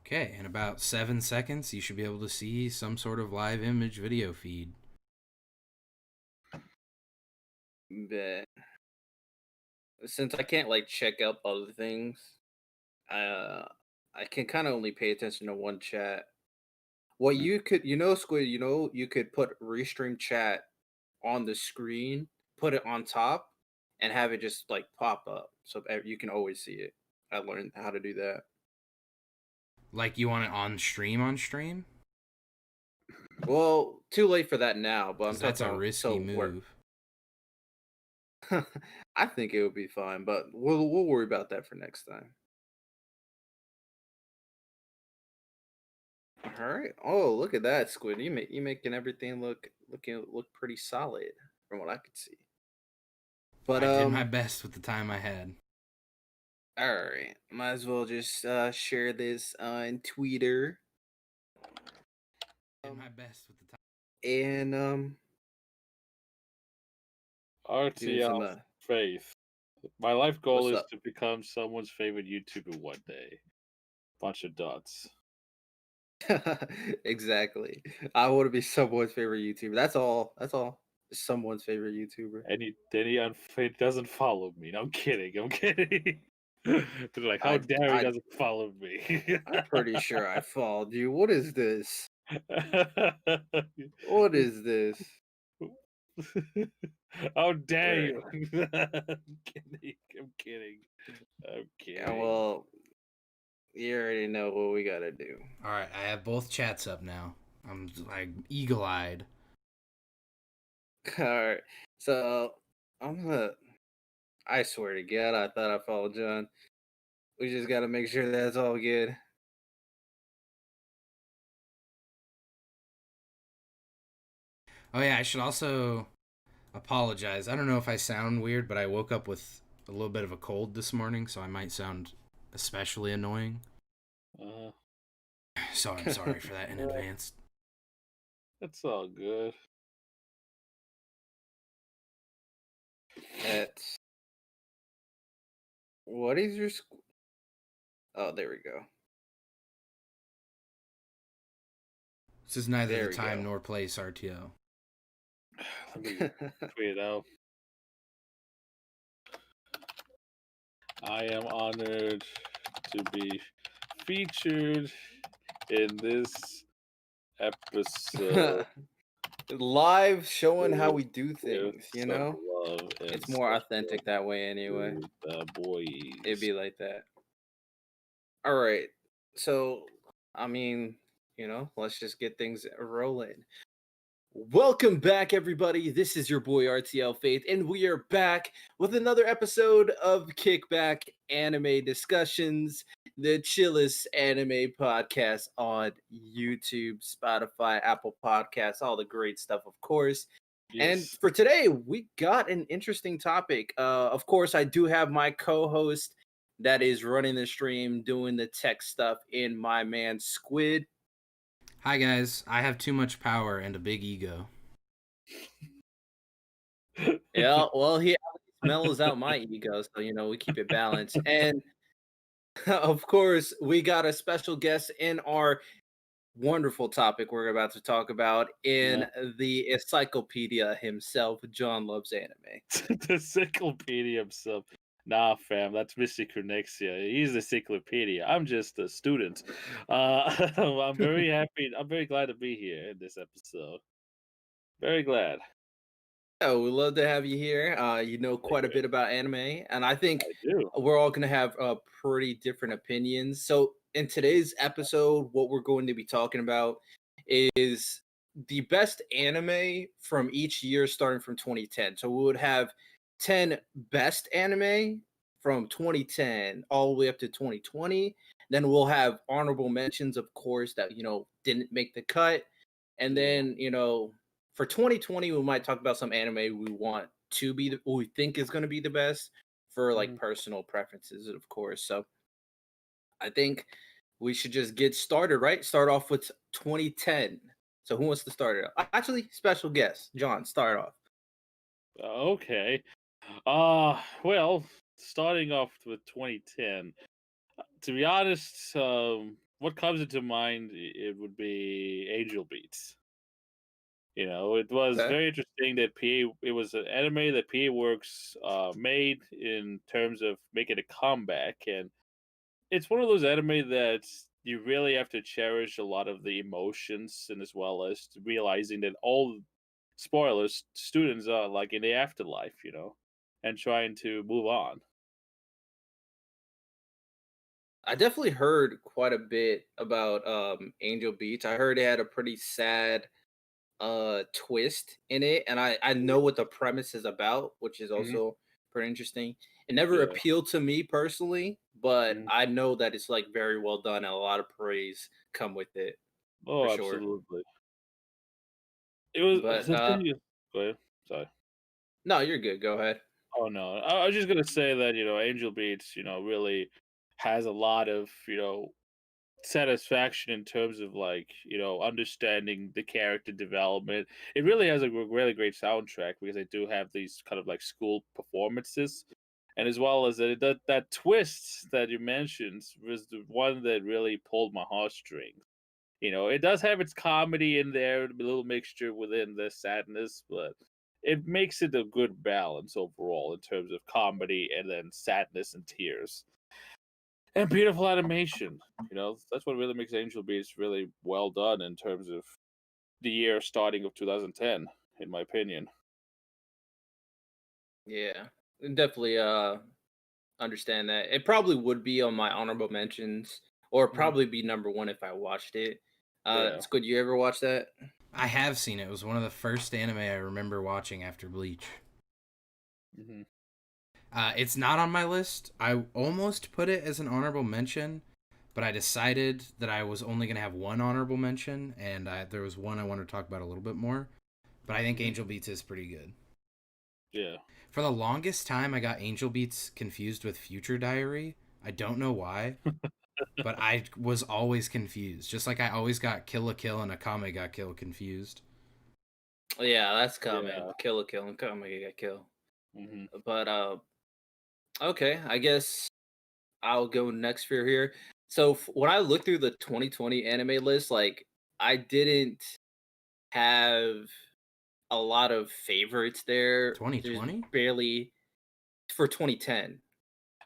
Okay, in about 7 seconds, you should be able to see some sort of live image video feed. Bet. Since I can't check out other things, uh, I can kind of only pay attention to one chat. What you could, Squid, you could put restream chat on the screen, put it on top, and have it just pop up so you can always see it. I learned how to do that. Like you want it on stream Well, too late for that now, but I'm because that's talking a about risky move. I think it would be fine, but we'll worry about that for next time. All right. Oh, look at that, Squid. You making everything look pretty solid from what I could see. But I did my best with the time I had. all right. Might as well just share this on Twitter. Did my best with the time. And doing some RTL Faith. My life goal what's is up? to become someone's favorite YouTuber one day. Bunch of dots. Exactly. I want to be someone's favorite YouTuber. That's all. That's all. Someone's favorite YouTuber. And he doesn't follow me. No, I'm kidding. I'm kidding. They're like, how dare he doesn't follow me? I'm pretty sure I followed you. What is this? What is this? How dare you? Right. I'm kidding. I'm kidding. I'm kidding. Yeah, well, you already know what we gotta do. All right, I have both chats up now. I'm like eagle-eyed. All right. So I'm gonna. I swear to God, I thought I followed John. We just gotta make sure that's all good. Oh yeah, I should also apologize. I don't know if I sound weird, but I woke up with a little bit of a cold this morning, so I might sound especially annoying. So I'm sorry for that in advance. It's all good. That's what is your? Oh, there we go. This is neither There the we time go. nor place, RTO. Let me tweet it out. I am honored to be featured in this episode. Live showing how we do With things, some love and It's more special authentic that way anyway. to the boys. It'd be like that. All right. So, I mean, let's just get things rolling. Welcome back, everybody. This is your boy RTL Faith, and we are back with another episode of Kickback Anime Discussions, the chillest anime podcast on YouTube, Spotify, Apple Podcasts, all the great stuff, of course. And Yes. for today, we got an interesting topic. Of course, I do have my co-host that is running the stream, doing the tech stuff, in my man Squid. Hi guys, I have too much power and a big ego. Yeah, well, he mellows out my ego, so we keep it balanced. And of course, we got a special guest in our wonderful topic we're about to talk about in the encyclopedia himself. John loves anime. The encyclopedia himself. Nah, fam, that's Mr. Cronexia. He's the encyclopedia. I'm just a student. I'm very happy. I'm very glad to be here in this episode. Very glad. Oh, we love to have you here. You know quite a bit about anime, and I think we're all going to have pretty different opinions. So, in today's episode, what we're going to be talking about is the best anime from each year starting from 2010. So, we would have 10 best anime from 2010 all the way up to 2020. Then we'll have honorable mentions, of course, that didn't make the cut. And then, for 2020, we might talk about some anime we want to be what we think is going to be the best for personal preferences, of course. So I think we should just get started, right? Start off with 2010. So who wants to start it off? Actually, special guest, John, start off. Okay. Well, starting off with 2010. To be honest, what comes into mind, it would be Angel Beats. It was Okay. very interesting that PA. It was an anime that PA Works made in terms of making a comeback, and it's one of those anime that you really have to cherish a lot of the emotions, and as well as realizing that all spoilers students are like in the afterlife, and trying to move on. I definitely heard quite a bit about Angel Beats. I heard it had a pretty sad twist in it, and I know what the premise is about, which is Hmm. also pretty interesting. It never Yeah. appealed to me personally, but Mhm. I know that it's like very well done and a lot of praise come with it for Oh, sure. absolutely. It was But the thing is. Go ahead. Sorry. no, you're good. Go ahead. Oh no, I was just gonna say that Angel Beats, really has a lot of satisfaction in terms of like understanding the character development. It really has a really great soundtrack because they do have these kind of like school performances, and as well as that twist that you mentioned was the one that really pulled my heartstrings. It does have its comedy in there, a little mixture within the sadness, but it makes it a good balance overall in terms of comedy and then sadness and tears. And beautiful animation. That's what really makes Angel Beats really well done in terms of the year starting of 2010, in my opinion. Yeah, definitely understand that. It probably would be on my honorable mentions, or Mhm. probably be number one if I watched it. Yeah. It's good. You ever watch that? I have seen it. It was one of the first anime I remember watching after Bleach. Hmm. It's not on my list. I almost put it as an honorable mention, but I decided that I was only going to have one honorable mention, and there was one I wanted to talk about a little bit more. But I think Hmm. Angel Beats is pretty good. Yeah. For the longest time, I got Angel Beats confused with Future Diary. I don't know why, but I was always confused. Just like I always got Kill la Kill and Akame ga Kill confused. Yeah, that's common. Yeah. Kill a kill and come get kill. Hmm. But okay, I guess I'll go next for here. So when I looked through the 2020 anime list, like I didn't have a lot of favorites there. There's 2020? barely for 2010.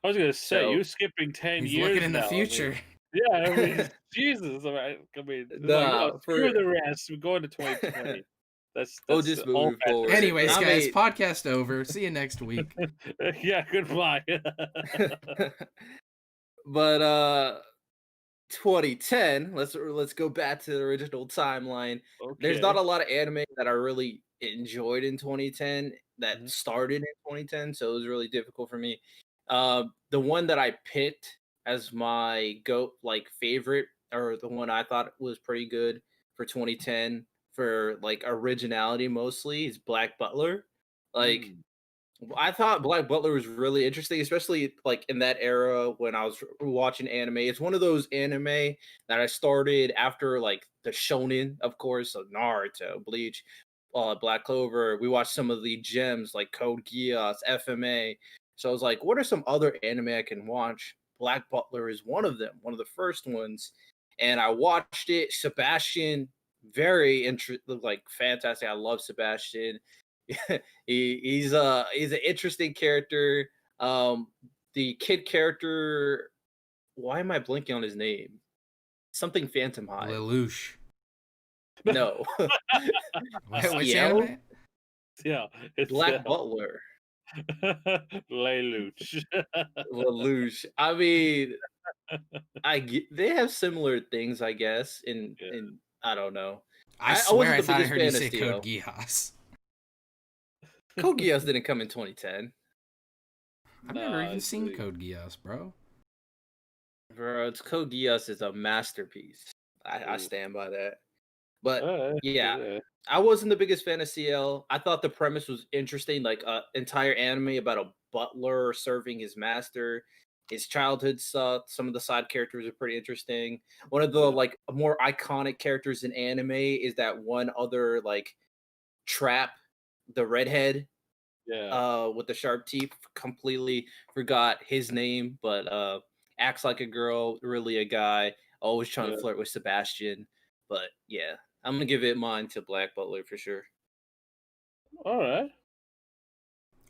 I was gonna say you're So skipping 10 He's looking years in the now. I mean, future. yeah. I mean, Jesus. I mean, it's like, no, the screw for the rest. We're going to 2020. That's we'll that's just old move fashioned forward. Anyways, I thinking. guys, mean, podcast over. See you next week. Yeah. Goodbye. but 2010, let's go back to the original timeline. There's not Okay. a lot of anime that I really enjoyed in 2010 that Mhm. started in 2010, so it was really difficult for me. The one that I picked as my goat like favorite, or the one I thought was pretty good for 2010 for like originality mostly, is Black Butler. Like Mm. I thought Black Butler was really interesting, especially like in that era when I was watching anime. It's one of those anime that I started after like the shonen, of course, so Naruto, Bleach, Black Clover. We watched some of the gems like Code Geass, FMA. So I was like, what are some other anime I can watch? Black Butler is one of them, one of the first ones. And I watched it. Sebastian, very interesting, like fantastic. I love Sebastian. He's an interesting character. Um, the kid character. Why am I blinking on his name? Something Phantom Hive. Lelouch. No, Which Ciel anime? Yeah, it's Black Butler. Lelouch. Lelouch. I mean, they have similar things, I guess. Yeah. In I don't know. I I swear wasn't I the thought I biggest heard you fan of say Code Ciel. Geass. Code Geass didn't come in 2010. I've never Nah, even it's seen like, Code Geass, bro. Bro, it's Code Geass is a masterpiece. I ooh. stand by that. But Alright, yeah, yeah. I wasn't the biggest fan of CL. I thought the premise was interesting, like a entire anime about a butler serving his master. His childhood stuff. Some of the side characters are pretty interesting. One of the Yeah. like more iconic characters in anime is that one other like trap, the redhead Yeah. with the sharp teeth. Completely forgot his name, but acts like a girl, really a guy. always trying to flirt with Sebastian. But yeah, I'm gonna give it mine to Black Butler for sure. All right.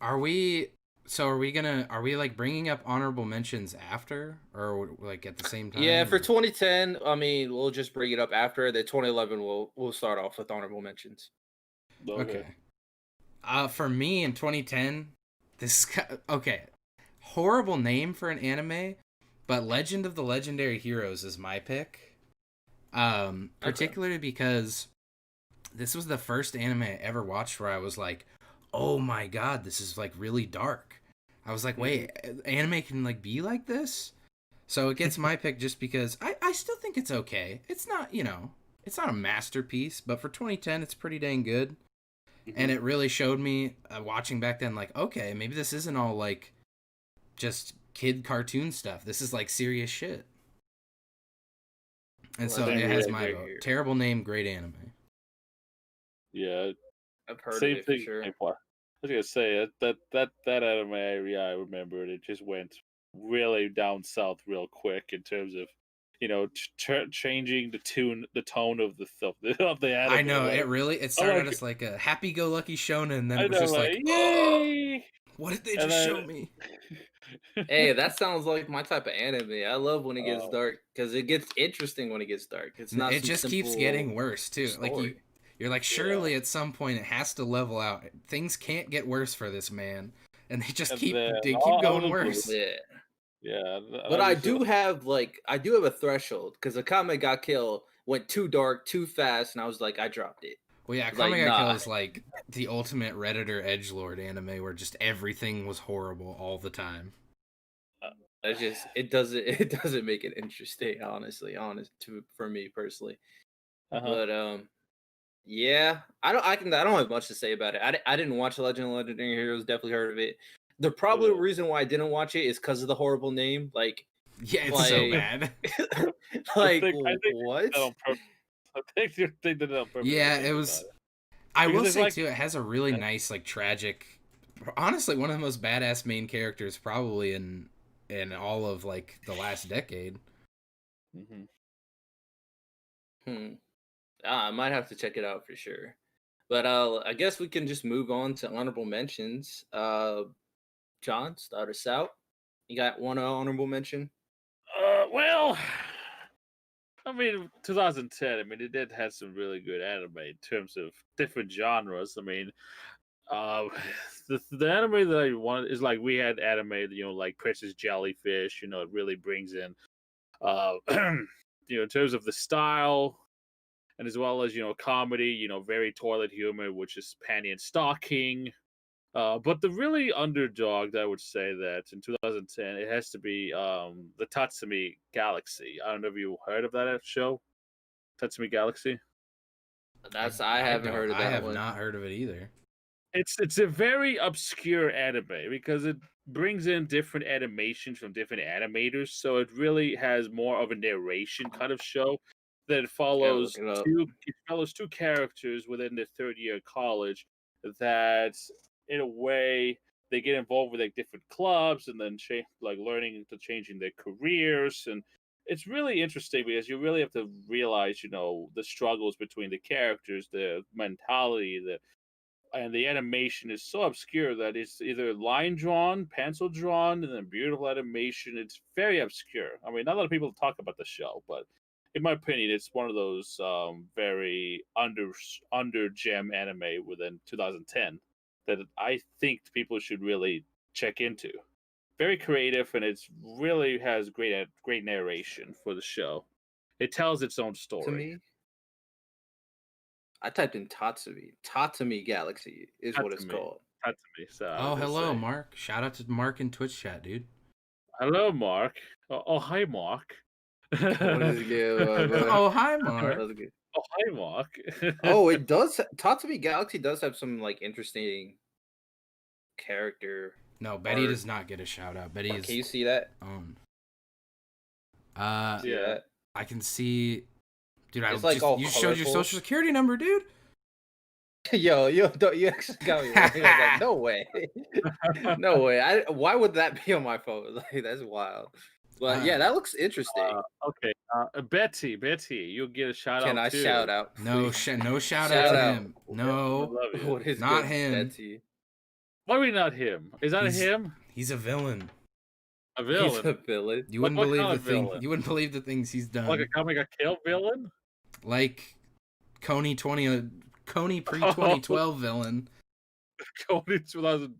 Are we? So are we like bringing up honorable mentions after, or like at the same Yeah, time? for Or? 2010, I mean, we'll just bring it up after. The 2011, we'll start off with honorable mentions. Okay. Okay. For me in 2010, okay. Horrible name for an anime, but Legend of the Legendary Heroes is my pick. Okay. Particularly because this was the first anime I ever watched where I was like, "Oh my god, this is like really dark." I was like, "Wait, anime can like be like this?" So it gets my pick just because I still think it's okay. It's not, it's not a masterpiece, but for 2010 it's pretty dang good. And it really showed me watching back then like, okay, maybe this isn't all like just kid cartoon stuff. This is like serious shit. And so it has my vote. Terrible name, great anime. Yeah, I've heard of same it for thing. sure. I was gonna say that anime. Yeah, I remember it. It just went really down south real quick in terms of changing the tone of of the I anime. know Like, it I'm started out like, as like a happy-go-lucky shonen, and then I it was know, just like, like, oh, yay! what did they And just then, show me? Hey, that sounds like my type of anime. I love when it gets oh, dark because it gets interesting when it gets dark. It's not It some just keeps getting simple worse too. Like story. you're like, yeah. surely at some point it has to level out. Things can't get worse for this man, and And then they keep out going of the worse. Yeah. yeah, and But I I just do have a threshold because Akame got killed went too dark too fast, and I was like, I dropped it. Well, yeah, I was like, Kame Ga Kill nah. is like the ultimate Redditor edgelord anime where just everything was horrible all the time. It's just it doesn't make it interesting, for me personally. uh-huh. But yeah, I don't have much to say about it. I didn't watch Legend of Legendary Heroes. Definitely heard of it. The probably Yeah. reason why I didn't watch it is because of the horrible name. Yeah, it's so Like, bad. I think what? that on purpose. I think they did it on purpose. I Yeah, think it about was. it I because will it's say like too, it has a really nice, like tragic. Honestly, one of the most badass main characters probably in all of like the last decade. mhm. Hmm. I might have to check it out for sure. But I guess we can just move on to honorable mentions. John, start us out. You got one honorable mention? Well, I mean, 2010. I mean, it did have some really good anime in terms of different genres. I mean, uh, the anime that I want is like we had anime, like Princess Jellyfish. It really brings in, in terms of the style and as well as comedy. Very toilet humor, which is panty and stocking. But the really underdog, I would say that in 2010, it has to be the Tatsumi Galaxy. I don't know if you heard of that show, Tatsumi Galaxy. I haven't heard of I that have one. not heard of it either. It's a very obscure anime because it brings in different animations from different animators, so it really has more of a narration kind of show that Gotta look it up. follows two characters within their third year of college that in a way they get involved with like different clubs and then like learning to changing their careers, and it's really interesting because you really have to realize the struggles between the characters, the mentality, and the animation is so obscure that it's either line drawn, pencil drawn, and then beautiful animation. It's very obscure. I mean, not a lot of people talk about the show, but in my opinion, it's one of those very under gem anime within 2010 that I think people should really check into. Very creative, and it's really has great narration for the show. It tells its own To story. me, I typed in Tatsumi. Tatsumi Galaxy is what it's Tatsumi, called. Tatsumi. So I Oh, was gonna hello, say. Mark. Shout out to Mark in Twitch chat, dude. Hello, Mark. Oh, hi, Mark. What is it? Oh, hi, That Mark. was good. Oh, hi, Mark. Oh, it does. Tatsumi Galaxy does have some interesting character No, Betty art. does not get a shout out. Betty Can is you see that? owned. See Yeah. that? I can see, dude. It's like all You showed your colorful. social security number, dude. Yo, you actually got me worried. I was like, no way, no way. Why would that be on my phone? Like, that's wild. But yeah, that looks interesting. Okay, Betty, you'll get a shout Can out I too. shout out? No, please? no shout Shout out to out. him. I No, love you. What is not good, him. Betsy? Why are we not him? Is that him? He's a villain. A He's a villain? villain. You wouldn't What believe kind the of thing. villain? You wouldn't believe the things he's done. Like a comic kill villain? Like Coney pre 2012 villain. Coney 2000.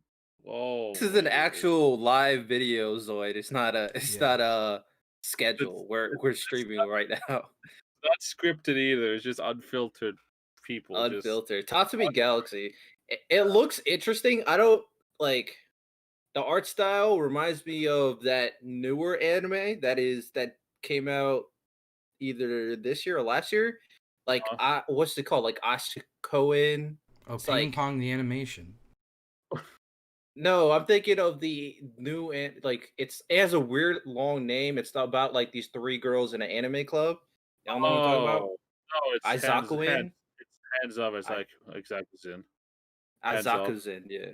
Oh, This is an actual live video, Zoid. It's not a. It's Yeah. not a schedule. We're streaming right now. Not scripted either. It's just unfiltered people. Unfiltered. Tatami Galaxy. It looks interesting. I don't like the art style. Reminds me of that newer anime that came out either this year or last year. Like what's it called? Like Ashikoen. Oh, It's Ping like Pong the animation. no, I'm thinking of the new and like it has a weird long name. It's about like these three girls in an anime club. Y'all know what I'm talking about? No, it's Aizakuin. It's hands up. It's like Exactly. Aizakuzen, yeah.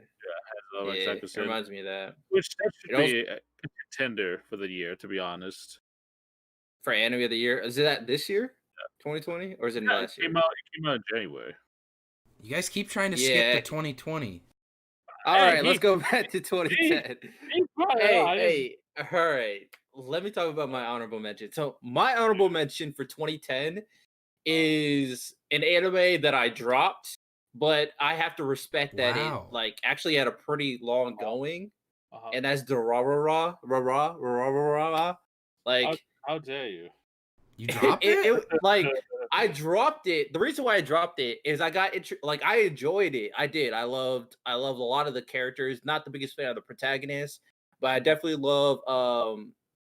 Yeah, It reminds me of that. Which that should be a contender for the year, to be honest. For anime of the year. Is it that this year? 2020? Or is it last year? It came out in January. You guys keep trying to skip to 2020. All right, let's go back to 2010. Hey, all right. Let me talk about my honorable mention. So my honorable mention for 2010 is an anime that I dropped, but I have to respect that it like actually had a pretty long going, and that's Durarara. Like, how dare you? You dropped it? Like, I dropped it. The reason why I dropped it is I got like I enjoyed it. I did. I loved a lot of the characters. Not the biggest fan of the protagonist, but I definitely love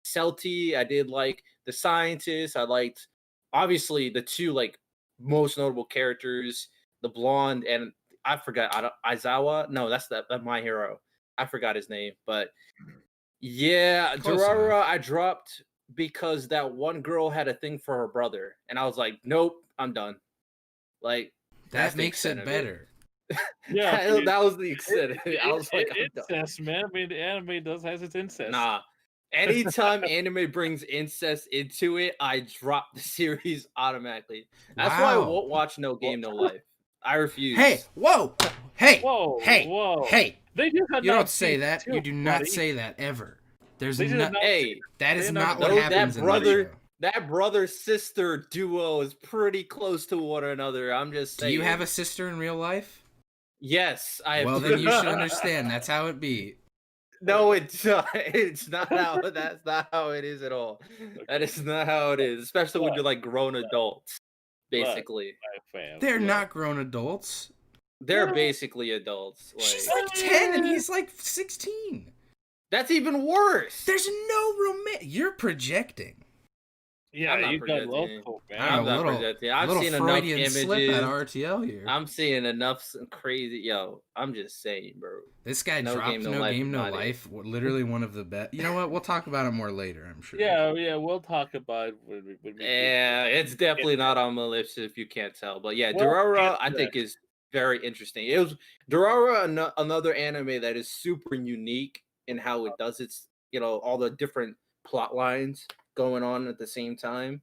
Celty. I did like the scientist. I liked obviously the two like most notable characters, the blonde and I forgot Aizawa. No, that's my hero. I forgot his name, but yeah, Durarara I dropped because that one girl had a thing for her brother, and I was like, nope, I'm done. Like that makes it better. Yeah, that was the extent. I was like, incest, man. I mean, the anime has its incest. Nah. Anytime anime brings incest into it, I drop the series automatically. That's why I won't watch No Game No Life. I refuse. Hey, whoa, hey, whoa, hey, whoa. Hey. They just you don't say that. You do not say that ever. There's not. Hey, that is not what happens in that show. That brother-sister duo is pretty close to one another. I'm just saying. Do you have a sister in real life? Yes, I have. Well, then you should understand. That's how it be. No, it's not. It's not how. That's not how it is at all. That is not how it is. Especially when you're like grown adults, basically. They're not grown adults. They're basically adults. Like, she's like 10 and he's like 16. That's even worse. There's no romantic. You're projecting. Yeah, you got local, man. I'm not projecting. I've seen enough images. Slip at RTL here. I'm seeing enough crazy. Yo, I'm just saying, bro. This guy dropped No Game No Life. Literally one of the best. You know what? We'll talk about it more later. I'm sure. Yeah, we'll talk about it when we it's definitely not on my lips if you can't tell. But yeah, Durarara I think is very interesting. It was Durarara, another anime that is super unique in how it does its, all the different plot lines going on at the same time,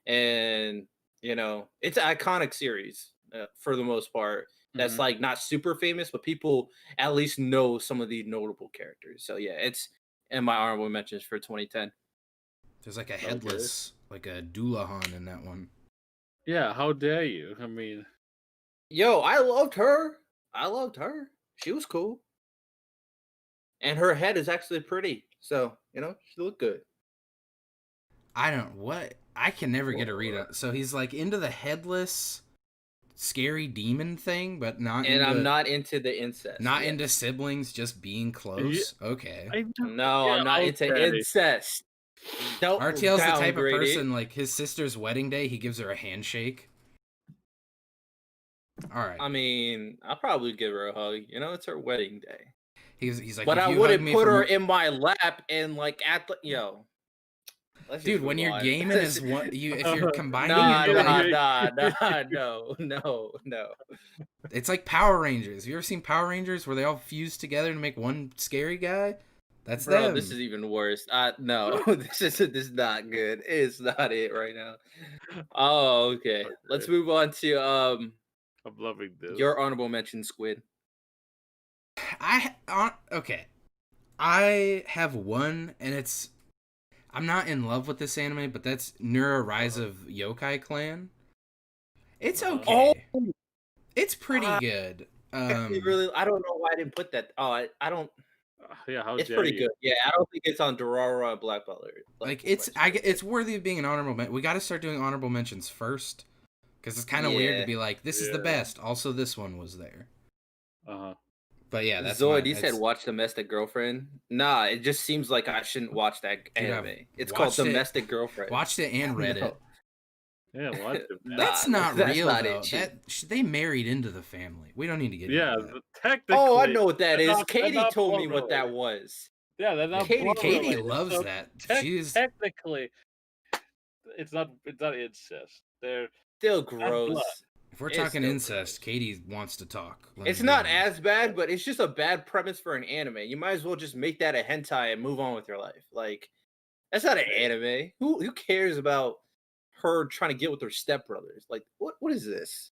and it's an iconic series for the most part. That's like not super famous, but people at least know some of the notable characters. So yeah, it's in my honorable mentions for 2010. There's like a headless, like a Doulahan in that one. Yeah, how dare you? I mean, yo, I loved her. She was cool, and her head is actually pretty. So she looked good. I can never get a read on. So he's like into the headless, scary demon thing, but not. And I'm not into the incest. Not into siblings just being close. Okay. No, I'm not into incest. RTL's the type of person like his sister's wedding day, he gives her a handshake. All right. I mean, I'll probably give her a hug. It's her wedding day. He's like, but I wouldn't put her in my lap and like at the Dude, when you're gaming as one, if you're combining, no. It's like Power Rangers. Have you ever seen Power Rangers where they all fuse together to make one scary guy? That's Bro, them. this is even worse. No, this is not good. It's not it right now. Oh, okay. Let's move on to I'm loving this. your honorable mention, Squid. Okay. I have one, and I'm not in love with this anime, but that's Nura Rise of Yokai Clan. It's okay. Oh, It's pretty I good. really, I don't know why I didn't put that. Oh, I don't. Yeah, how It's dare pretty you? good. Yeah, I don't think it's on Dororo and Black Butler. like it's worthy of being an honorable mention. We got to start doing honorable mentions first, because it's kind of weird to Yeah. be like, this is the best. Also, this one was there. But yeah, that's Zoid, mine. you said watch Domestic Girlfriend. Nah, it just seems like I shouldn't watch that Dude, anime. I've It's called watched it. Domestic Girlfriend. Watched it and read it. Yeah, watch it, man. That's Nah, not that's real not though. it, Chief. They married into the family. We don't need to get Yeah, into that. technically. Oh, I know what that they're is. not- they're Katie not told me blood what that related. was. Yeah, they're not Katie blood told me. Katie related. loves So that. technically, it's not incest. They're Still not blood. gross. If we're It's talking still incest, Katie wants to talk. It's not as bad, but it's just a bad premise for an anime. You might as well just make that a hentai and move on with your life. Like, that's not an anime. Who cares about her trying to get with her stepbrothers? Like, what is this?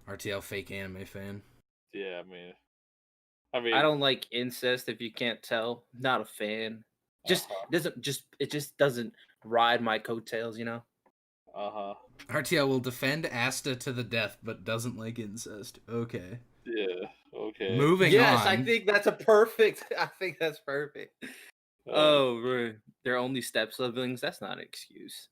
RTL fake anime fan. Yeah, I mean, I don't like incest. If you can't tell, not a fan. It just doesn't ride my coattails. You know. RTL will defend Asta to the death, but doesn't like incest. Okay. Yeah. Okay. Moving Yes, on. I think that's perfect. Oh, right. They're only step siblings. That's not an excuse.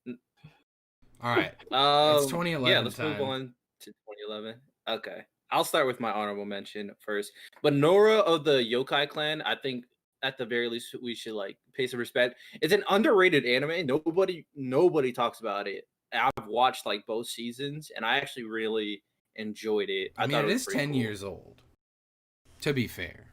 All right. It's 2011 yeah, let's time. move on to 2011. Okay. I'll start with my honorable mention first. But Nora of the Yokai Clan, I think at the very least we should like pay some respect. It's an underrated anime. Nobody talks about it. I've watched like both seasons and I actually really enjoyed it. I mean, thought it it was is pretty 10 cool. years old. To be fair.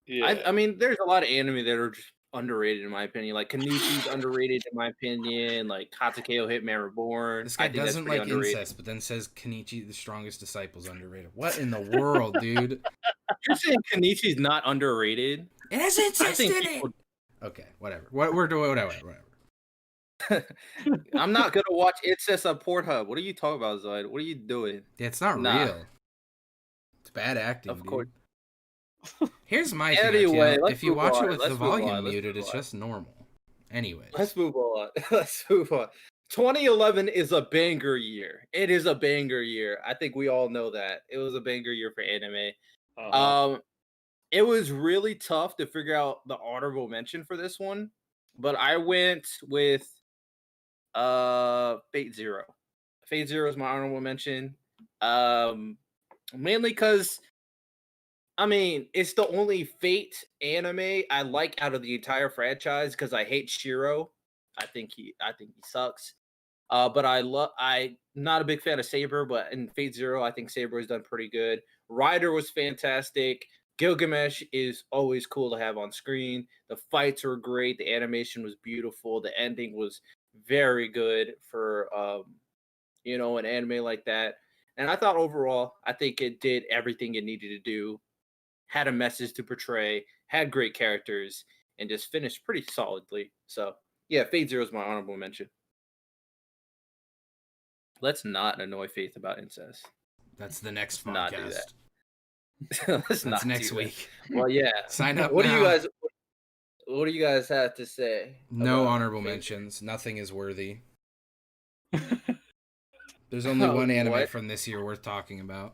Yeah. I mean, there's a lot of anime that are just underrated in my opinion. Like Kanishi's underrated in my opinion. Like Katakeo Hitman Reborn. This guy I think that's doesn't pretty like underrated. incest, but then says Kenichi, the strongest disciple, is underrated. What in the world, dude? You're saying Kanishi's not underrated? It has incest in people... it. Okay, whatever. We're doing whatever. I'm not gonna watch incest on Pornhub. What are you talking about, Zoid? What are you doing? Yeah, it's not real. It's bad acting, of course. Dude. Here's my thing. Anyway, if you watch it with let's the volume muted, it's just normal. Anyways, let's move on. 2011 is a banger year. It is a banger year. I think we all know that. It was a banger year for anime. It was really tough to figure out the honorable mention for this one, but I went with Fate Zero. Fate Zero is my honorable mention. Mainly because I mean, it's the only Fate anime I like out of the entire franchise because I hate Shiro. I think he sucks. But I'm not a big fan of Saber, but in Fate Zero, I think Saber has done pretty good. Rider was fantastic. Gilgamesh is always cool to have on screen. The fights were great. The animation was beautiful. The ending was very good for an anime like that. And I thought overall, I think it did everything it needed to do. Had a message to portray, had great characters, and just finished pretty solidly. So yeah, Fate Zero is my honorable mention. Let's not annoy Faith about incest. That's the next podcast. Not do that. That's next week. Well, yeah. Sign up. What now. What do you guys have to say? No honorable mentions. Nothing is worthy. There's only one anime from this year worth talking about.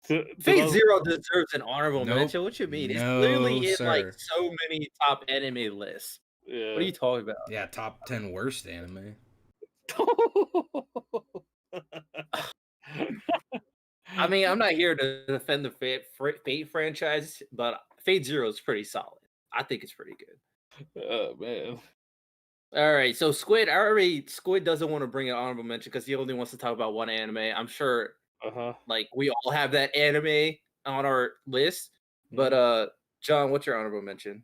Fate Zero deserves an honorable mention. What you mean? It's literally in like so many top anime lists. Yeah. What are you talking about? Yeah, top 10 worst anime. I mean, I'm not here to defend the Fate franchise, but Fate Zero is pretty solid. I think it's pretty good. Oh man. All right, so Squid doesn't want to bring an honorable mention because he only wants to talk about one anime. I'm sure like we all have that anime on our list. But John, what's your honorable mention?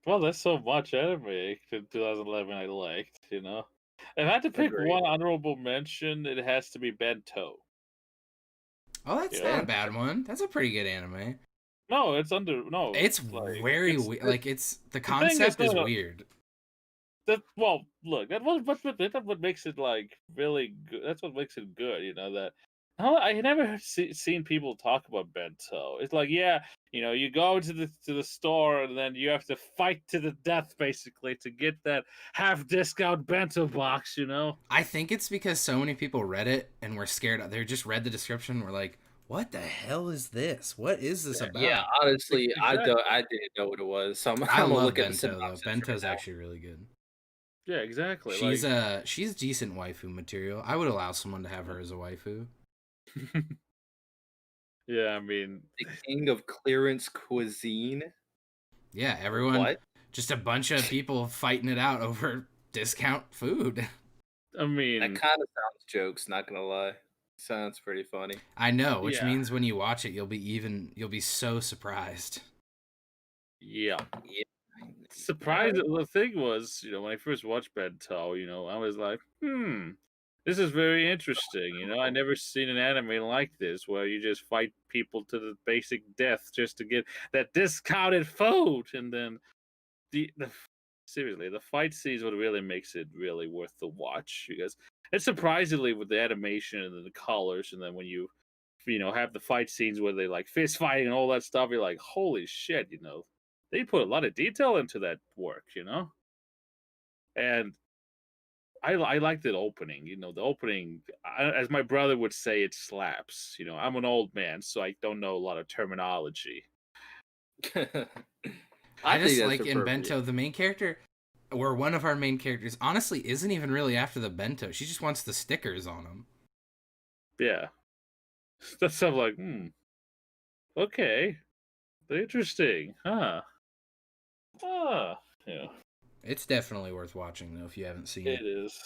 Well, there's so much anime in 2011 I liked, If I had to pick one honorable mention, it has to be Bento. Oh, that's not a bad one. That's a pretty good anime. No, it's under no. It's Like very it's weird. Like it's the the thing is concept is no, weird. that well, look, that's what makes it like really good. That's what makes it good. You know that. I never seen people talk about bento. It's like, yeah, you go to the store and then you have to fight to the death basically to get that half discount bento box. I think it's because so many people read it and were scared. They just read the description and were like, "What the hell is this? What is this Yeah, Yeah, about?" honestly, exactly. I didn't know what it was, so I'm, I I'm gonna love look at the Bento though. synopsis right Bento's now. actually really good. Yeah, exactly. She's Like, she's decent waifu material. I would allow someone to have her as a waifu. yeah, I mean, The king of clearance cuisine. Yeah, everyone, What? just a bunch of people fighting it out over discount food. I That mean, kind of sounds jokes. Not gonna lie, sounds pretty funny. I know, which yeah, means when you watch it, you'll be so surprised. yeah. Yeah. Surprised. The thing was, when I first watched Bento, I was like, this is very interesting. I never seen an anime like this where you just fight people to the basic death just to get that discounted food, and then the seriously, the fight scenes what really makes it really worth the watch because it's surprisingly with the animation and the colors, and then when you have the fight scenes where they like fist fighting and all that stuff, you're like, holy shit, they put a lot of detail into that work. And I liked the opening. The opening, as my brother would say, it slaps. I'm an old man, so I don't know a lot of terminology. I I think just that's like in appropriate. Bento, the main character, or one of our main characters, honestly isn't even really after the Bento. She just wants the stickers on them. Yeah, that's stuff like, okay, interesting, huh? Ah, yeah, It's definitely worth watching though if you haven't seen it it. is.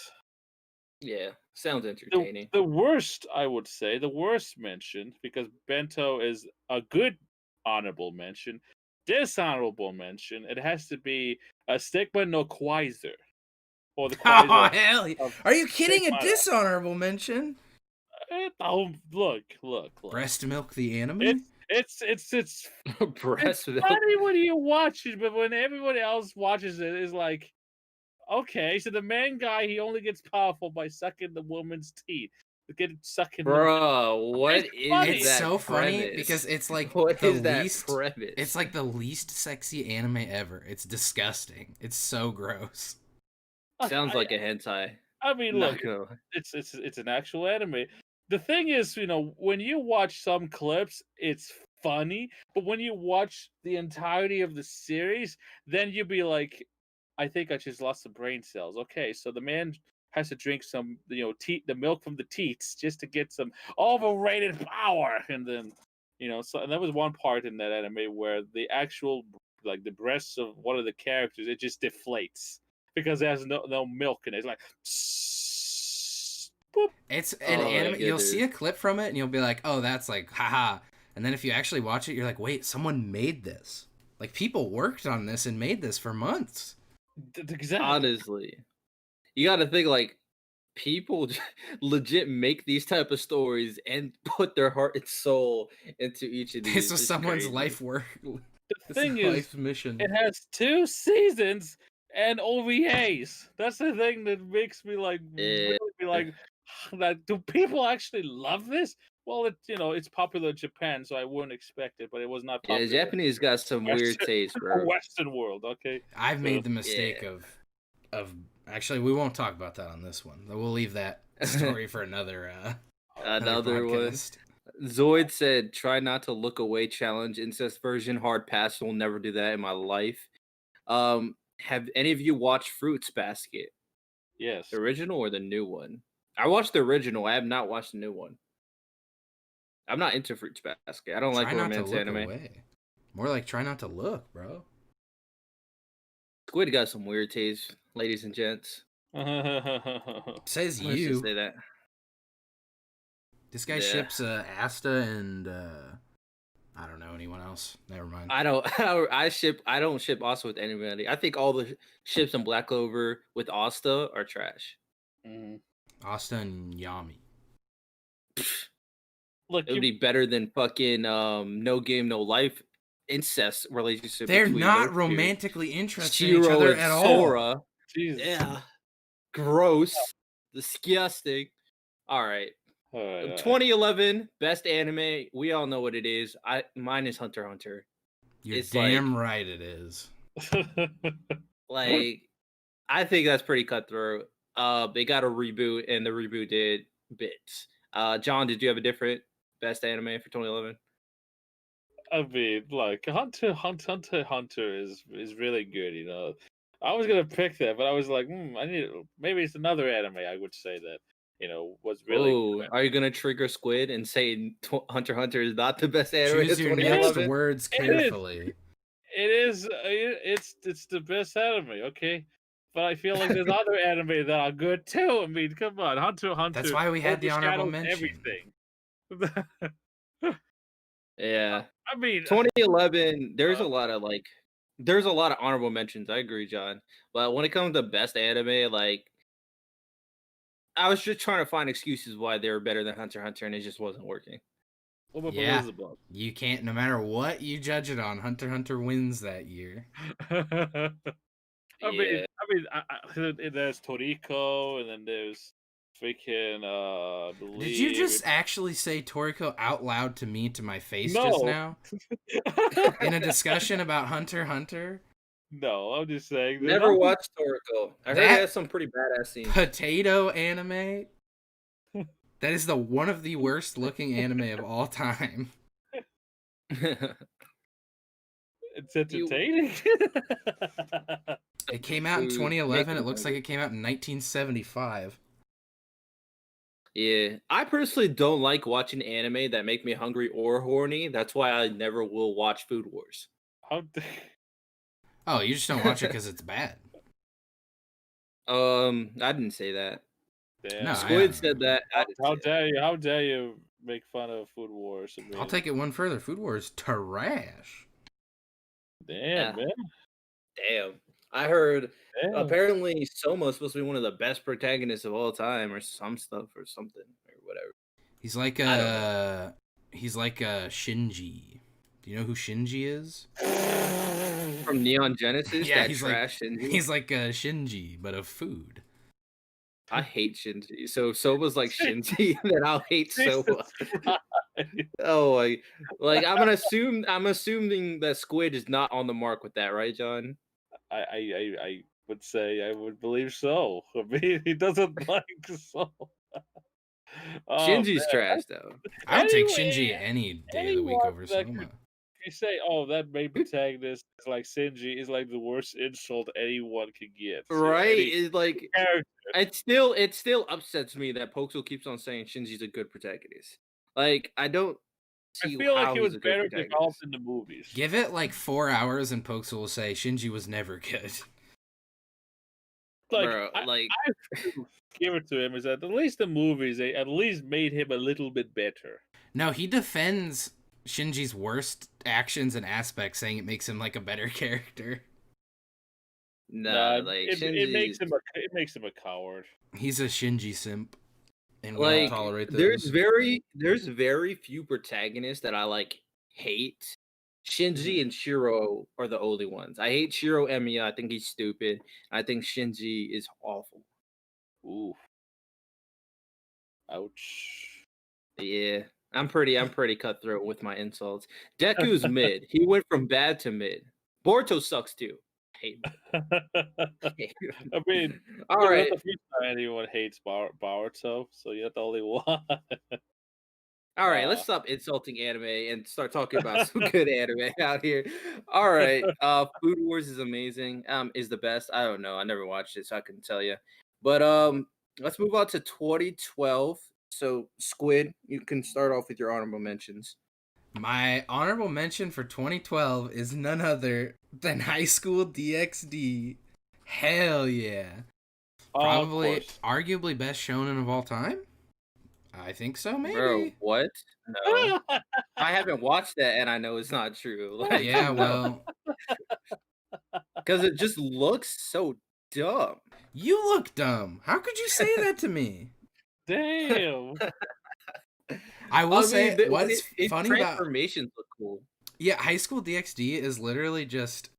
Yeah, sounds The entertaining. the worst, I would say, the worst mention, because Bento is a good honorable mention. Dishonorable mention, it has to be a Stigma no Quasar, or the Oh Quasar hell! of Are you kidding? A Stigma. dishonorable mention? Oh, look. Breast milk the anime? It's Breast milk. funny when you watch it, but when everybody else watches it, it's like, okay, so the main guy, he only gets powerful by sucking the woman's teeth. Sucking the. Bro, It's what is It's funny. that so funny because premise? it's like What the is that least. premise? It's like the least sexy anime ever. It's disgusting. It's so gross. Sounds like a hentai. I mean, look, Not gonna lie. it's an actual anime. The thing is, when you watch some clips, it's funny, but when you watch the entirety of the series, then you'll be like, I think I just lost some brain cells. Okay, so the man has to drink some, the milk from the teats just to get some overrated power, and then, so and there was one part in that anime where the actual like the breasts of one of the characters it just deflates because it has no milk in it. It's like, boop. It's an Oh my anime. You'll see goodness. a clip from it and you'll be like, "Oh, that's like haha." And then if you actually watch it, you're like, "Wait, someone made this. Like people worked on this and made this for months." Exactly. Honestly, you got to think like people legit make these type of stories and put their heart and soul into each of This these. was It's someone's crazy. life work. The It's a thing is, life mission. it has 2 seasons and OVAs. That's the thing that makes me like Yeah. really be like, that do people actually love this? Well, it's popular in Japan, so I wouldn't expect it, but it was not Yeah, the popular Japanese got some weird Western taste, the bro. Western world. Okay, I've so made the mistake Yeah. of actually we won't talk about that on this one. We'll leave that story for another Another one. podcast. Zoid said, "Try not to look away." Challenge incest version. Hard pass. Will never do that in my life. Have any of you watched Fruits Basket? The yes, original or the new one? I watched the original. I have not watched the new one. I'm not into Fruits Basket. I don't like Try not to romance look anime. away. More like try not to look, bro. Squid got some weird taste, ladies and gents. Says Let's just you. say that. This guy Yeah. ships Asta and I don't know anyone else. Never mind. I don't. I don't ship Asta with anybody. I think all the ships in Black Clover with Asta are trash. Mhm. Asta and Yami. Look, It would be better than fucking No Game No Life incest relationship They're between not those two. romantically interested in each Shiro other and at all. Sora. Jesus. Yeah. Gross. Disgusting. All right. All right. 2011 best anime. We all know what it is. Mine is Hunter x Hunter. You're It's damn right it is. like I think that's pretty cutthroat. They got a reboot, and the reboot did bits. John, did you have a different best anime for 2011? I mean, like Hunter is really good. You know, I was gonna pick that, but I was like, I need maybe it's another anime. I would say that was really Oh, are you gonna trigger Squid and say Hunter x Hunter is not the best anime Choose of your next 2011? words carefully. It is. It's the best anime. Okay. But I feel like there's other anime that are good too. I mean, come on, Hunter x Hunter. That's why we had the honorable overshadows mention. everything. Yeah. I mean, 2011, there's a lot of honorable mentions. I agree, John. But when it comes to best anime, like I was just trying to find excuses why they were better than Hunter x Hunter, and it just wasn't working. what about Yeah, Elizabeth? you can't. No matter what you judge it on, Hunter x Hunter wins that year. I mean, there's Toriko, and then there's freaking. Did you just actually say Toriko out loud to me to my face No. just now? In a discussion about Hunter x Hunter? No, I'm just saying. Never watched Toriko. I heard it has some pretty badass scenes. Potato anime? That is one of the worst looking anime of all time. It's entertaining. It came out in 2011. It looks like it came out in 1975. Yeah, I personally don't like watching anime that make me hungry or horny. That's why I never will watch Food Wars. Oh, you just don't watch it because it's bad. I didn't say that. Damn. No, Squid said that. How dare you? How dare you make fun of Food Wars? I mean, I'll take it one further. Food Wars trash. Damn, man. Damn. I heard apparently Soma's supposed to be one of the best protagonists of all time, or some stuff, or something, or whatever. He's like Shinji. Do you know who Shinji is? From Neon Genesis? Yeah, that he's trash like Shinji? he's like Shinji, but of food. I hate Shinji. So Soba's like Shinji, then I'll hate Soba. Oh, I'm assuming that Squid is not on the mark with that, right, John? I would say I would believe so. I mean, he doesn't like so. Shinji's trash though. I would take Shinji any day of the week over Soma. You say, "Oh, that main protagonist is like Shinji," is like the worst insult anyone can get. Right? It's like it still upsets me that Pokesol keeps on saying Shinji's a good protagonist. Like I don't see. I feel how like he was he's a good better protagonist. developed in the movies. Give it like 4 hours, and Pokesol will say Shinji was never good. Like, Bro, I give it to him is that at least the movies they at least made him a little bit better. No, he defends Shinji's worst actions and aspects, saying it makes him like a better character. No, like it makes him a coward. He's a Shinji simp, and we like don't tolerate those. there's very few protagonists that I like hate. Shinji and Shiro are the only ones. I hate Shiro Emiya. I think he's stupid. I think Shinji is awful. Ooh. Ouch. Yeah. I'm pretty cutthroat with my insults. Deku's mid. He went from bad to mid. Boruto sucks too. Hate him. I mean, all right. The first time anyone hates Boruto, so you're the only one. All right, let's stop insulting anime and start talking about some good anime out here. All right, Food Wars is amazing. Is the best. I don't know. I never watched it, so I couldn't tell you. But let's move on to 2012. So Squid, you can start off with your honorable mentions. My honorable mention for 2012 is none other than High School DxD. Hell yeah. Probably, arguably best shonen of all time? I think so, maybe. Bro, what? No. I haven't watched that, and I know it's not true. Like, yeah, well. Because it just looks so dumb. You look dumb. How could you say that to me? Damn. I will say what's funny about transformations look cool. Yeah, High School DxD is literally just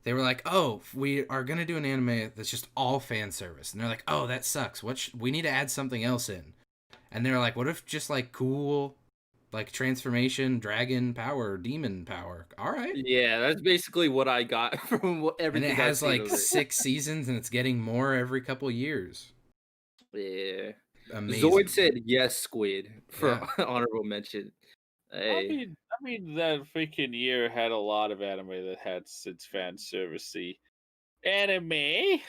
they were like, "Oh, we are gonna do an anime that's just all fan service," and they're like, "Oh, that sucks. We need to add something else in?" And they're like, "What if just like cool, like transformation, dragon power, demon power? All right." Yeah, that's basically what I got from And it everything I've has seen like of it. 6 seasons, and it's getting more every couple years. Yeah. Zoid Amazing. said yes, Squid, for Yeah. honorable mention. Hey. I mean that freaking year had a lot of anime that had its fan servicey anime.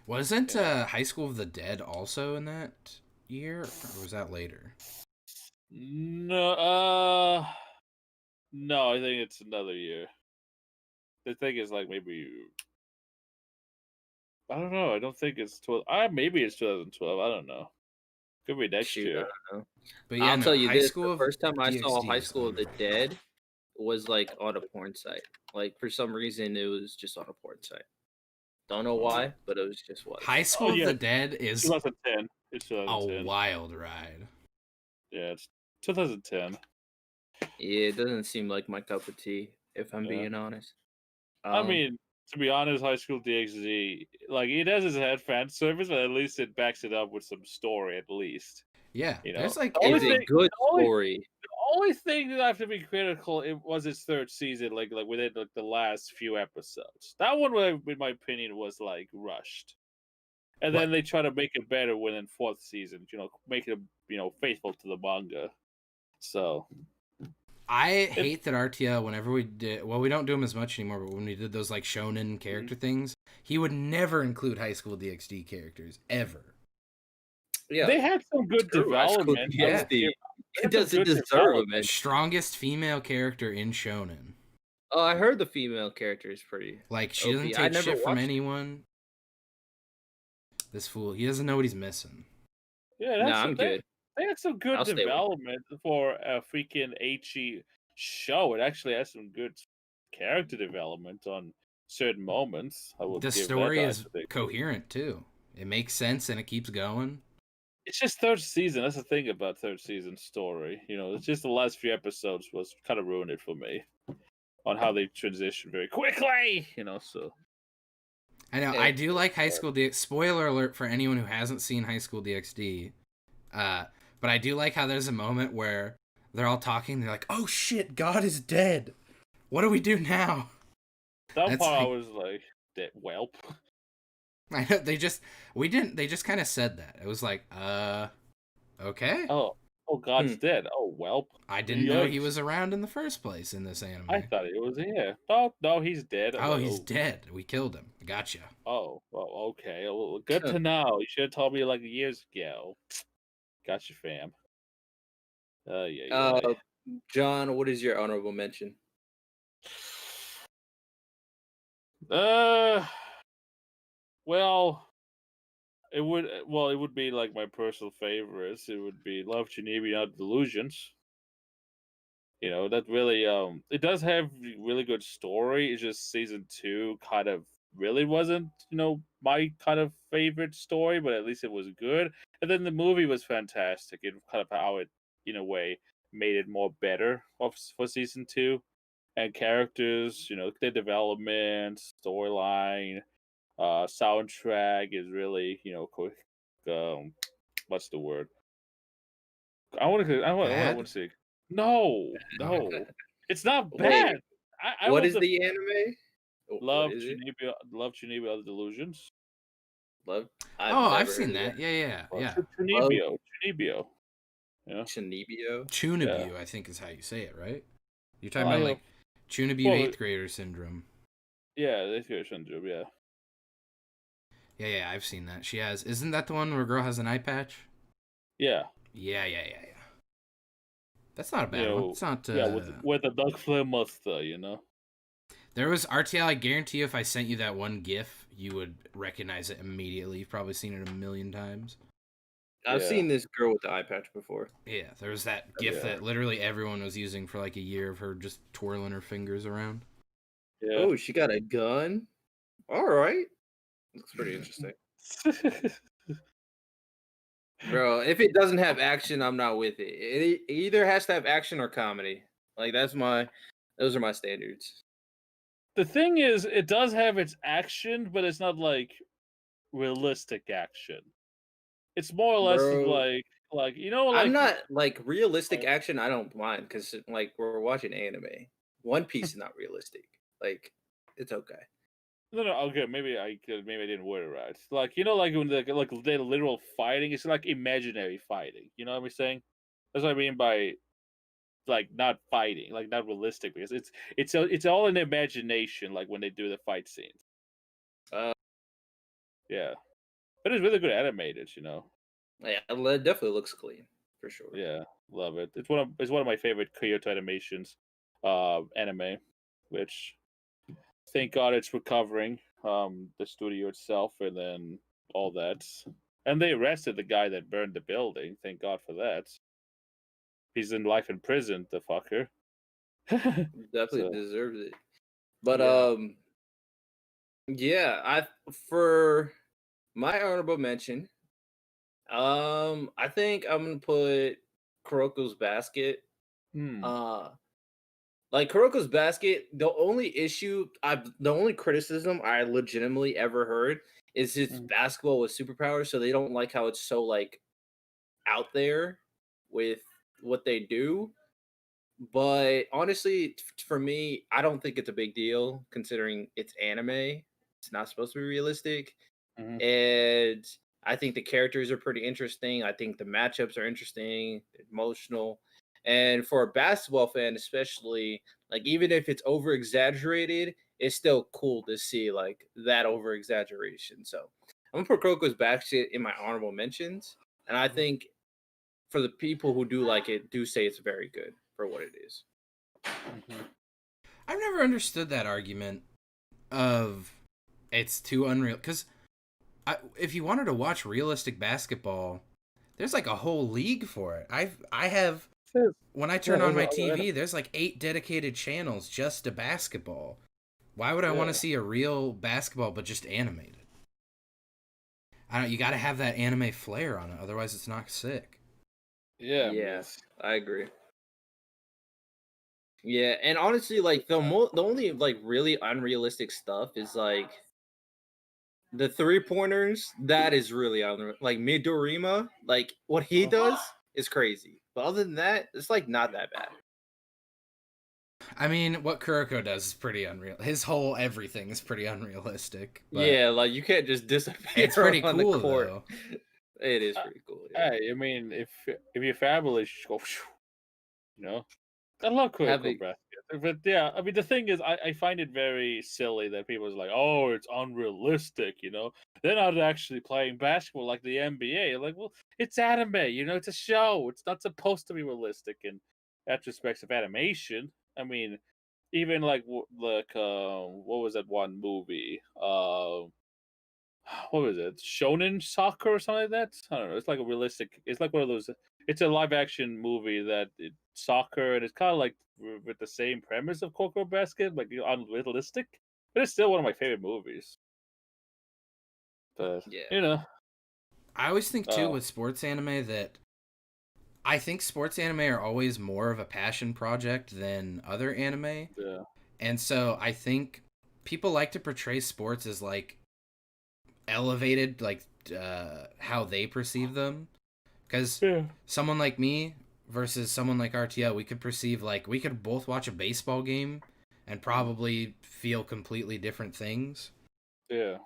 Wasn't You know, High School of the Dead also in that year, or was that later? no, no, I think it's another year. The thing is, like, maybe I don't know. I don't think it's 12. Maybe it's 2012. I don't know. Could be next Shoot, I year. don't know. But yeah, I'll no, tell you High this: the School of first time I saw DxD High is School of the honorable. Dead was like on a porn site. Like for some reason, it was just on a porn site. Don't know why, but it was just High was. Oh School of yeah, the Dead is 2010. It's a 2010. wild ride. Yeah, it's 2010. Yeah, it doesn't seem like my cup of tea, if I'm Yeah. being honest. I Um, mean, to be honest, High School DxD, like, it has its head fan service, but at least it backs it up with some story, at least. Yeah, You know, there's like the only it's a thing, good story. the only thing that I have to be critical, it was its third season, like within like the last few episodes. That one, in my opinion, was like rushed, and then what they try to make it better within fourth season. Make it faithful to the manga. So I it. hate that RTL. Whenever we did, well, we don't do them as much anymore. But when we did those like shonen character things, he would never include High School DxD characters ever. Yeah, They had some good true. High School development. I Yeah, will give. DxD. They It had some doesn't good deserve a development. mention. strongest female character in shonen. Oh, I heard the female character is pretty Like she doesn't OP. I take never shit from watched it. anyone. This fool, he doesn't know what he's missing. Yeah, Nah, I'm good. they had some good I'll stay away. development for a freaking HE show. It actually has some good character development on certain moments. I would The give that. story I is think coherent too. It makes sense and it keeps going. it's just third season. That's the thing about third season story. It's just the last few episodes was kind of ruined it for me on how they transition very quickly. So I know. Eh, I do like High School DxD. Spoiler alert for anyone who hasn't seen High School DxD. But I do like how there's a moment where they're all talking. They're like, "Oh shit, God is dead. What do we do now?" that That's part I like, was like, "Welp." I know they just we didn't. They just kind of said that. It was like, okay. Oh, God's dead. Oh, Welp. I didn't know he Yikes. was around in the first place in this I anime. thought he was here. Oh, no, he's dead. I'm Oh, like, he's oh, dead. We killed him. Gotcha. oh, well, okay. Well, good to know. You should have told me like years ago. Gotcha, fam. Yeah, uh, John, what is your honorable mention? yeah. Well, it would be like my personal favorites. It would be Love Shinibi Not Delusions. That really it does have really good story. It's just season 2 kind of really wasn't, my kind of favorite story, but at least it was good. And then the movie was fantastic. It kind of how it, in a way, made it more better for season 2. And characters, their development, storyline, soundtrack is really, what's the word? I Bad. want to say no. It's not Wait, bad. I what will is the anime? What is it? Love Chunibyo Other Delusions. Love? I've Oh, I've never heard seen of that. that. Yeah. Love Chunibyo. Yeah, Shinibio. yeah. Chunibyu, I think is how you say it, right? You're talking I about have like Chunibyu well, eighth grader syndrome. yeah. They go Shinju. Yeah, Yeah, I've seen that. She has. Isn't that the one where a girl has an eye patch? yeah. Yeah. That's not a bad one. It's not. Yeah, with a dark flame monster. There was RTL. I guarantee you, if I sent you that one GIF, you would recognize it immediately. You've probably seen it a million times. I've Yeah. seen this girl with the eye patch before. Yeah, there was that GIF Yeah. that literally everyone was using for like a year of her just twirling her fingers around. Yeah. Oh, she got a gun. All right, looks pretty interesting, bro. If it doesn't have action, I'm not with it. It either has to have action or comedy. Like that's Those are my standards. The thing is, it does have its action, but it's not like realistic action. It's more or less of Bro, like I'm like not like realistic action. I don't mind because like we're watching anime. One Piece is not realistic. Like it's okay. no, no, okay, maybe I didn't word it right. Like like when the literal fighting, it's like imaginary fighting. You know what I'm saying? That's what I mean by like not fighting, like not realistic, because it's all in imagination. Like when they do the fight scenes, Uh, yeah, but it's really good animated. yeah, it definitely looks clean for sure. Yeah, love it. It's one of my favorite Kyoto Animations anime, which thank God it's recovering. The studio itself, and then all that, and they arrested the guy that burned the building. Thank God for that. He's in life in prison, the fucker. Definitely So deserves it. But yeah. yeah, I for my honorable mention, I think I'm gonna put Kuroko's Basket. Hmm. Uh like Kuroko's Basket, the only criticism I legitimately ever heard is it's Mhm. basketball with superpowers, so they don't like how it's so like out there with what they do. But honestly, for me, I don't think it's a big deal considering it's anime. It's not supposed to be realistic. Mhm. And I think the characters are pretty interesting. I think the matchups are interesting, emotional. And for a basketball fan, especially, like even if it's over exaggerated, it's still cool to see like that over exaggeration. So I'm gonna put Kroko's Basket in my honorable mentions. And I think for the people who do like it, do say it's very good for what it is. Mhm. I've never understood that argument of it's too unreal. Because if you wanted to watch realistic basketball, there's like a whole league for it. I have when I Yeah, turn on there's a my lot of TV, anime. there's like 8 dedicated channels just to basketball. Why would I want to Yeah. see a real basketball but just animated? I don't. You got to have that anime flair on it, otherwise it's not sick. Yeah, Yeah, miss. I agree. Yeah, and honestly, like the only like really unrealistic stuff is like the 3 pointers. That is really unreal. Like Midorima, like what he does is crazy. But other than that, it's like not that bad. I mean, what Kuroko does is pretty unreal. His whole everything is pretty unrealistic, but Yeah, like you can't just it's disappear pretty on the cool court. though. It is Uh, pretty cool. Yeah, Hey, I mean, if your family just go, you know, I love Kuroko having Basket, but yeah, I mean, the thing is, I find it very silly that people is like, oh, it's unrealistic. They're not actually playing basketball like the NBA. Like, well, it's anime. It's a show. It's not supposed to be realistic in aspects of animation. I mean, even like what was that one movie? What was it? Shonen Soccer or something like that? I don't know. It's like a realistic. It's like one of those. It's a live action movie soccer, and it's kind of like with the same premise of Coco Basket, like unrealistic. But it's still one of my favorite movies. But yeah, I always think too uh, with sports anime that I think sports anime are always more of a passion project than other anime. yeah, And so I think people like to portray sports as like elevated, like how they perceive them. Because yeah, someone like me versus someone like RTL, we could perceive like we could both watch a baseball game and probably feel completely different things. yeah.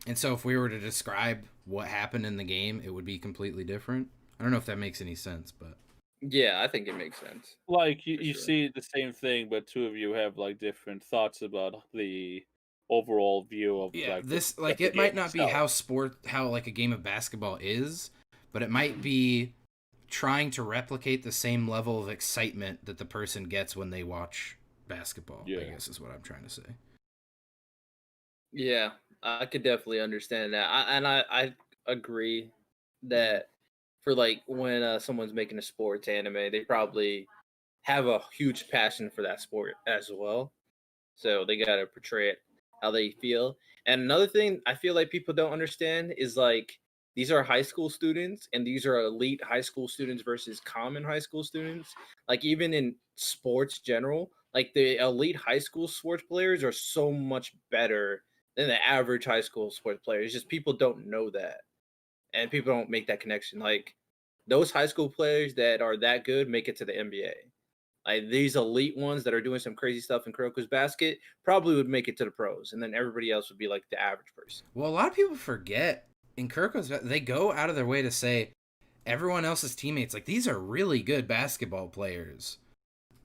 And so if we were to describe what happened in the game, it would be completely different. I don't know if that makes any sense, but yeah. I think it makes sense Like for you sure. see the same thing, but two of you have like different thoughts about the overall view of yeah, like this like the it game might not be itself. how like a game of basketball is, but it might be trying to replicate the same level of excitement that the person gets when they watch basketball, I Yeah, guess is what I'm trying to say. Yeah, I could definitely understand that. I agree hmm that for like when someone's making a sports anime, they probably have a huge passion for that sport as well. So they got to portray it how they feel. And another thing I feel like people don't understand is like these are high school students and these are elite high school students versus common high school students. Like even in sports general, like the elite high school sports players are so much better than the average high school sports player. It's just people don't know that, and people don't make that connection. Like those high school players that are that good make it to the NBA. Like these elite ones that are doing some crazy stuff in Kuroko's basket probably would make it to the pros, and then everybody else would be like the average person. Well, a lot of people forget in Kuroko's, they go out of their way to say everyone else's teammates, like, these are really good basketball players.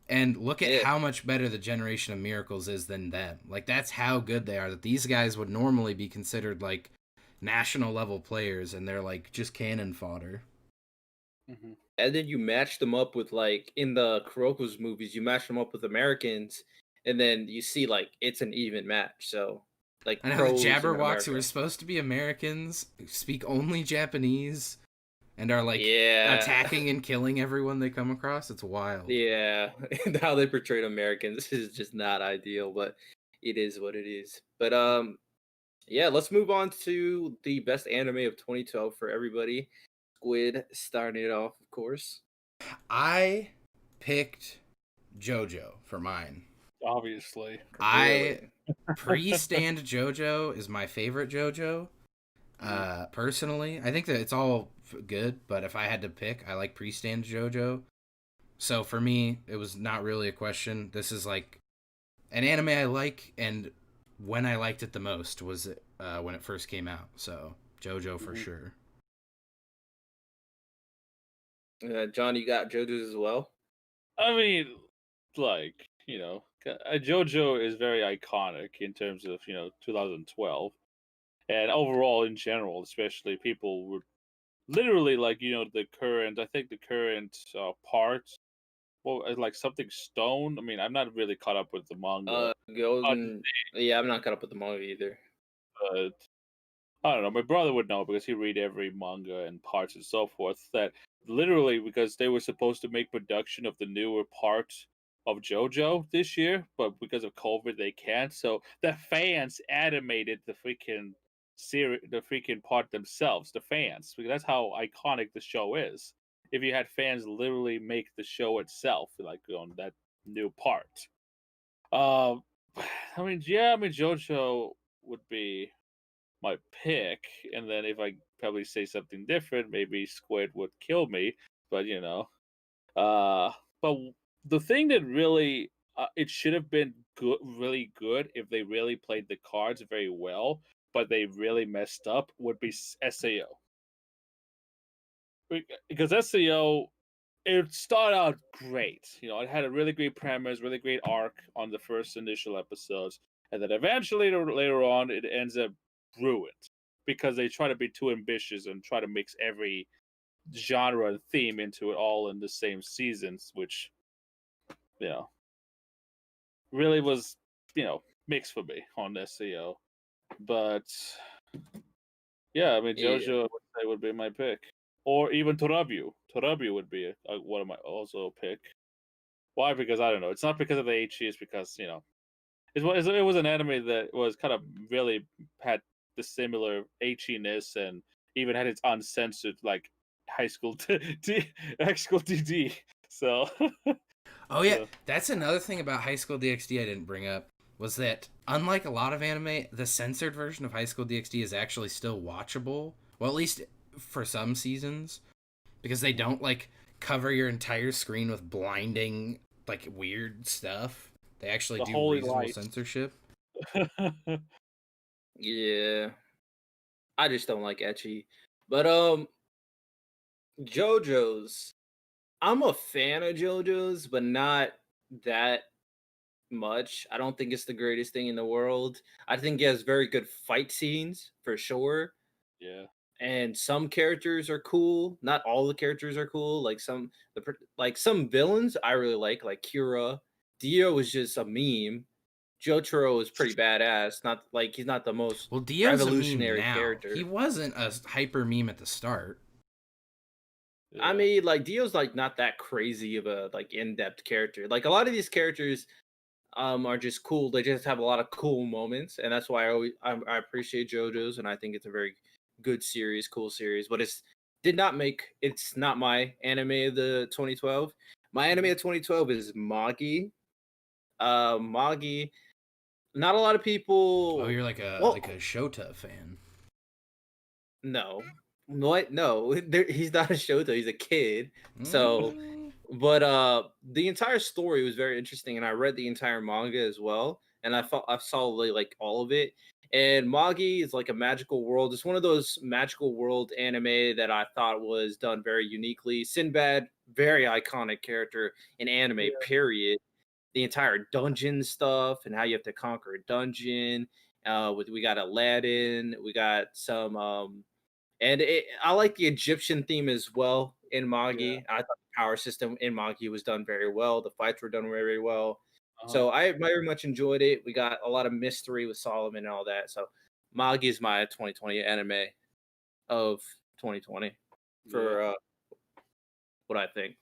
And look at Yeah, how much better the generation of Miracles is than them. Like, that's how good they are. That these guys would normally be considered, like, national level players, and they're, like, just cannon fodder. Mm-hmm. and then you match them up with like in the Kuroko's movies, you match them up with Americans, and then you see like it's an even match. So like I know the pros in Jabberwocks, who America. are supposed to be Americans, speak only Japanese, and are, like, Yeah, attacking and killing everyone they come across. It's wild. yeah. And how they portrayed Americans is just not ideal, but it is what it is. But yeah, let's move on to the best anime of 2012 for everybody. Squid starting it off, of course. I picked JoJo for mine. Obviously. I Really? pre-stand JoJo is my favorite JoJo. Personally, I think that it's all good, but if I had to pick, I like pre-stand JoJo. So for me, it was not really a question. This is like an anime I like, and when I liked it the most was when it first came out. So JoJo for Mm-hmm. sure. John, you got JoJo's as well? I mean, like, JoJo is very iconic in terms of, 2012. And overall, in general, especially people would literally, like, I think the current part, well, like something stone. I mean, I'm not really caught up with the manga. But, Golden. Yeah, I'm not caught up with the manga either. but I don't know. My brother would know because he read every manga and parts and so forth. That literally because they were supposed to make production of the newer part of JoJo this year, but because of COVID they can't. So the fans animated the freaking series, the freaking part themselves. The fans, because that's how iconic the show is. If you had fans literally make the show itself, like on that new part. Um, JoJo would be my pick, and then if I probably say something different, maybe Squid would kill me. But uh, but the thing that really it should have been good, really good, if they really played the cards very well, but they really messed up, would be Sao. Because Sao, it started out great. It had a really great premise, really great arc on the first initial episodes, and then eventually later on, it ends up ruined because they try to be too ambitious and try to mix every genre and theme into it all in the same seasons, which you know really was mixed for me on SEO. But yeah, I mean Yeah, JoJo I would say would be my pick, or even Torabu. Torabu would be one of my also pick. Why? Because I don't know. It's not because of the HE. It's because it was an anime that was kind of really had the similar HE-ness and even had its uncensored like high school high school DD. So Oh yeah, yeah, that's another thing about High School DxD I didn't bring up was that unlike a lot of anime, the censored version of High School DxD is actually still watchable. Well, at least for some seasons, because they don't like cover your entire screen with blinding like weird stuff. They actually the do holy reasonable light. censorship. yeah. I just don't like etchy. But JoJo's. I'm a fan of JoJo's, but not that much. I don't think it's the greatest thing in the world. I think it has very good fight scenes for sure. Yeah, And some characters are cool. Not all the characters are cool. Like like some villains I really like Kira. Dio is just a meme. Jotaro is pretty badass. Not like he's not the most Well, Dio's a meme revolutionary now. He character. wasn't a hyper meme at the start. I yeah. mean, like Dio's like not that crazy of a like in-depth character. Like a lot of these characters are just cool. They just have a lot of cool moments, and that's why I appreciate JoJo's, and I think it's a very good series, cool series. But it's not my anime of the 2012. My anime Mhm. of 2012 is Magi. Magi. Not a lot of people. Oh, you're like Well, a Shota fan. no, what? No, he's not a Shoto. He's a kid. So, Mm. but the entire story was very interesting, and I read the entire manga as well, and I saw like all of it. And Magi is like a magical world. It's one of those magical world anime that I thought was done very uniquely. Sinbad, very iconic character in anime. Yeah. Period. The entire dungeon stuff and how you have to conquer a dungeon. We got Aladdin. We got some I like the Egyptian theme as well in Yeah. Magi. I thought the power system in Magi was done very well. The fights were done very, very well. Uh-huh. So I very much enjoyed it. We got a lot of mystery with Solomon and all that. So Magi is my 2020 anime of 2020 Yeah. for what I think.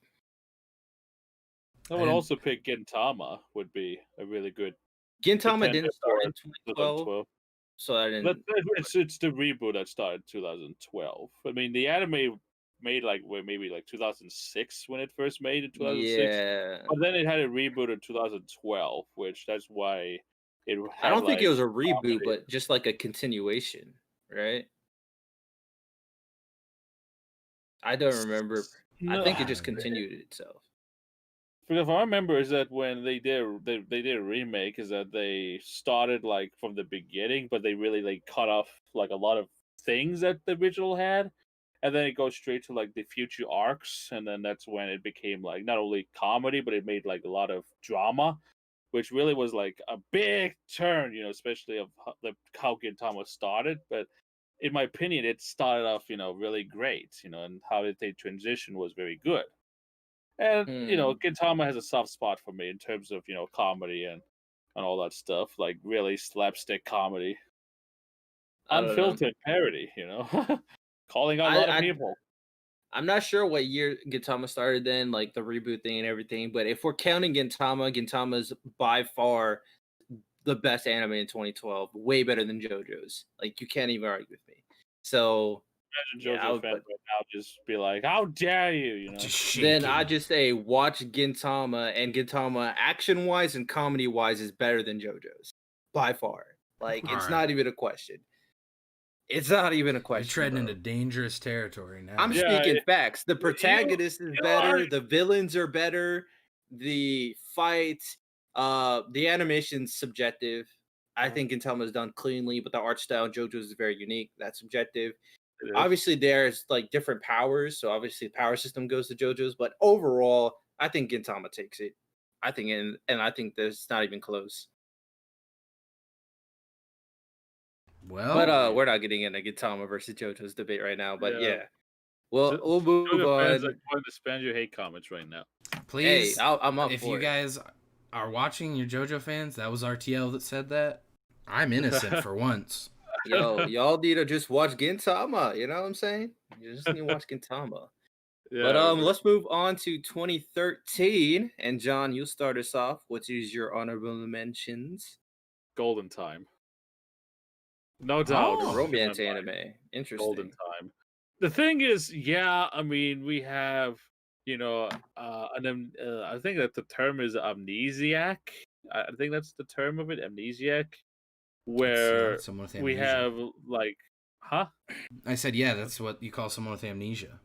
I would also pick Gintama would be a really good Gintama contender didn't for start in 2012, 2012. so I didn't. It's the reboot that started 2012. I mean, the anime made like maybe like 2006 when it first made in 2006, Yeah, but then it had a reboot in 2012, which that's why it I had don't think it like was a reboot, comedy. but just like a continuation, right? I don't remember. I No, think it just continued itself. because if I remember, is that when they did a remake, is that they started like from the beginning, but they really like cut off like a lot of things that the original had, and then it goes straight to like the future arcs, and then that's when it became like not only comedy, but it made like a lot of drama, which really was like a big turn, especially of how Gintama started. But in my opinion, it started off, really great, and how they transition was very good. And Hmm. Gintama has a soft spot for me in terms of comedy and all that stuff, like really slapstick comedy, I don't know. unfiltered parody, calling out a I, lot of I people. I'm not sure what year Gintama started then, like the reboot thing and everything. But if we're counting Gintama, Gintama's by far the best anime in 2012. Way better than JoJo's. Like you can't even argue with me. So Imagine yeah, I JoJo would fans put. right now just be like, "How dare you?" Just Then I shaking. just say watch Gintama, and Gintama action wise and comedy wise is better than JoJo's by far. Like All it's right. not even a question. It's not even a You're question, treading bro. into dangerous territory I'm now. Yeah, speaking facts. The you protagonist is you are. better, the villains are better, the fights, the animation's subjective. I think Gintama's done cleanly, but the art style in JoJo's is very unique. That's subjective. It is. Obviously, there's like different powers, so obviously the power system goes to JoJo's, but overall, I think Gintama takes it. I think and I think there's not even close. But Well, we're not getting into Gintama versus JoJo's debate right now. But Yeah. yeah, we'll move JoJo fans are on. going to spam your hate comments right now. Hey, please, I'm up if you for it. guys are watching, you're JoJo fans. That was RTL that said that. I'm innocent for once. Yo, y'all need to just watch Gintama. You know what I'm saying? You just need to watch Gintama. But Yeah, let's move on to 2013. And John, you start us off. What is your honorable mentions? golden time. No doubt. A Oh, In my romance mind, anime. golden Interesting. time. The thing is, yeah, I mean, we have, I think that the term is amnesiac. I think that's the term of it, amnesiac, yeah, where someone with we amnesia. have like, huh? I said, yeah, that's what you call someone with amnesia.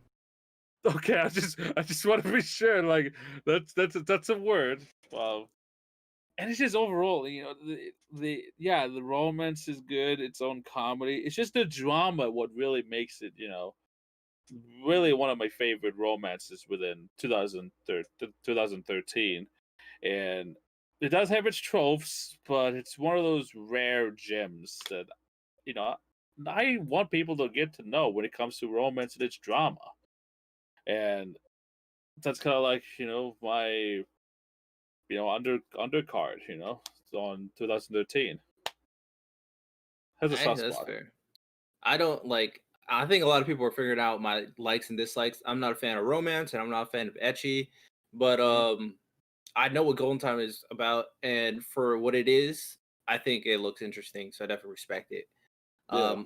Okay, I just want to be sure. Like, that's a word. Wow. And it's just overall, the romance is good, its own comedy. It's just the drama what really makes it, really one of my favorite romances within 2013. And it does have its tropes, but it's one of those rare gems that, you know, I want people to get to know when it comes to romance and its drama. And that's kind of like, my, undercard, on 2013. Has a Hey, soft that's spot. fair. I don't like. I think a lot of people are figuring out my likes and dislikes. I'm not a fan of romance, and I'm not a fan of etchy. But Mhm. I know what Golden Time is about, and for what it is, I think it looks interesting. So I definitely respect it. Yeah.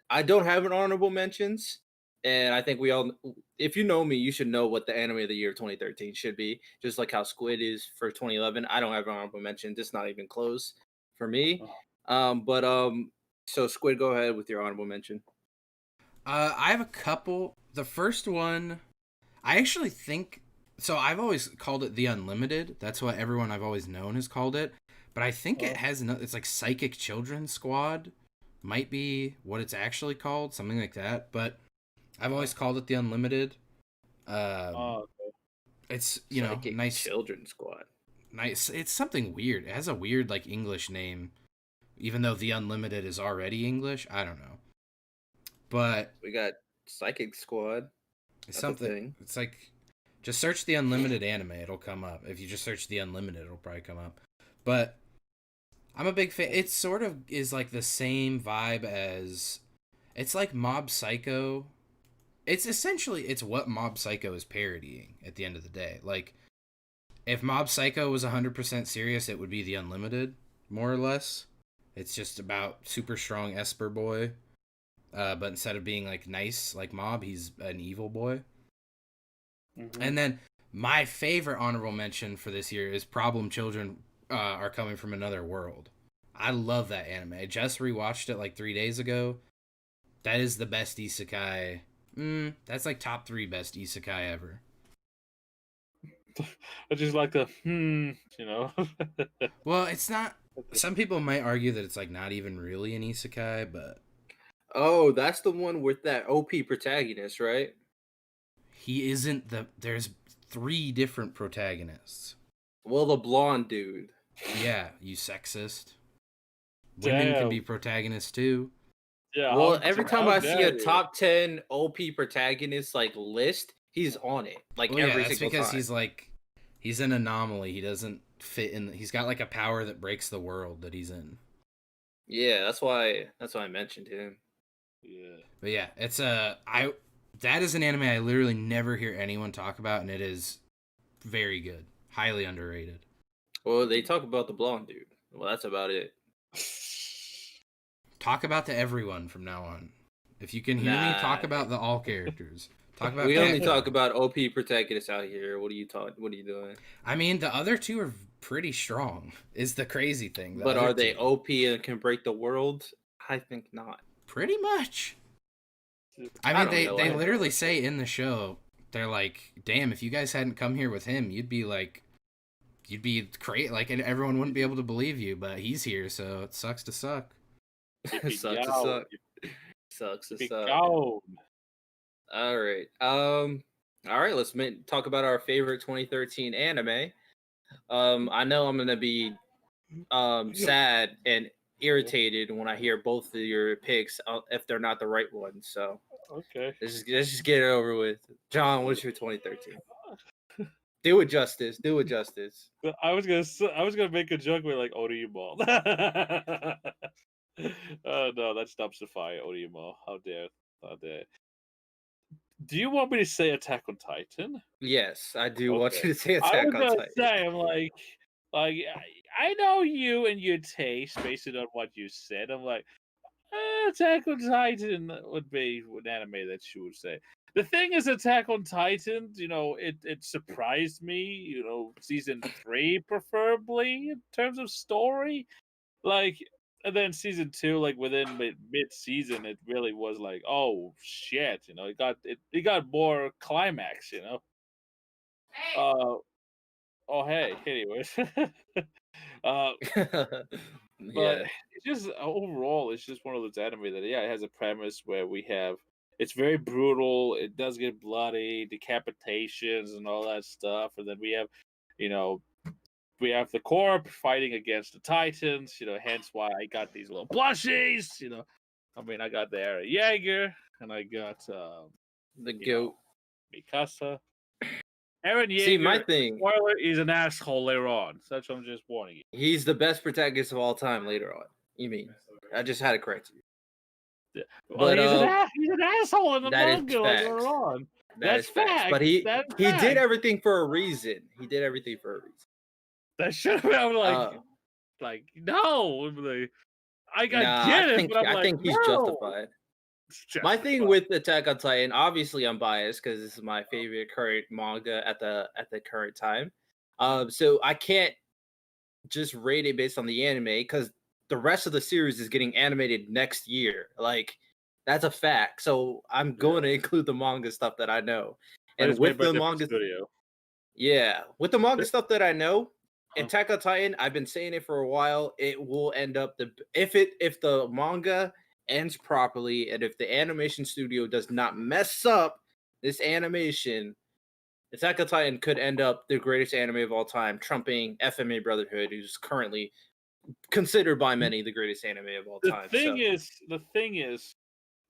I don't have an honorable mentions, And I think we all, if you know me, you should know what the anime of the year 2013 should be. Just like how Squid is for 2011. I don't have an honorable mention. Just not even close for me. So Squid, go ahead with your honorable mention. I have a couple. The first one, I actually think so. I've always called it the Unlimited. That's what everyone I've always known has called it. But I think it has no. It's like Psychic Children Squad, might be what it's actually called, something like that. But I've always called it the Unlimited. It's Psychic nice Children Squad. Nice. It's something weird. It has a weird like English name, even though the Unlimited is already English. I don't know, but we got Psychic Squad. It's something. It's like just search the Unlimited anime. It'll come up. If you just search the Unlimited, it'll probably come up. But I'm a big fan. It sort of is like the same vibe as. It's like Mob Psycho. It's what Mob Psycho is parodying at the end of the day. Like, if Mob Psycho was 100% serious, it would be the Unlimited, more or less. It's just about super strong Esper boy. But instead of being like nice like Mob, he's an evil boy. Mm-hmm. And then my favorite honorable mention for this year is Problem Children Are Coming from Another World. I love that anime. I just rewatched it like 3 days ago. That is the best isekai. That's like top 3 best isekai ever. I just like the Well, it's not. Some people might argue that it's like not even really an isekai, but. Oh, that's the one with that OP protagonist, right? He isn't there's 3 different protagonists. Well, the blonde dude. Yeah, you sexist. Women can be protagonists too. Yeah. Well, every time I see a top 10 OP protagonist like list, he's on it. Like every single time. That's because he's an anomaly. He doesn't fit in. He's got like a power that breaks the world that he's in. Yeah, that's why I mentioned him. Yeah. But yeah, it's that is an anime I literally never hear anyone talk about, and it is very good. Highly underrated. Well, they talk about the blonde dude. Well, that's about it. Talk about to everyone from now on. If you can hear me, talk about the all characters. Talk about. We only talk about OP protagonists out here. What are you doing? I mean, the other 2 are pretty strong. Is the crazy thing. But are they OP and can break the world? I think not. Pretty much. I mean, they literally say in the show, they're like, "Damn, if you guys hadn't come here with him, you'd be great. Like, and everyone wouldn't be able to believe you. But he's here, so it sucks to suck." Sucks to suck. All right. Let's talk about our favorite 2013 anime. I know I'm gonna be sad and irritated when I hear both of your picks if they're not the right ones. So okay, let's just get it over with. John, what's your 2013? Do it justice. I was gonna make a joke with like Odiyumo. No, that's Dubsify Odiyumo. How dare. Do you want me to say Attack on Titan? Yes, I do want you to say Attack on Titan. I'm like I know you and your taste based on what you said. I'm like, Attack on Titan would be an anime that you would say. The thing is, Attack on Titan, it surprised me, season 3 preferably in terms of story. Like, and then season 2, like within mid-season, it really was like, oh shit, it got more climax, Hey. Hey, anyways. But it's just overall, it's just one of those anime that it has a premise where it's very brutal. It does get bloody, decapitations, and all that stuff, and then we have the Corp fighting against the Titans. Hence why I got these little plushies. I got the Eren Jaeger, and I got the goat Mikasa. Eren Jaeger, see, my thing, spoiler, he's an asshole later on. So that's what I'm just warning you. He's the best protagonist of all time later on. You mean? I just had to correct you. Yeah. Well, but he's an asshole in the manga later on. That's facts. But he did everything for a reason. That should have been like no. I get it, but I think he's justified. My thing with Attack on Titan, obviously I'm biased because this is my favorite current manga at the current time. So I can't just rate it based on the anime because the rest of the series is getting animated next year. Like that's a fact. So I'm going to include the manga stuff that I know. But And it's made with by a the different manga, studio. yeah, with the manga stuff that I know, Huh. Attack on Titan, I've been saying it for a while. It will end up if the manga ends properly and if the animation studio does not mess up this animation, Attack on Titan could end up the greatest anime of all time, trumping FMA Brotherhood, who's currently considered by many the greatest anime of all The time. thing is,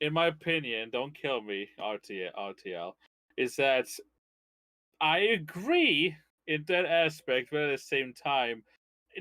in my opinion, don't kill me, RTL, is that I agree in that aspect, but at the same time,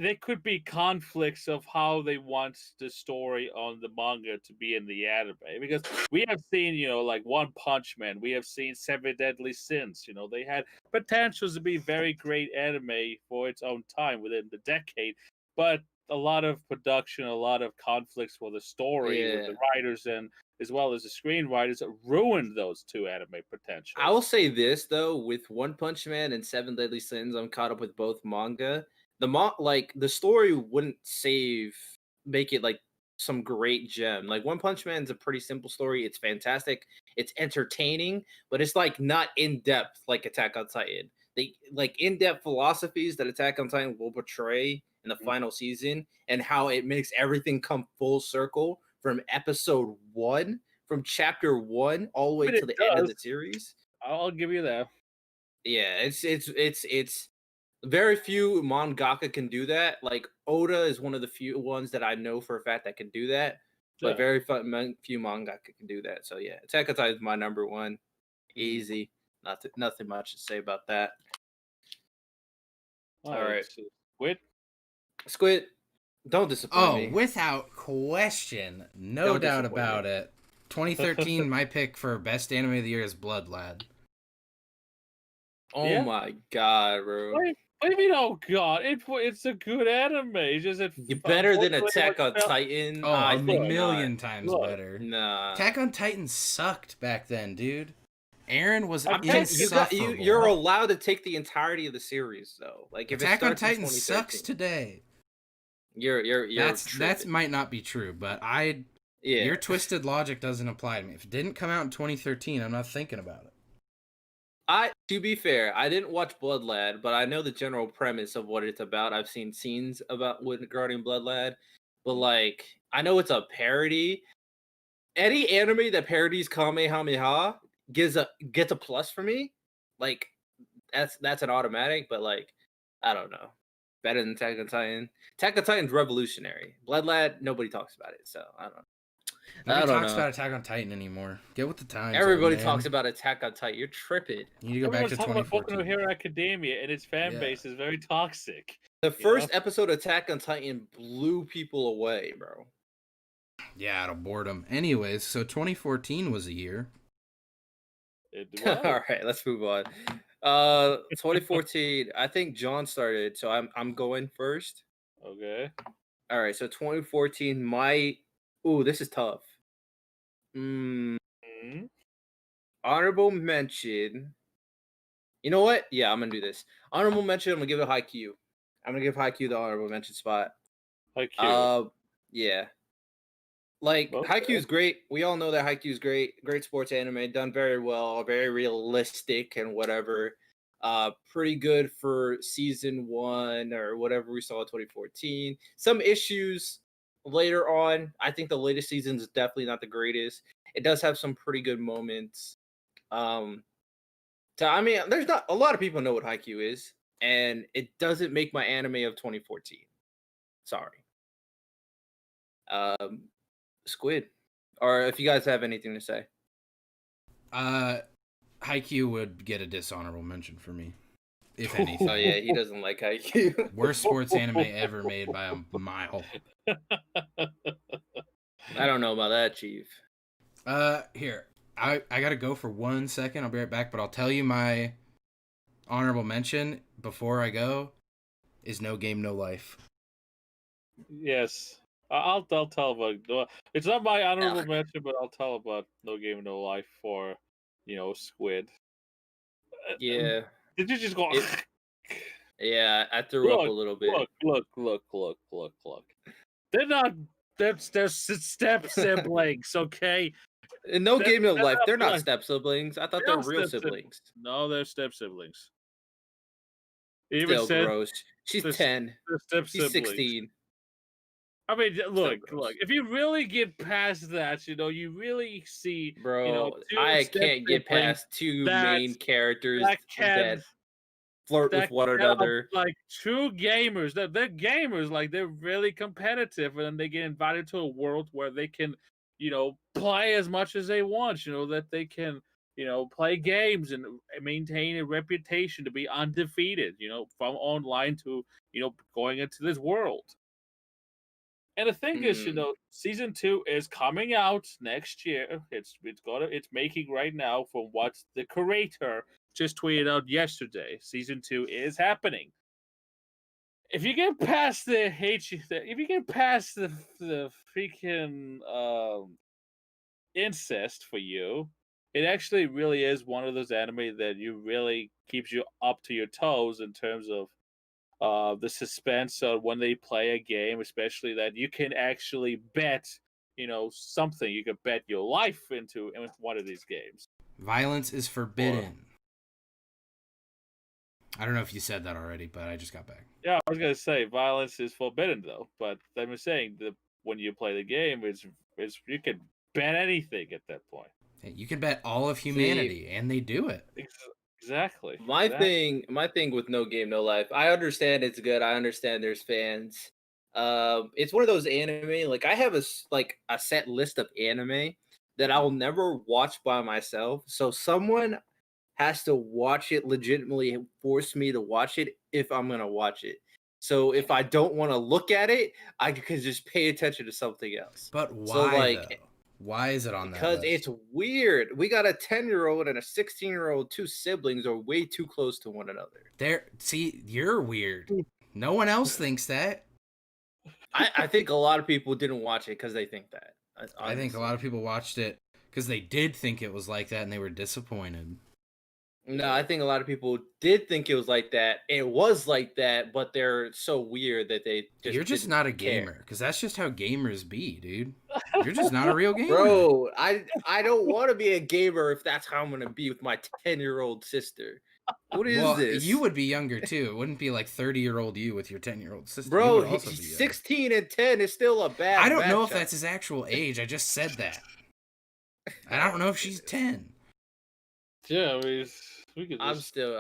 there could be conflicts of how they want the story on the manga to be in the anime. Because we have seen, like One Punch Man, we have seen Seven Deadly Sins. They had potentials to be very great anime for its own time within the decade, but a lot of production, a lot of conflicts for the story with Yeah. the writers and as well as the screenwriters ruined those two anime potentials. I will say this though, with One Punch Man and Seven Deadly Sins, I'm caught up with both manga. The story wouldn't make it like some great gem. Like One Punch Man's a pretty simple story. It's fantastic. It's entertaining, but it's like not in depth like Attack on Titan. They like in depth philosophies that Attack on Titan will portray in the final season and how it makes everything come full circle from episode 1, from chapter 1 all the way But to it the end of does. the series. I'll give you that. Yeah, it's very few mangaka can do that. Like Oda is one of the few ones that I know for a fact that can do that, but Yeah. very few mangaka can do that. So yeah, Attack on Titan is my number one. Easy, nothing much to say about that. All right, So Squid. Squid, don't disappoint Oh, me. without question, no Don't doubt disappoint about me. it. 2013, my pick for best anime of the year is Blood Lad. Oh Yeah. my god, bro! What do you mean? Oh god, it's a good anime. It's just Better than unfortunately Attack on felt- Titan. Oh, I a think million times Look. better. Nah. Attack on Titan sucked back then, dude. Aaron was You insufferable. you're allowed to take the entirety of the series though. Like if Attack it on starts in Titan sucks 2013, today. you're That's tripping. might not be true, but Yeah. your twisted logic doesn't apply to me. If it didn't come out in 2013, I'm not thinking about it. To be fair, I didn't watch Blood Lad, but I know the general premise of what it's about. I've seen scenes regarding Blood Lad, but like I know it's a parody. Any anime that parodies Kamehameha gets a plus for me. Like that's an automatic, but like I don't know. Better than Attack on Titan. Attack on Titan's revolutionary. Blood Lad, nobody talks about it, so I don't know. Nobody talks about Attack on Titan anymore. Get with the times. Everybody old man. talks about Attack on Titan. You're tripping. You need to go back to Everyone's talking about Boku 2014. no Hero Academia, and its fan base is very toxic. The first episode of Attack on Titan blew people away, bro. Yeah, it'll boredom. Anyways, so 2014 was a year. All right, let's move on. 2014. I think John started, so I'm going first. Okay. All right, so 2014. This is tough. Honorable mention. You know what? Yeah, I'm gonna do this. Honorable mention. I'm gonna give it Haikyuu. I'm gonna give Haikyuu the honorable mention spot. Haikyuu. Yeah. Like Haikyuu is great. We all know that Haikyuu is great. Great sports anime, done very well, very realistic and whatever. Pretty good for season 1 or whatever we saw in 2014. Some issues later on. I think the latest season is definitely not the greatest. It does have some pretty good moments. There's not a lot of people know what Haikyuu is, and it doesn't make my anime of 2014. Sorry. Squid, or if you guys have anything to say. Haikyuu would get a dishonorable mention for me, if anything. Oh yeah, he doesn't like Haikyuu. Worst sports anime ever made by a mile. I don't know about that, Chief. Here. I gotta go for 1 second. I'll be right back, but I'll tell you my honorable mention before I go is No Game, No Life. Yes. I'll tell about. It's not my honorable mention, but I'll tell about No Game No Life for, Squid. Yeah. Did you just go? Yeah, I threw up a little bit. Look. They're not. They're step siblings, okay? In No Game No They're Life, they're not blood. step siblings. I thought They're they're not real step siblings. siblings. No, they're step siblings. It even Still said gross. She's they're 10. step He's siblings. 16. I mean, look. gross. If you really get past that, you really see, Bro, two I step can't get siblings past two that main characters that can that flirt with one another. like true gamers. They're gamers. Like they're really competitive, and then they get invited to a world where they can, play as much as they want. That they can, play games and maintain a reputation to be undefeated. From online to going into this world. And the thing is, season 2 is coming out next year. It's making right now from what the creator just tweeted out yesterday. Season 2 is happening. If you get past if you get past the freaking incest for you, it actually really is one of those anime that you really keeps you up to your toes in terms of the suspense of when they play a game, especially that you can actually bet, something. You could bet your life into one of these games. Violence is forbidden. I don't know if you said that already, but I just got back. Yeah, I was gonna say violence is forbidden though, but I'm saying that when you play the game, it's you can bet anything at that point. You can bet all of humanity, and they do it. Exactly. My thing with No Game No Life, I understand it's good. I understand there's fans. It's one of those anime. Like I have a set list of anime that I'll never watch by myself. So someone has to watch it, legitimately force me to watch it if I'm gonna watch it. So if I don't want to look at it, I can just pay attention to something else. But So why though? Why is it on that because list? it's weird. We got a 10-year-old and a 16-year-old, two siblings are way too close to one another. See, you're weird. No one else thinks that. I think a lot of people didn't watch it because they think that. Honestly. I think a lot of people watched it because they did think it was like that and they were disappointed. No, I think a lot of people did think it was like that. It was like that, but they're so weird that they just You're just not a gamer because that's just how gamers be, dude. You're just not a real gamer. Bro, I don't want to be a gamer if that's how I'm going to be with my 10-year-old sister. What is this? You would be younger too. It wouldn't be like 30-year-old you with your 10-year-old sister. Bro, 16 and 10 is still a bad I don't know matchup. if that's his actual age. I just said that. And I don't know if she's 10. Yeah, I mean, we could. I'm still.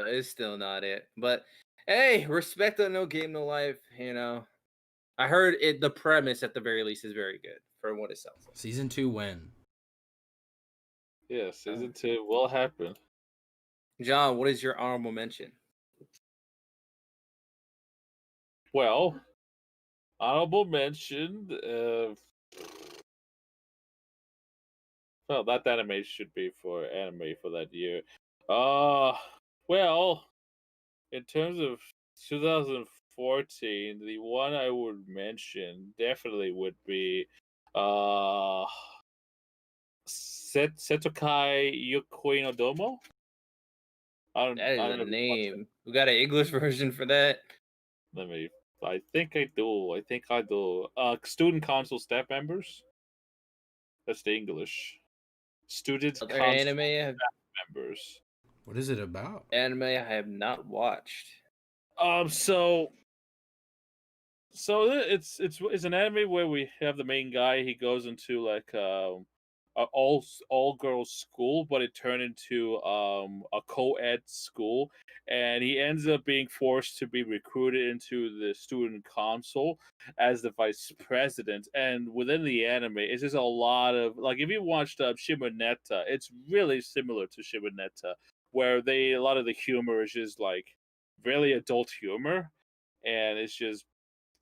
It's still not it. But hey, respect on No Game No Life. I heard it. The premise, at the very least, is very good for what it sounds like. Season 2 when? Yeah, season 2 will happen. John, what is your honorable mention? Well, honorable mention. Well, that anime should be for anime for that year. Well, in terms of 2014, the one I would mention definitely would be Setokai Yokoi no Domo. That is a name. We got an English version for that. I think I do. Student council staff members. That's the English. Student council staff members. What is it about? Anime I have not watched. So it's an anime where we have the main guy. He goes into like a all girls school, but it turned into a co-ed school, and he ends up being forced to be recruited into the student council as the vice president. And within the anime, it's just a lot of like if you watched Shimoneta, it's really similar to Shimoneta, where a lot of the humor is just like really adult humor, and it's just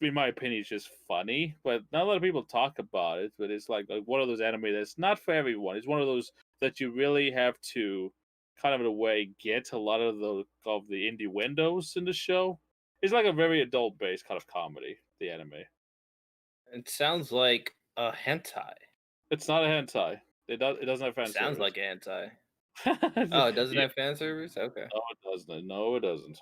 in my opinion, it's just funny, but not a lot of people talk about it. But it's like one of those anime that's not for everyone. It's one of those that you really have to kind of in a way get a lot of the indie windows in the show. It's like a very adult based kind of comedy. The anime. It sounds like a hentai. It's not a hentai. It doesn't have fan Sounds service. like a hentai. Oh, it doesn't Yeah, have fan service? Okay. no, it doesn't. No, it doesn't.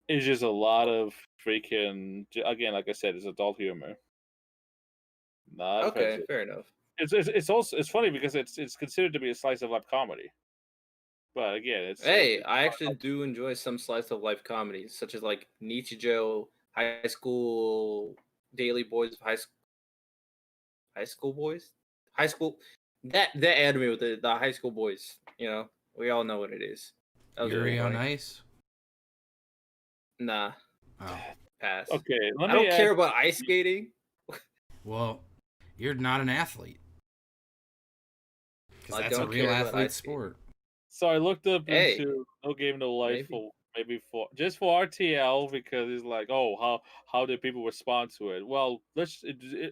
It's just a lot of freaking. Again, like I said, it's adult humor, not fan Okay, service. fair enough. It's also it's funny because it's considered to be a slice of life comedy, but again, Hey, I actually do enjoy some slice of life comedies, such as like Nichijou, High School, Daily Boys of High School Boys, High School. That anime with the high school boys. We all know what it is. That was really Yuri on funny. Ice. Nah, Oh, pass. okay. Let I me don't care ask. about ice skating. well, you're not an athlete because I that's a don't real care about athlete ice skating. sport. So I looked up Hey, into No Game No Life maybe. for maybe for just for RTL because it's like, oh, how did people respond to it? Well,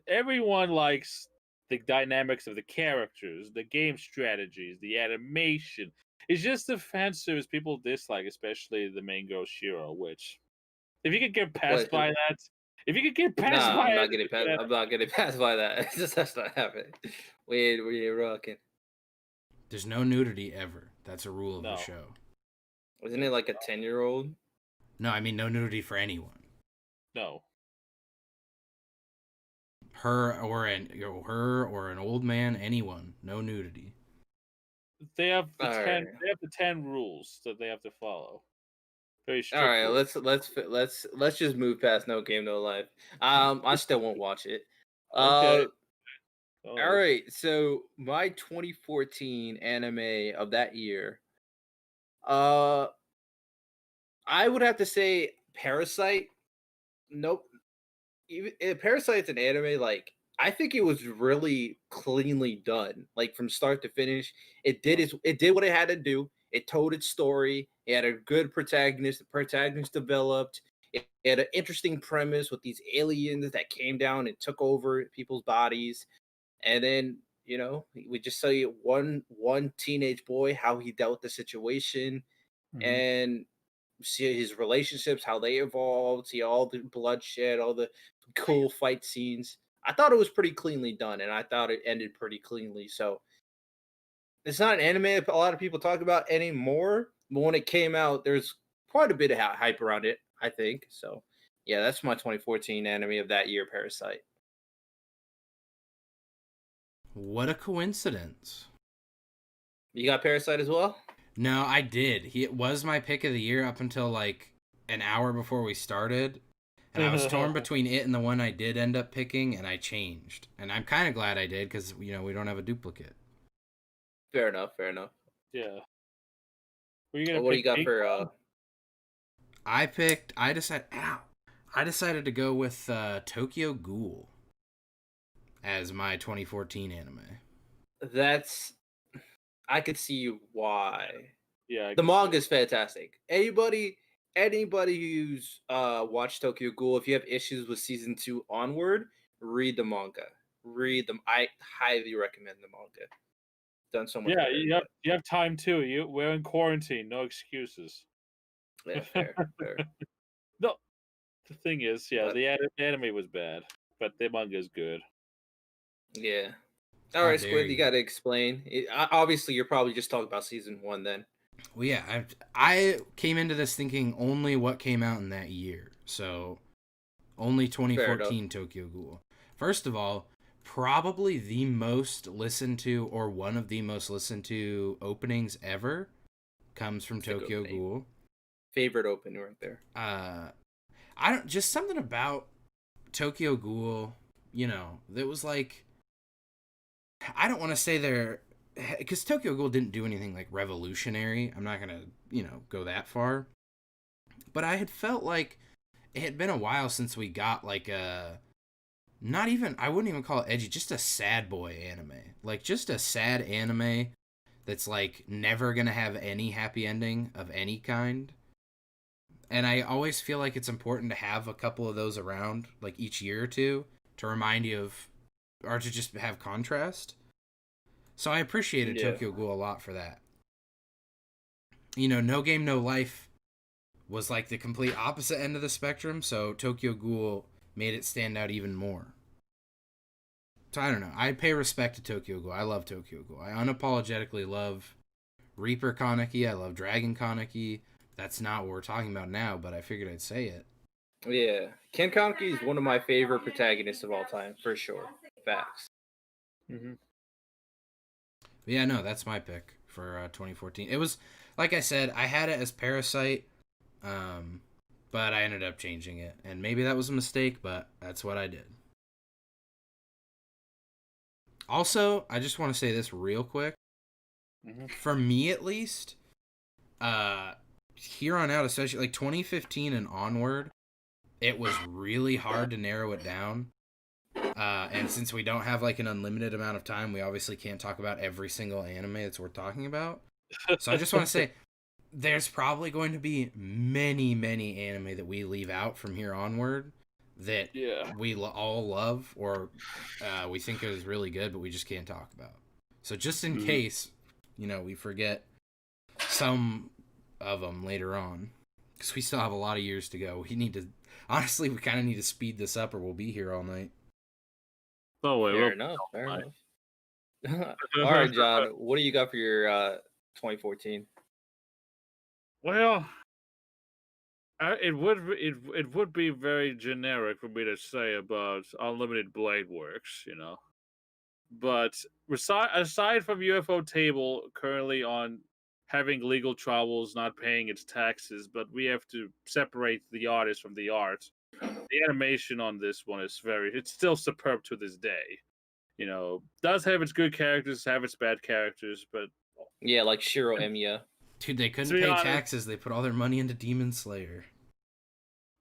everyone likes the dynamics of the characters, the game strategies, the animation. It's just the fan service people dislike, especially the main girl Shiro. Which, if you could get past What? by that, if you could get past Nah, by I'm it, not getting past. I'm not getting passed by that. It's just that's not happening. We're rocking. There's no nudity ever. That's a rule of the no, show. Wasn't it like a 10-year-old? No, I mean no nudity for anyone. no. Her or an old man, anyone. No nudity. They have the All right. They have the 10 rules that they have to follow. Very All strict right, rules. let's just move past No Game No Life. I still won't watch it. Okay. Uh, Go all ahead. right. So my 2014 anime of that year. Uh, I would have to say Parasite. Nope. Even Parasite's an anime. Like I think it was really cleanly done. Like from start to finish, it did what it had to do. It told its story. It had a good protagonist. The protagonist developed. It had an interesting premise with these aliens that came down and took over people's bodies. And then we just saw one teenage boy how he dealt with the situation Mhm. and see his relationships, how they evolved, see all the bloodshed, all the cool fight scenes. I thought it was pretty cleanly done, and I thought it ended pretty cleanly. So it's not an anime a lot of people talk about anymore, but when it came out, there's quite a bit of hype around it, I think. So yeah, that's my 2014 anime of that year, Parasite. What a coincidence. You got Parasite as well? No, I did. It was my pick of the year up until like an hour before we started. And I was torn between it and the one I did end up picking, and I changed. And I'm kind of glad I did because, we don't have a duplicate. Fair enough. Fair enough. Yeah. Were you gonna What do pick you got Pink? for I decided to go with Tokyo Ghoul as my 2014 anime. That's I could see why. Yeah, I The can see manga is fantastic. Anybody who's watched Tokyo Ghoul, if you have issues with season 2 onward, read the manga. Read them. I highly recommend the manga. Done so much Yeah, better than you have time too. We're in quarantine, no excuses. that. Yeah, fair, fair. No, the thing is, yeah, But the anime was bad, but the manga is good. yeah. All How right, dare Squid, you you? got to explain. Obviously, you're probably just talking about season 1 then. Well, yeah, I came into this thinking only what came out in that year. So, only Fair enough. 2014 Tokyo Ghoul. First of all, probably the most listened to or one of the most listened to openings ever comes from That's a good Tokyo name. Ghoul. Favorite opening right there. I don't just something about Tokyo Ghoul, that was like I don't want to say they're because Tokyo Ghoul didn't do anything like revolutionary. I'm not gonna go that far, but I had felt like it had been a while since we got like a not even I wouldn't even call it edgy, just a sad boy anime, like just a sad anime that's like never gonna have any happy ending of any kind. And I always feel like it's important to have a couple of those around like each year or two to remind you of or to just have contrast. So I appreciated Yeah. Tokyo Ghoul a lot for that. No Game No Life was like the complete opposite end of the spectrum. So Tokyo Ghoul made it stand out even more. So I don't know. I pay respect to Tokyo Ghoul. I love Tokyo Ghoul. I unapologetically love Reaper Kaneki. I love Dragon Kaneki. That's not what we're talking about now, but I figured I'd say it. Yeah, Ken Kaneki is one of my favorite protagonists of all time, for sure. Facts. Mm-hmm. But yeah, no, that's my pick for 2014. It was, like I said, I had it as Parasite, but I ended up changing it. And maybe that was a mistake, but that's what I did. Also, I just want to say this real quick. Mm-hmm. For me, at least, here on out, especially like 2015 and onward, it was really hard to narrow it down. And since we don't have like an unlimited amount of time, we obviously can't talk about every single anime that's worth talking about. So I just want to say there's probably going to be many, many anime that we leave out from here onward that we all love or we think is really good, but we just can't talk about. So just in case, we forget some of them later on, because we still have a lot of years to go. We kind of need to speed this up or we'll be here all night. Oh, wait, Fair enough. All right, John, what do you got for your 2014? Well, it would be very generic for me to say about Unlimited Blade Works, But aside from UFO Table currently on having legal troubles, not paying its taxes, but we have to separate the artist from the art. The animation on this one it's still superb to this day. Does have its good characters, have its bad characters, but yeah, like Shiro Emiya. Dude, they couldn't pay taxes. They put all their money into Demon Slayer.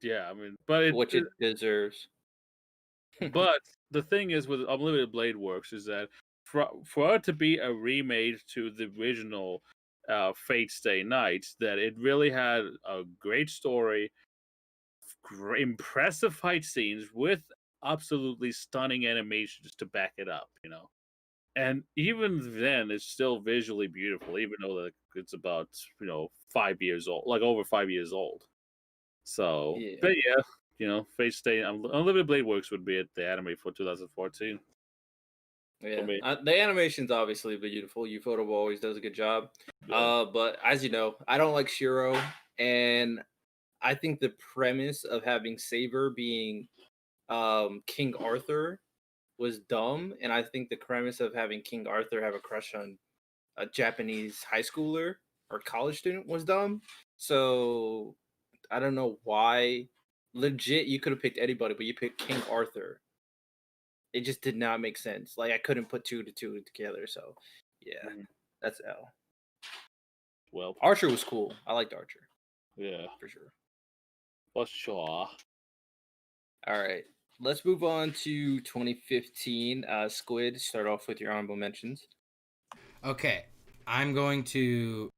Yeah, I mean, but which it deserves. But the thing is with Unlimited Blade Works is that for it to be a remake to the original Fate Stay Night, that it really had a great story, impressive fight scenes with absolutely stunning animations to back it up, And even then, it's still visually beautiful, even though it's about 5 years old, like over 5 years old. So, but yeah, Fate Stay Unlimited Blade Works would be the anime for 2014. Yeah, the animation's obviously beautiful. Ufotable always does a good job. Yeah. But as you know, I don't like Shiro, and I think the premise of having Saber being King Arthur was dumb, and I think the premise of having King Arthur have a crush on a Japanese high schooler or college student was dumb. So I don't know why. Legit, you could have picked anybody, but you picked King Arthur. It just did not make sense. Like I couldn't put two to two together. So yeah, that's L. Well, Archer was cool. I liked Archer. Yeah, for sure. For sure. All right, let's move on to 2015. Squid, start off with your honorable mentions. Okay, I'm going to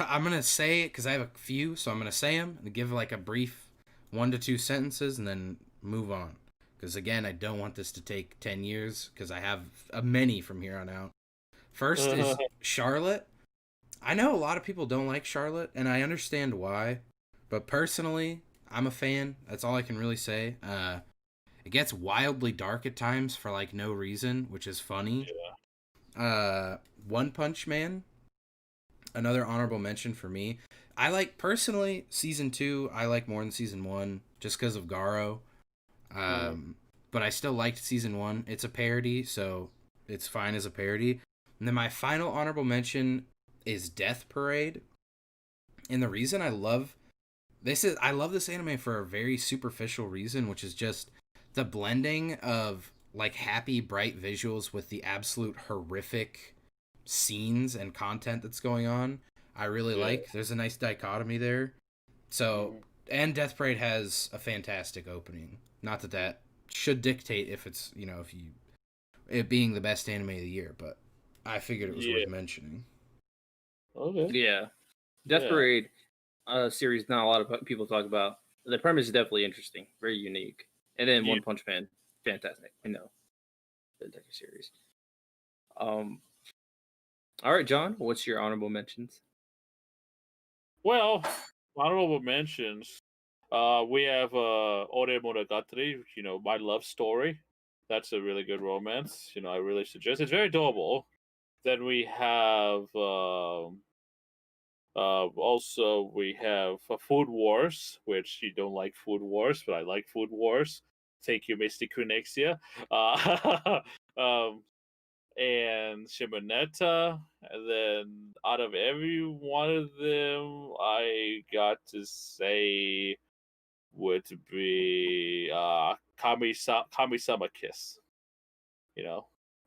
I'm going to say it because I have a few, so I'm going to say them and give like a brief 1 to 2 sentences and then move on. Because again, I don't want this to take 10 years because I have many from here on out. First is Charlotte. I know a lot of people don't like Charlotte, and I understand why. But personally, I'm a fan. That's all I can really say. It gets wildly dark at times for like no reason, which is funny. Yeah. One Punch Man. Another honorable mention for me. I like personally season 2. I like more than season 1 just because of Garo. But I still liked season 1. It's a parody, so it's fine as a parody. And then my final honorable mention is Death Parade. And the reason I love this anime for a very superficial reason, which is just the blending of like happy, bright visuals with the absolute horrific scenes and content that's going on. I really like. There's a nice dichotomy there. So, and Death Parade has a fantastic opening. Not that should dictate if it's, it being the best anime of the year, but I figured it was worth mentioning. Okay. Yeah. Death Parade series not a lot of people talk about. The premise is definitely interesting, very unique. And then One Punch Man, fantastic. The series. All right, John, what's your honorable mentions? Well, honorable mentions. We have Ore Monogatari, My Love Story. That's a really good romance. I really suggest. It's very adorable. Then we have also we have Food Wars, which you don't like Food Wars, but I like Food Wars. Thank you, Mystic Cunexia. Um, and Shimonetta. And then out of every one of them, I got to say would be Kami-sama Kiss.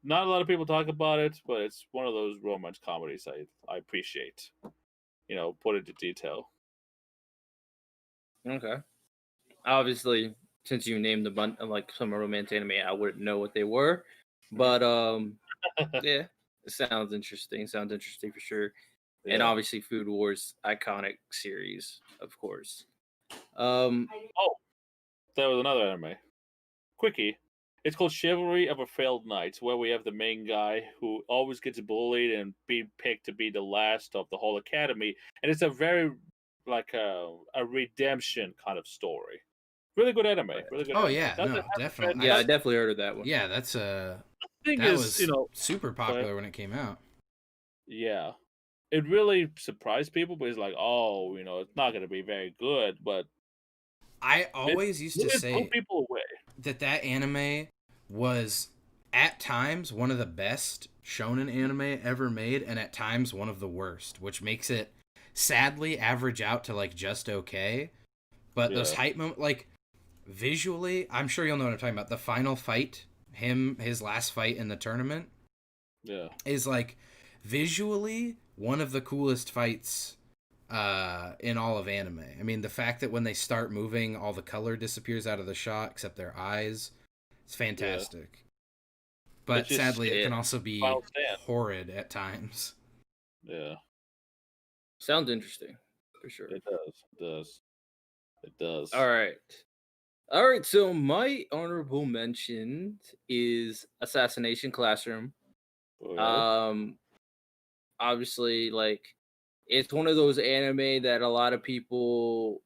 Not a lot of people talk about it, but it's one of those romance comedies I appreciate. Put into detail. Okay. Obviously, since you named a bunch like some romantic anime, I wouldn't know what they were, but yeah, it sounds interesting. Sounds interesting for sure. And Yeah. obviously, Food Wars iconic series, of course. Um, Oh, there was another anime. Quickie. It's called Chivalry of a Failed Knight, where we have the main guy who always gets bullied and being picked to be the last of the whole academy, and it's a very like a redemption kind of story. Really good anime. Really good Oh anime. yeah, Doesn't no, have a definitely. yeah, I fantastic definitely heard of that one. Yeah, thing that is, was super go ahead. popular when it came out. Yeah, it really surprised people, but it's like, oh, it's not going to be very good, but I always used to it blew say people away. that anime was at times one of the best shonen anime ever made, and at times one of the worst, which makes it sadly average out to like just okay. But those Yeah, hype moments, like visually, I'm sure you'll know what I'm talking about. The final fight, his last fight in the tournament, yeah, is like visually one of the coolest fights in all of anime. I mean, the fact that when they start moving, all the color disappears out of the shot except their eyes. It's yeah. fantastic. It's But just sadly, it Yeah, can also be Final Stand. horrid at times. Yeah, sounds interesting for sure. it does. It does. It does. All right. All right, so my honorable mention is Assassination Classroom. Well, Um, obviously, like it's one of those anime that a lot of people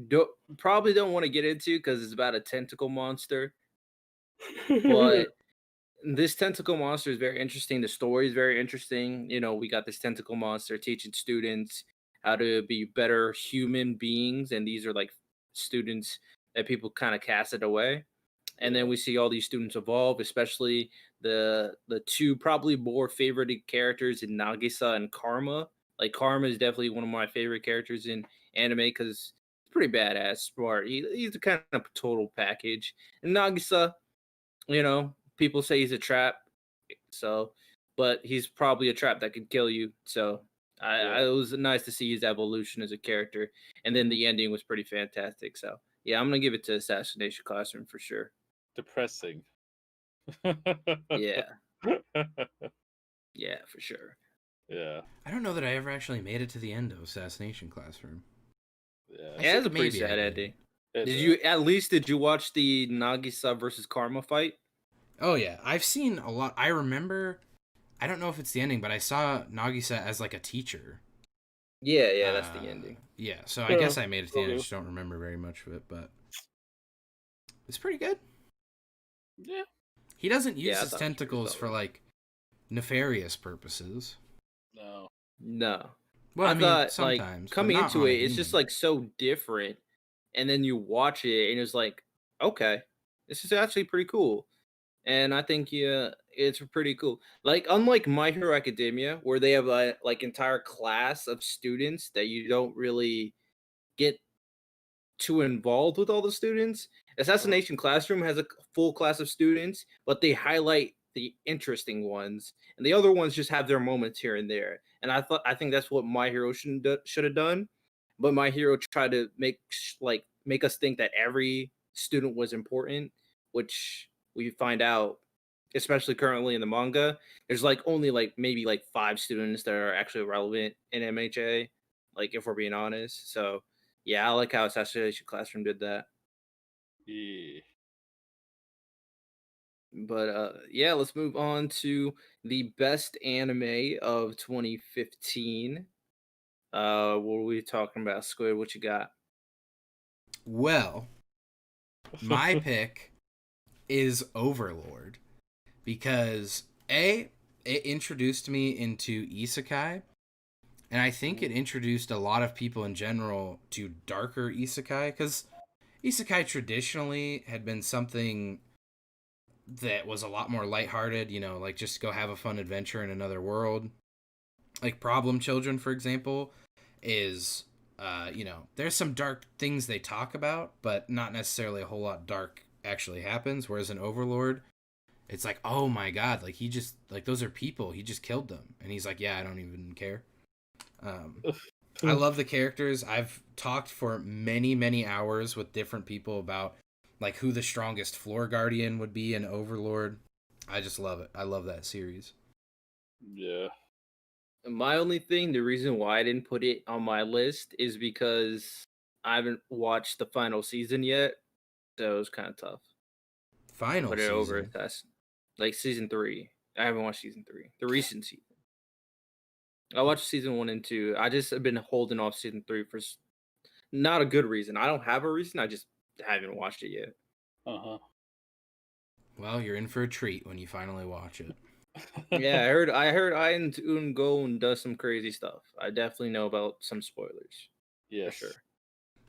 don't probably don't want to get into because it's about a tentacle monster. But this tentacle monster is very interesting. The story is very interesting. We got this tentacle monster teaching students how to be better human beings, and these are like students that people kind of casted away. And then yeah, we see all these students evolve, especially the two probably more favorited characters in Nagisa and Karma. Like Karma is definitely one of my favorite characters in anime because he's pretty badass, smart. He's the kind of total package. And Nagisa, people say he's a trap, so but he's probably a trap that could kill you. So yeah. it was nice to see his evolution as a character, and then the ending was pretty fantastic. So yeah, I'm gonna give it to Assassination Classroom for sure. Depressing. Yeah, yeah, for sure. Yeah, I don't know that I ever actually made it to the end of Assassination Classroom. yeah. I Yeah, it's think a pretty maybe I sad did. ending. It's Did you watch the Nagisa versus Karma fight? Oh yeah, I've seen a lot. I remember. I don't know if it's the ending, but I saw Nagisa as like a teacher. Yeah, yeah, that's the ending. Yeah, so I yeah. guess I made it to the end. I just don't remember very much of it, but it's pretty good. Yeah. He doesn't use Yeah, I his thought it was pretty tentacles for solid. like nefarious purposes. No. No, Well, I I mean, thought like sometimes, but coming not into on a it, it's just human. like so different, and then you watch it, and it's like, okay, this is actually pretty cool. And I think yeah, it's pretty cool. Like unlike My Hero Academia, where they have a like entire class of students that you don't really get too involved with all the students. Assassination Classroom has a full class of students, but they highlight the interesting ones, and the other ones just have their moments here and there. And I think that's what My Hero should have done, but My Hero tried to make us think that every student was important, which we find out, especially currently in the manga, there's like only like maybe like 5 students that are actually relevant in MHA. Like if we're being honest, so yeah, I like how Assassination Classroom did that. Yeah. But yeah, let's move on to the best anime of 2015. What are we talking about? Squid, what you got? Well, my pick is Overlord because it introduced me into isekai, and I think it introduced a lot of people in general to darker isekai because isekai traditionally had been something that was a lot more lighthearted, like just go have a fun adventure in another world. Like Problem Children, for example, is there's some dark things they talk about, but not necessarily a whole lot dark actually happens. Whereas in Overlord, it's like, oh my god, like he just like those are people, he just killed them, and he's like, yeah, I don't even care. I love the characters. I've talked for many hours with different people about like who the strongest floor guardian would be in Overlord. I just love it. I love that series. Yeah. My only thing, the reason why I didn't put it on my list is because I haven't watched the final season yet, so it was kind of tough to Final put it over season. a test. Like season 3, I haven't watched season 3, the recent season. I watched season 1 and 2. I just have been holding off season 3 for not a good reason. I don't have a reason. I just haven't watched it yet. Uh-huh. Well, you're in for a treat when you finally watch it. Yeah, I heard Ian go and does some crazy stuff. I definitely know about some spoilers. Yes. For sure.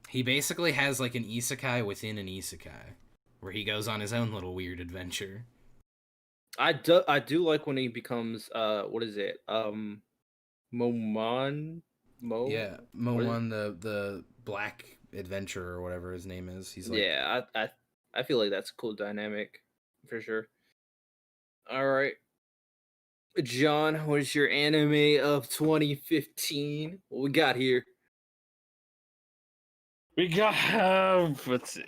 He basically has like an isekai within an isekai, where he goes on his own little weird adventure. I do like when he becomes what is it? Momon Yeah, Momon, the black adventurer or whatever his name is. He's like, yeah, I feel like that's a cool dynamic for sure. All right. John, what is your anime of 2015? What we got here? We got let's see.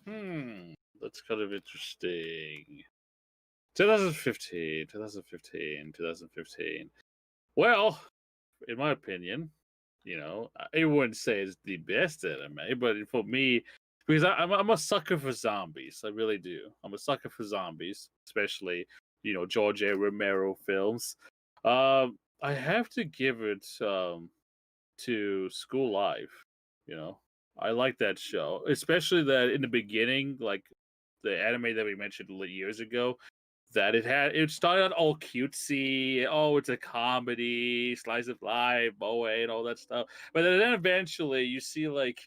That's kind of interesting. 2015. Well, in my opinion, I wouldn't say it's the best anime, but for me, because I'm a sucker for zombies. I really do. I'm a sucker for zombies, especially George A. Romero films. I have to give it to School Life. I like that show, especially that in the beginning, like the anime that we mentioned years ago, that it started out all cutesy. Oh, it's a comedy, slice of life, moe, and all that stuff. But then eventually, you see like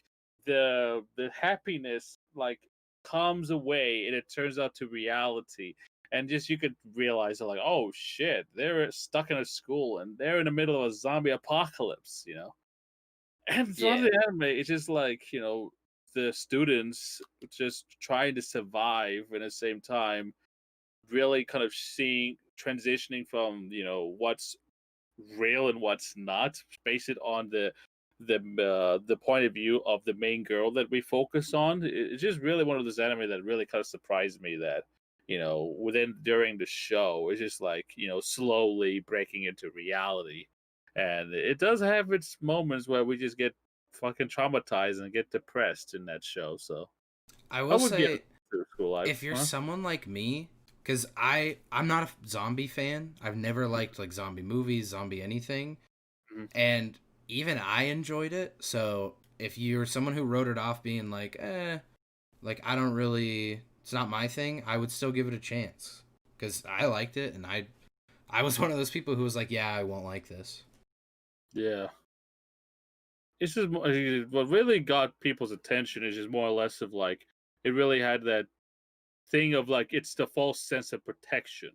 the happiness like comes away, and it turns out to reality. And just you could realize like, oh shit, they're stuck in a school and they're in the middle of a zombie apocalypse. And throughout Yeah. the anime, it's just like the students just trying to survive, and at the same time really kind of seeing transitioning from what's real and what's not, based it on the point of view of the main girl that we focus on. It's just really one of those anime that really kind of surprised me that within during the show it's just like slowly breaking into reality, and it does have its moments where we just get fucking traumatized and get depressed in that show. So I I will would give it say, to School Life. if you're someone like me, because I'm not a zombie fan. I've never liked like zombie movies, zombie anything, Mhm. and even I enjoyed it. So if you're someone who wrote it off being like, like I don't really, it's not my thing, I would still give it a chance because I liked it, and I was one of those people who was like, yeah, I won't like this. Yeah. It's just what really got people's attention is just more or less of like it really had that thing of like it's the false sense of protection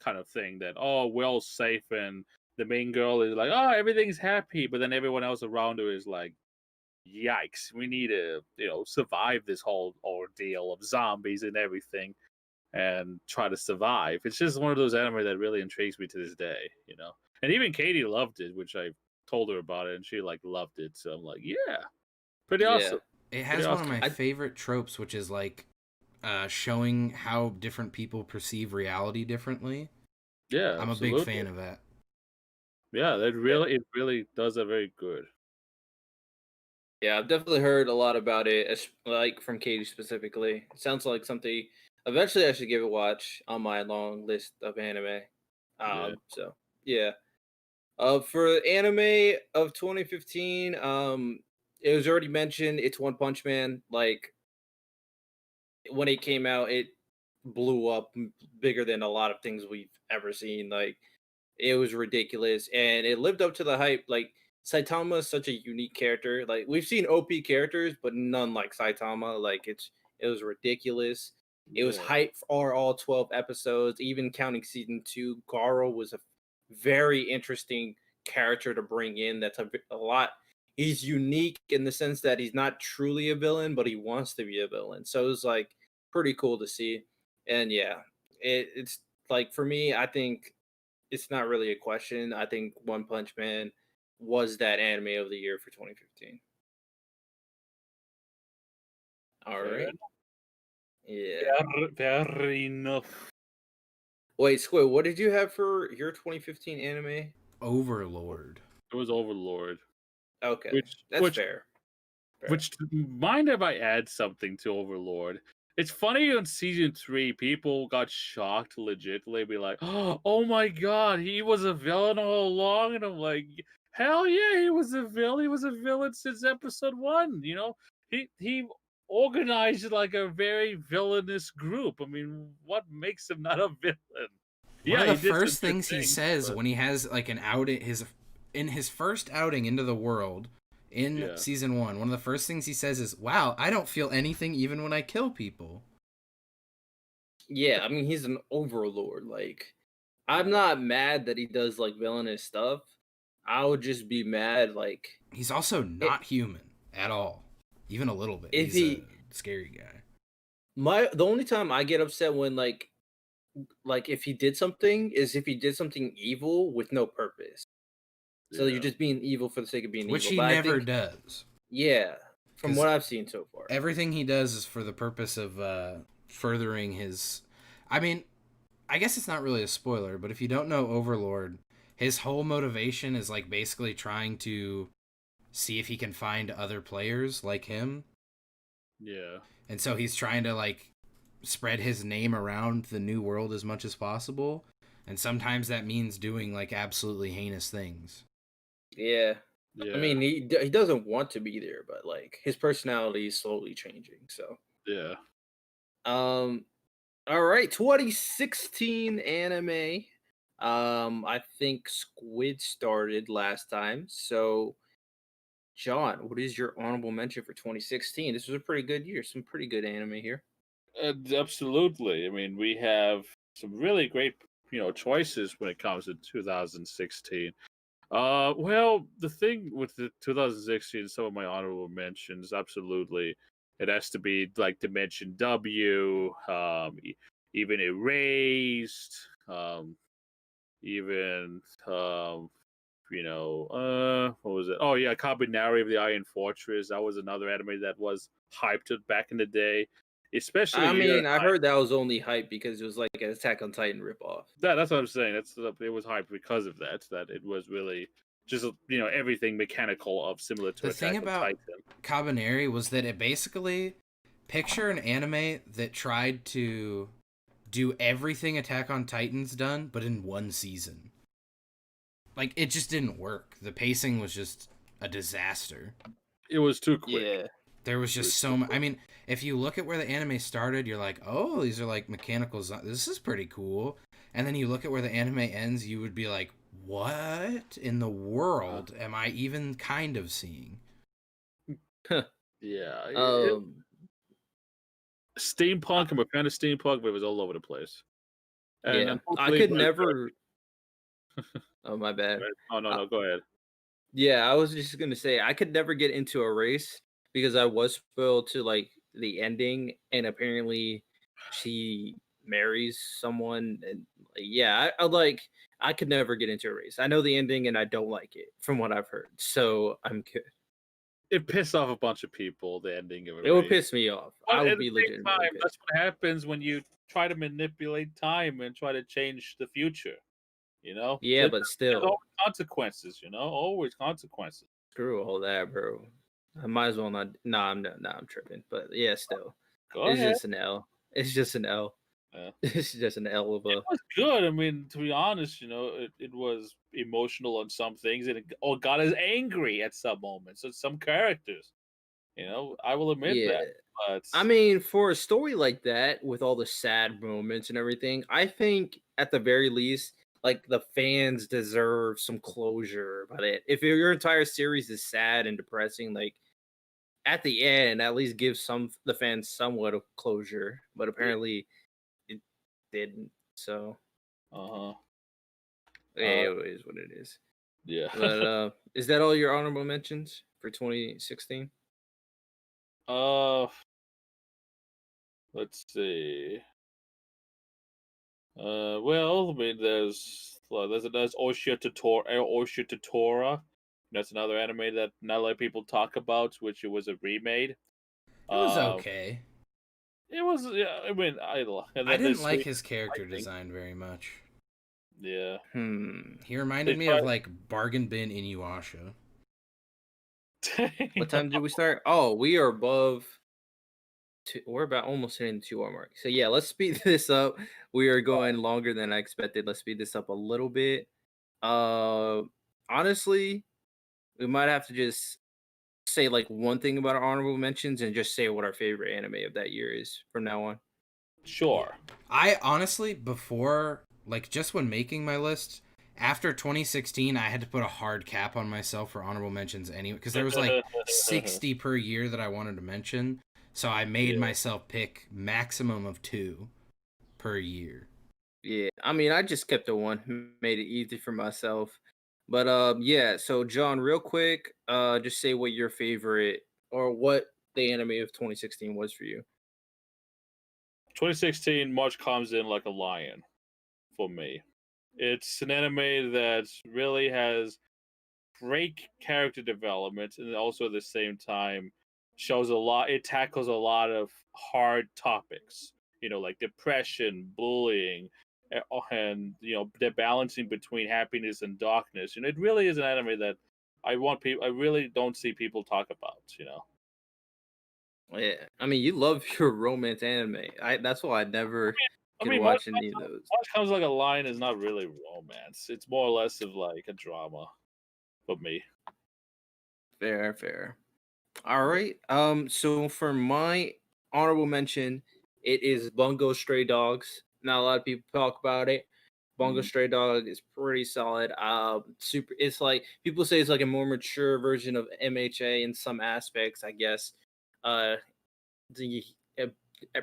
kind of thing that oh we're all safe, and the main girl is like oh everything's happy, but then everyone else around her is like yikes, we need to survive this whole ordeal of zombies and everything and try to survive. It's just one of those anime that really intrigues me to this day. And even K.A.D loved it, which I told her about it, and she like loved it. So I'm like, yeah, pretty Yeah. awesome. It Pretty has one of awesome. my favorite tropes, which is like showing how different people perceive reality differently. Yeah, I'm a big absolutely. fan of that. Yeah, Yeah. it really does a very good. Yeah, I've definitely heard a lot about it, like from Katie specifically. It sounds like something. Eventually, I should give it a watch on my long list of anime. Yeah. So yeah. For anime of 2015, it was already mentioned. It's One Punch Man. Like when it came out, it blew up bigger than a lot of things we've ever seen. Like it was ridiculous, and it lived up to the hype. Like Saitama is such a unique character. Like we've seen OP characters, but none like Saitama. Like it was ridiculous. It was Yeah. hype for all 12 episodes, even counting season 2. Garo was a very interesting character to bring in. That's a lot. He's unique in the sense that he's not truly a villain, but he wants to be a villain. So it was like pretty cool to see. And yeah, it's like for me, I think it's not really a question. I think One Punch Man was that anime of the year for 2015. All Fair right. enough. Yeah. Fair enough. Wait, Squid, what did you have for your 2015 anime? Overlord. It was Overlord. Okay, Which that's fair. Which mind if I add something to Overlord? It's funny in season 3, people got shocked legitimately, be like, "Oh my god, he was a villain all along," and I'm like, "Hell yeah, he was a villain. He was a villain since episode 1." You know, he organized like a very villainous group. I mean, what makes him not a villain? One Yeah, of the he did some first good things he things, says but when he has like an outing, in his first outing into the world in yeah, season 1, one of the first things he says is, "Wow, I don't feel anything even when I kill people." Yeah, I mean he's an overlord. Like I'm yeah, not mad that he does like villainous stuff. I would just be mad like He's also i- not human at all, even a little bit. if He's a he scary guy. the only time I get upset when like if he did something is if he did something evil with no purpose. So you're yeah. just being evil for the sake of being Which evil. he But I never think does. yeah, from Because what I've seen so far. everything he does is for the purpose of furthering his. I mean, I guess it's not really a spoiler, but if you don't know Overlord, his whole motivation is like basically trying to see if he can find other players like him. Yeah. And so he's trying to like spread his name around the new world as much as possible. And sometimes that means doing like absolutely heinous things. Yeah. I Yeah. mean, he doesn't want to be there, but like his personality is slowly changing. So, Yeah. um, all right, 2016 anime. I think Squid started last time. So, John, what is your honorable mention for 2016? This was a pretty good year. Some pretty good anime here. Absolutely. I mean, we have some really great, choices when it comes to 2016. Well, the thing with the 2016, some of my honorable mentions, absolutely, it has to be like Dimension W, even Erased, even what was it? Oh yeah, Kabinari of the Iron Fortress. That was another anime that was hyped back in the day, especially I year. mean, I heard that was only hype because it was like an Attack on Titan ripoff. That's what I'm saying. It was hyped because of that. That it was really just everything mechanical of similar to The thing Attack on about Titan. Kabaneri was that it basically picture an anime that tried to do everything Attack on Titan's done, but in one season. Like it just didn't work. The pacing was just a disaster. It was too quick. Yeah. There was just so much. I mean, if you look at where the anime started, you're like, oh, these are like mechanical. This is pretty cool. And then you look at where the anime ends, you would be like, what in the world am I even kind of seeing? Yeah, um. steampunk. I'm a fan of steampunk, but it was all over the place. And Yeah. I unfortunately, could never. Oh my bad. oh no, go ahead. Yeah, I was just gonna say I could never get into a race because I was spoiled to like the ending, and apparently she marries someone, and yeah, I like I could never get into a race. I know the ending, and I don't like it from what I've heard, so I'm good. It pissed off a bunch of people. The ending of a It would race. piss me off. I But would at the be same legitimately time, pissed. that's what happens when you try to manipulate time and try to change the future. Yeah, There's but always still, consequences. Always consequences. screw all that, bro. I might as well not. Nah, I'm tripping. But yeah, still, Go it's ahead. just an L. It's just an L. Yeah. It's just an L of It a. was good. I mean, to be honest, it was emotional on some things, and it got us angry at some moments. So some characters, I will admit Yeah. that. But I mean, for a story like that, with all the sad moments and everything, I think at the very least, like the fans deserve some closure about it. If your entire series is sad and depressing, like at the end, at least give some the fans somewhat of closure. But yeah, apparently, it didn't. So uh-huh. yeah, Uh, it is what it is. yeah. But is that all your honorable mentions for 2016? uh, let's see. Well, I mean, there's Oshia Tutora. That's another anime that not a lot of people talk about, which it was a remade. It was Uh, okay. it was, yeah. I mean, and I then didn't there's like Sweet his character Lightning. design very much. Yeah, He reminded they me of tried. like Bargain Bin Inuyasha. What time did we start? Oh, we are above. We're about almost hitting the 2 hour mark. So yeah, let's speed this up. We are going longer than I expected. Let's speed this up a little bit. Uh, honestly, we might have to just say like one thing about our honorable mentions and just say what our favorite anime of that year is from now on. Yeah. Sure. I honestly, before, like, just when making my list, after 2016, I had to put a hard cap on myself for honorable mentions anyway, because there was like 60 per year that I wanted to mention. So I made Yeah. myself pick maximum of 2 per year. Yeah, I mean, I just kept the one, made it easy for myself. But yeah. So John, real quick, just say what your favorite or what the anime of 2016 was for you. 2016, March comes in like a lion for me. It's an anime that really has great character development and also at the same time shows a lot. It tackles a lot of hard topics, like depression, bullying, and the balancing between happiness and darkness. It really is an anime that I really don't see people talk about. Yeah, I mean, you love your romance anime. That's why I never I could mean, watch any of those. March comes like a lion is not really romance. It's more or less of like a drama for me. Fair, fair. All right. So for my honorable mention, it is Bungo Stray Dogs. Not a lot of people talk about it. Bungo Mhm. Stray Dog is pretty solid. Super. It's like people say it's like a more mature version of MHA in some aspects, I guess. Uh, the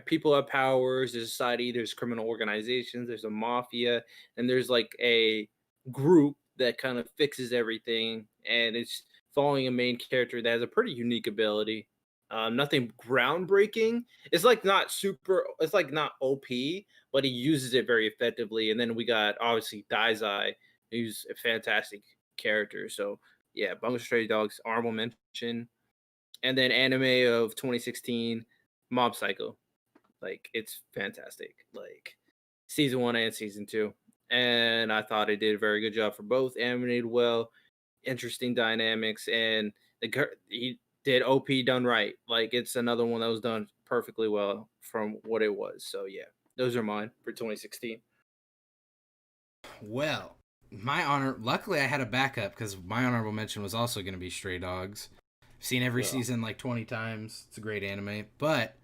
people have powers. There's a society. There's criminal organizations. There's a mafia, and there's like a group that kind of fixes everything. And it's following a main character that has a pretty unique ability. Nothing groundbreaking. It's like not super. It's like not OP, but he uses it very effectively. And then we got obviously Daizai, who's a fantastic character. So yeah, Bungo Stray Dogs, honorable mention, and then anime of 2016, Mob Psycho. Like it's fantastic. Like season 1 and season 2. And I thought it did a very good job for both. Animated well, interesting dynamics, and he did OP done right. Like it's another one that was done perfectly well from what it was. So yeah, those are mine for 2016. Well, luckily I had a backup because my honorable mention was also going to be Stray Dogs. I've seen every Yeah. season like 20 times. It's a great anime. But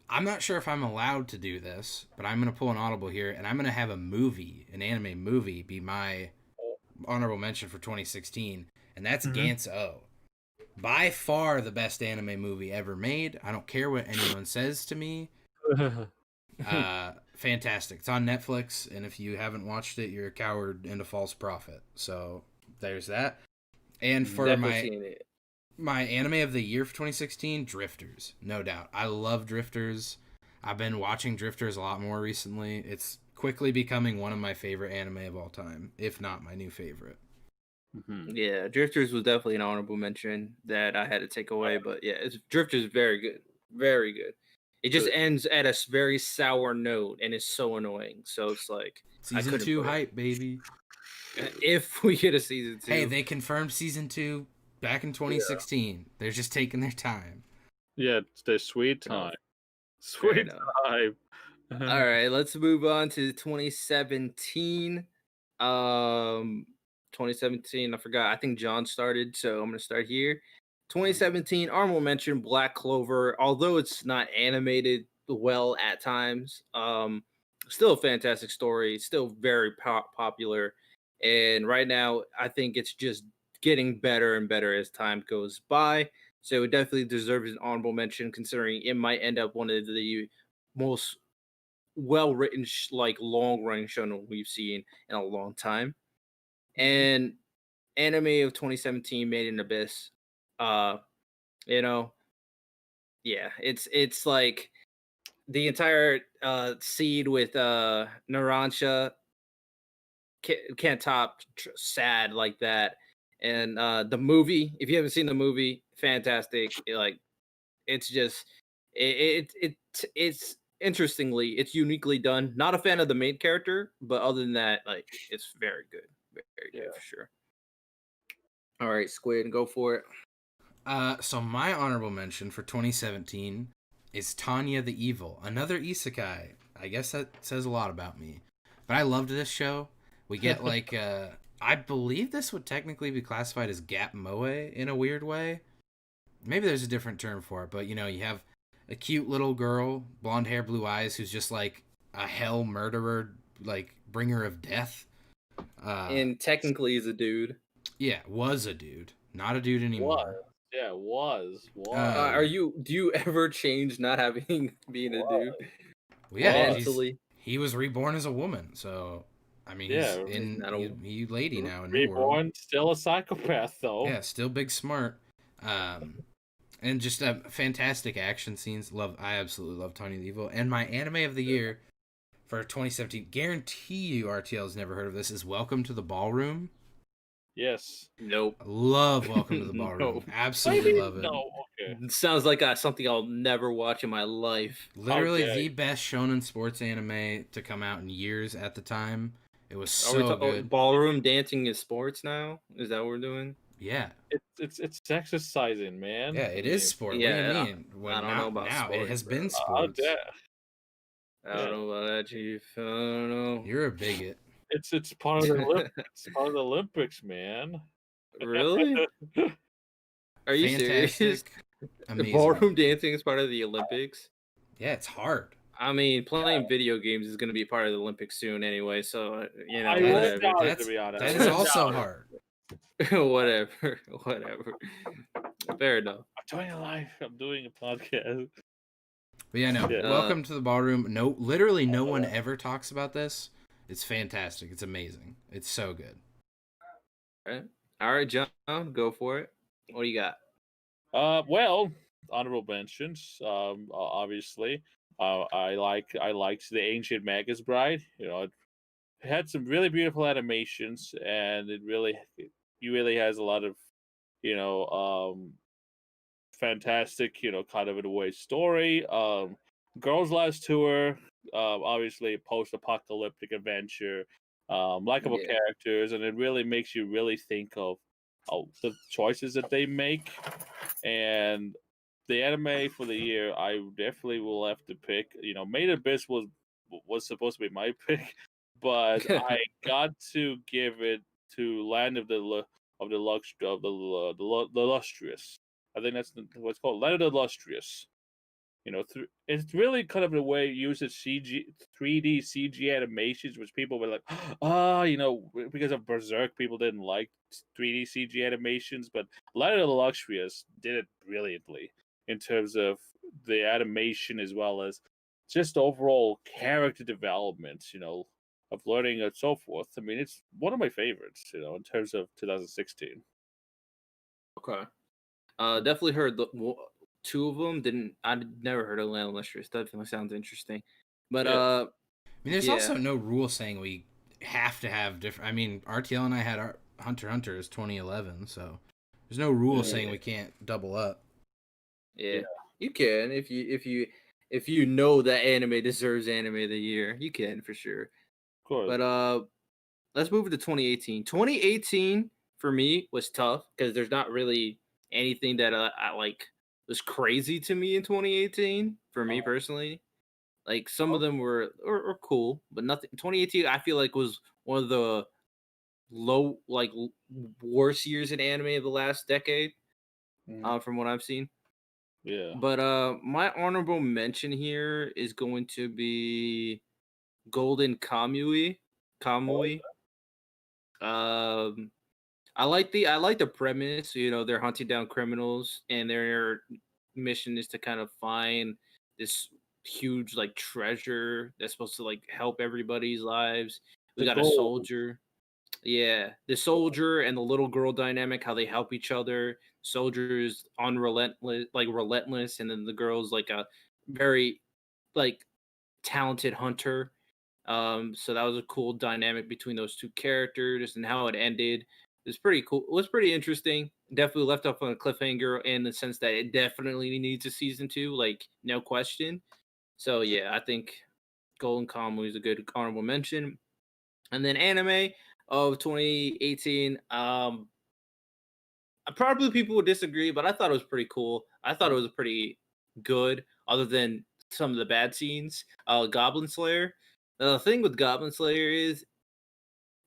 I'm not sure if I'm allowed to do this, but I'm going to pull an audible here and I'm going to have an anime movie, be my honorable mention for 2016, and that's Mhm. Gantz O. By far the best anime movie ever made. I don't care what anyone says to me. Fantastic. It's on Netflix, and if you haven't watched it, you're a coward and a false prophet. So there's that. And for Definitely my seeing it. my anime of the year for 2016, Drifters, no doubt. I love Drifters. I've been watching Drifters a lot more recently. It's quickly becoming one of my favorite anime of all time, if not my new favorite. Mhm. Yeah, Drifters was definitely an honorable mention that I had to take away, but yeah, Drifters is very good, very good. It just Good. ends at a very sour note and is so annoying. So it's like I Season couldn't 2 put it. hype, baby. If we get a season Hey, two, they confirmed season 2 back in 2016. They're just taking their time. Yeah, it's the sweet oh, time. fair Sweet enough. time. All right, let's move on to 2017. 2017, I forgot. I think John started, so I'm gonna start here. 2017, honorable mention Black Clover. Although it's not animated well at times, still a fantastic story. Still very popular, and right now I think it's just getting better and better as time goes by. So it definitely deserves an honorable mention, considering it might end up one of the most well written, like long running shonen we've seen in a long time. And anime of 2017, Made in Abyss. Uh, you know, yeah, it's like the entire seed with Narancia can't top sad like that. And the movie, if you haven't seen the movie, fantastic. Like it's just it's interestingly, it's uniquely done. Not a fan of the main character, but other than that, like it's very good, very good for sure. All right, Squid, go for it. So my honorable mention for 2017 is Tanya the Evil, another isekai. I guess that says a lot about me. But I loved this show. We get like I believe this would technically be classified as gap moe in a weird way. Maybe there's a different term for it, but you know, you have a cute little girl, blonde hair, blue eyes, who's just like a hell murderer, like bringer of death. And technically, he's a dude. Yeah, was a dude, not a dude anymore. Yeah, was. Are you? Do you ever change not having being a dude? Well, yeah, mentally. he was reborn as a woman, so I mean, Yeah, he's in he lady now in New reborn, World. still a psychopath though. Yeah, still big smart, and just fantastic action scenes. I absolutely love Tony the Evil. And my anime of the year for 2017, guarantee you RTL's never heard of this, is Welcome to the Ballroom. Yes. Nope. Love Welcome to the Ballroom. Absolutely love it. No, okay. It sounds like something I'll never watch in my life. Literally the best shonen sports anime to come out in years at the time. It was so good. Ballroom dancing is sports now? Is that what we're doing? Yeah. It's exercising, man. Yeah, it is sport. Yeah, what do you mean? I don't know about now sports, it has bro. been sports. I don't know about that, Chief. I don't know. You're a bigot. It's part of the Olympics. It's part of the Olympics, man. Really? Are you serious? Amazing. Ballroom dancing is part of the Olympics? Yeah, it's hard. I mean, playing video games is going to be part of the Olympics soon anyway, so, you know, that is also hard. Whatever. Fair enough. I'm doing a live. I'm doing a podcast. But yeah, no. Welcome to the Ballroom. No, literally no one ever talks about this. It's fantastic. It's amazing. It's so good. All right, John, go for it. What do you got? Well, honorable mentions. Obviously, I liked the Ancient Magus Bride. You know, it had some really beautiful animations, and it really has a lot of, fantastic, kind of in a way story. Girls Last Tour, obviously post-apocalyptic adventure, likable characters, and it really makes you really think of the choices that they make. And the anime for the year, I definitely will have to pick. Made Abyss was supposed to be my pick, but I got to give it to Land of the Illustrious. I think that's what's called, Land of the Illustrious. It's really kind of the way it uses 3D CG animations, which people were like, because of Berserk, people didn't like 3D CG animations, but Land of the Illustrious did it brilliantly in terms of the animation as well as just overall character development, of learning and so forth. I mean, it's one of my favorites, in terms of 2016. Okay. Definitely heard two of them. I'd never heard of Land Illustrious. Definitely sounds interesting. But I mean, there's also no rule saying we have to have different. I mean, RTL and I had our Hunter x Hunter is 2011, so there's no rule saying we can't double up. Yeah, you can if you know that anime deserves anime of the year. You can for sure. Of course. But let's move to 2018. 2018 for me was tough because there's not really anything that I like was crazy to me in 2018 for me personally. Like some of Okay. them were cool, but nothing. 2018, I feel like was one of the worst years in anime of the last decade, Mhm. from what I've seen. Yeah. But my honorable mention here is going to be Golden Kamui. Oh, Kamui. Um, I like the premise. You know, they're hunting down criminals, and their mission is to kind of find this huge like treasure that's supposed to like help everybody's lives. We the got a gold. soldier. Yeah, the soldier and the little girl dynamic, how they help each other. Soldier is relentless, and then the girl's like a very like talented hunter. So that was a cool dynamic between those two characters and how it ended. It was pretty cool. It was pretty interesting. Definitely left off on a cliffhanger in the sense that it definitely needs a season two, like no question. So yeah, I think Golden Kamuy is a good honorable mention. And then anime of 2018. Probably people would disagree, but I thought it was pretty cool. I thought it was pretty good, other than some of the bad scenes. Goblin Slayer. The thing with Goblin Slayer is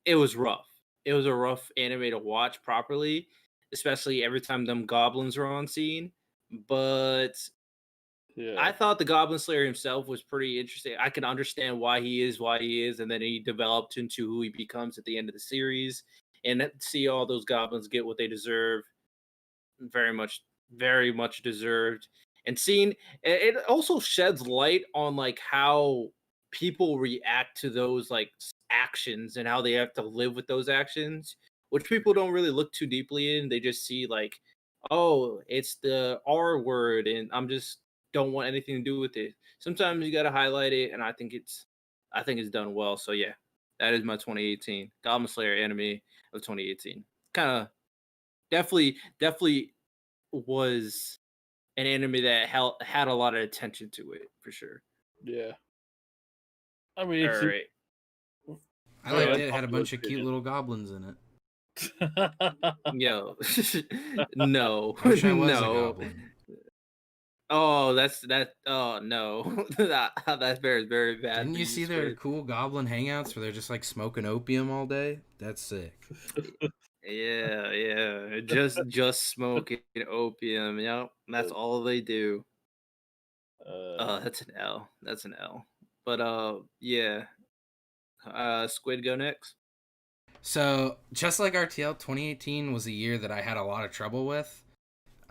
it was rough. It was a rough anime to watch properly, especially every time them goblins were on scene. But Yeah. I thought the Goblin Slayer himself was pretty interesting. I can understand why he is, and then he developed into who he becomes at the end of the series. And see all those goblins get what they deserve, very much deserved. And seeing it also sheds light on like how people react to those like actions and how they have to live with those actions, which people don't really look too deeply in. They just see like, oh, it's the R word, and I'm just don't want anything to do with it. Sometimes you got to highlight it, and I think it's done well. So yeah, that is my 2018 Goblin Slayer anime of 2018. Kind of definitely was an anime that had a lot of attention to it for sure. Yeah. I mean, All it's a right, I very liked it. It had a unpopular bunch of cute opinion. little goblins in it. yo, no, I wish I was a no. goblin. Oh, that's that. Oh no, that's very bad Didn't for you you, see their Squid. cool goblin hangouts where they're just like smoking opium all day? That's sick. Yeah, just smoking opium. Yep, that's all they do. uh, That's an L. That's an L. But yeah. Squid, go next. So, just like RTL, 2018 was a year that I had a lot of trouble with.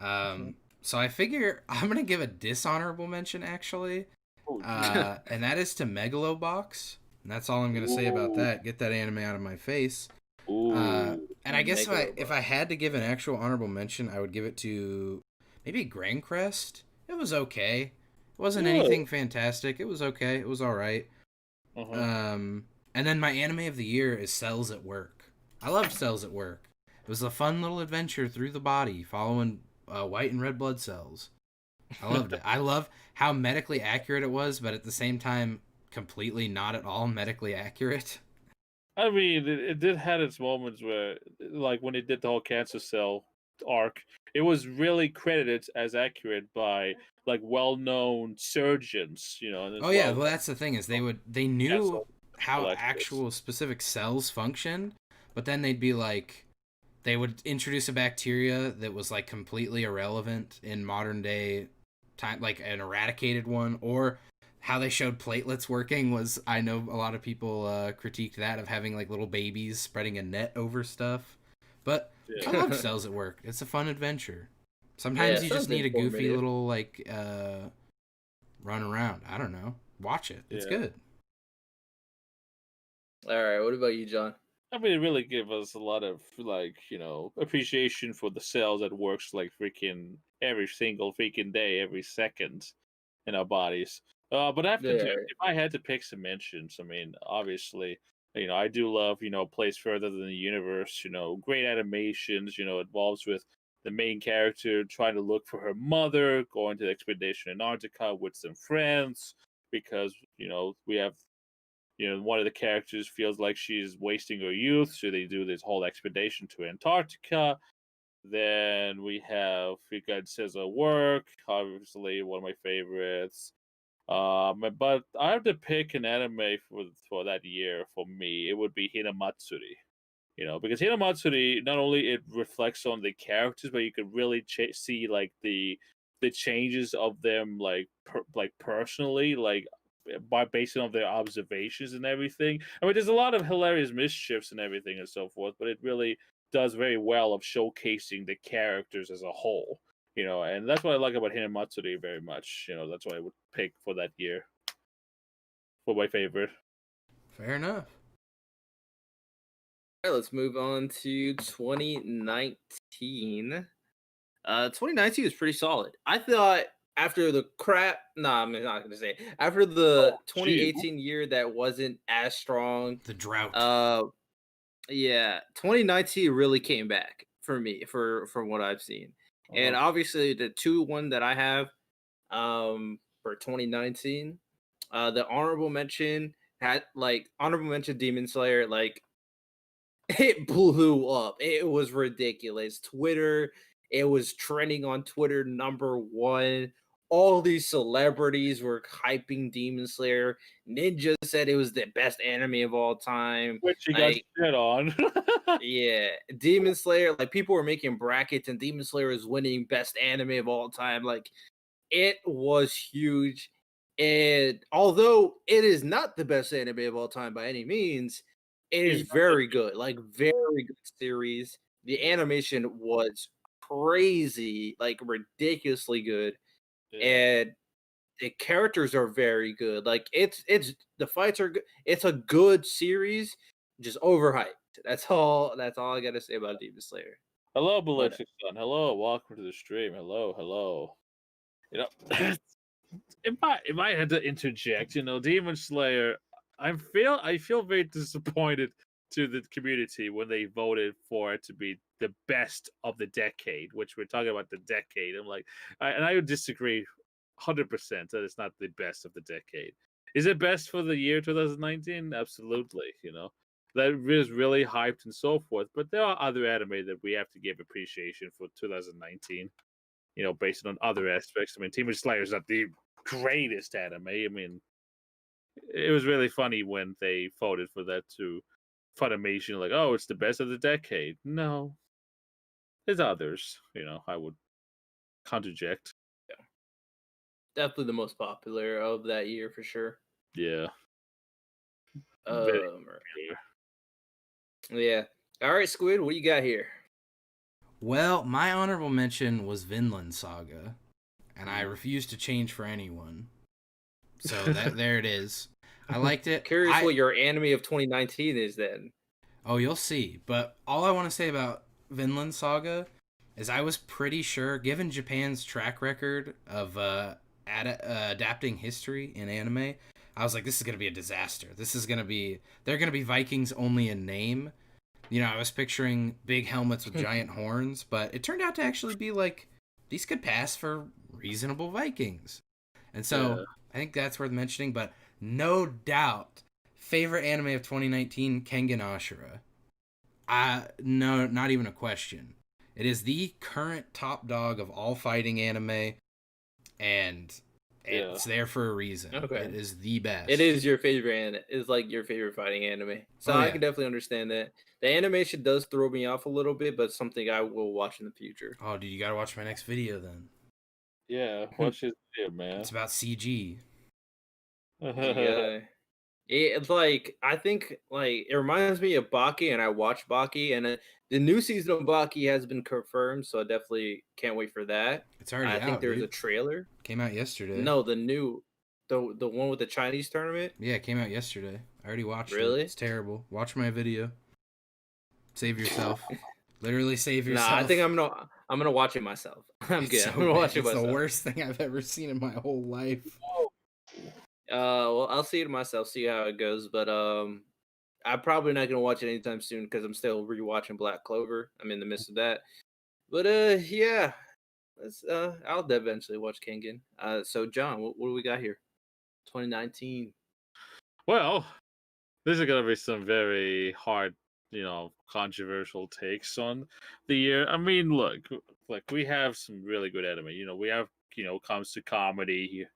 mhm. So I figure I'm going to give a dishonorable mention, actually. Oh, And that is to Megalobox. And that's all I'm going to say about ooh, that. Get that anime out of my face. ooh, And I guess if I Megalobox. had to give an actual honorable mention, I would give it to maybe Grand Crest. It was okay. It wasn't really? anything fantastic. It was okay. It was all right. Uh-huh. And then my anime of the year is Cells at Work. I loved Cells at Work. It was a fun little adventure through the body, following white and red blood cells. I loved it. I love how medically accurate it was, but at the same time, completely not at all medically accurate. I mean, it did had its moments where, like when it did the whole cancer cell arc, it was really credited as accurate by like well-known surgeons, and as Oh yeah, well well that's the thing is they cancer knew how medical experts. actual specific cells function, but then they'd be like they would introduce a bacteria that was like completely irrelevant in modern day time, like an eradicated one, or how they showed platelets working was I know a lot of people critiqued that of having like little babies spreading a net over stuff, but I Yeah, love Cells at Work. It's a fun adventure. Yeah, Sometimes you just sounds need a goofy informative. little like run around. I don't know. Watch it. It's yeah. good. All right, what about you, John? I mean, it really gave us a lot of like appreciation for the cells that works like freaking every single freaking day, every second in our bodies. But Yeah, if I had to pick some mentions, I mean, obviously, I do love Place Further Than the Universe. Great animations. Involves with the main character trying to look for her mother, going to the expedition in Antarctica with some friends because we have one of the characters feels like she's wasting her youth, so they do this whole expedition to Antarctica. Then we got Scissor Work, obviously one of my favorites. But I have to pick an anime for that year. For me, it would be Hinamatsuri. Because Hinamatsuri, not only it reflects on the characters, but you could really see like the changes of them, like like personally, like by based on their observations and everything. I mean, there's a lot of hilarious mischiefs and everything and so forth, but it really does very well of showcasing the characters as a whole. And that's what I like about Hinamatsuri very much. That's what I would pick for that year for my favorite. Fair enough. All right, let's move on to 2019. 2019 was pretty solid. I thought after the crap, nah, I'm not gonna say it. After the Oh, gee. 2018 year that wasn't as strong. The drought. Yeah, 2019 really came back for me from what I've seen, and obviously the one that I have for 2019, the honorable mention Demon Slayer, like it blew up. It was ridiculous. Twitter, it was trending on Twitter #1. All these celebrities were hyping Demon Slayer. Ninja said it was the best anime of all time. Which you got Like, shit on. yeah, Demon Slayer, like people were making brackets and Demon Slayer is winning best anime of all time. Like, it was huge. And although it is not the best anime of all time by any means, it is very good. Like, very good series. The animation was crazy, like ridiculously good. Yeah. And the characters are very good. Like, it's the fights are good. It's a good series, just overhyped. That's all I gotta say about Demon Slayer. Hello, But Ballistic Sun. Hello, welcome to the stream. Hello, hello. If I had to interject, Demon Slayer, I feel very disappointed to the community when they voted for it to be the best of the decade, which we're talking about the decade. I'm like, I would disagree 100% that it's not the best of the decade. Is it best for the year 2019? Absolutely, that is really hyped and so forth. But there are other anime that we have to give appreciation for 2019. Based on other aspects. I mean, Demon Slayer is not the greatest anime. I mean, it was really funny when they voted for that to Funimation, like, oh, it's the best of the decade. No, there's others. I would contraject. yeah, definitely the most popular of that year for sure. Yeah. Very Um, clear. yeah. All right, Squid, what you got here? Well, my honorable mention was Vinland Saga, and I refuse to change for anyone. So there it is. I liked it. Curious what your anime of 2019 is then. Oh, you'll see. But all I want to say about Vinland Saga is I was pretty sure, given Japan's track record of adapting history in anime, I was like, this is going to be a disaster. They're going to be Vikings only in name. I was picturing big helmets with giant horns, but it turned out to actually be like, these could pass for reasonable Vikings. And so I think that's worth mentioning, but no doubt, favorite anime of 2019, Kengan Ashura. No, not even a question. It is the current top dog of all fighting anime, and it's there for a reason. Okay. It is the best. It is your favorite it's like your favorite fighting anime. So I can definitely understand that. The animation does throw me off a little bit, but something I will watch in the future. Oh, dude, you gotta watch my next video then. Yeah, watch his video, man. It's about CG. Yeah. It's like, I think, like, it reminds me of Baki, and I watched Baki, and the new season of Baki has been confirmed, so I definitely can't wait for that. It's already out, I think there's dude. a trailer. Came out yesterday. No, the one with the Chinese tournament? Yeah, it came out yesterday. I already watched it. Really? It's terrible. Watch my video. Save yourself. Literally save yourself. Nah, I think I'm gonna watch it myself. I'm good. So I'm gonna watch it it's myself. the worst thing I've ever seen in my whole life. Well, I'll see it myself, see how it goes, but I'm probably not gonna watch it anytime soon because I'm still rewatching Black Clover. I'm in the midst of that. But yeah. I'll eventually watch Kengan. So John, what do we got here? 2019. Well, this is gonna be some very hard, controversial takes on the year. I mean, look, we have some really good anime. We have, comes to comedy.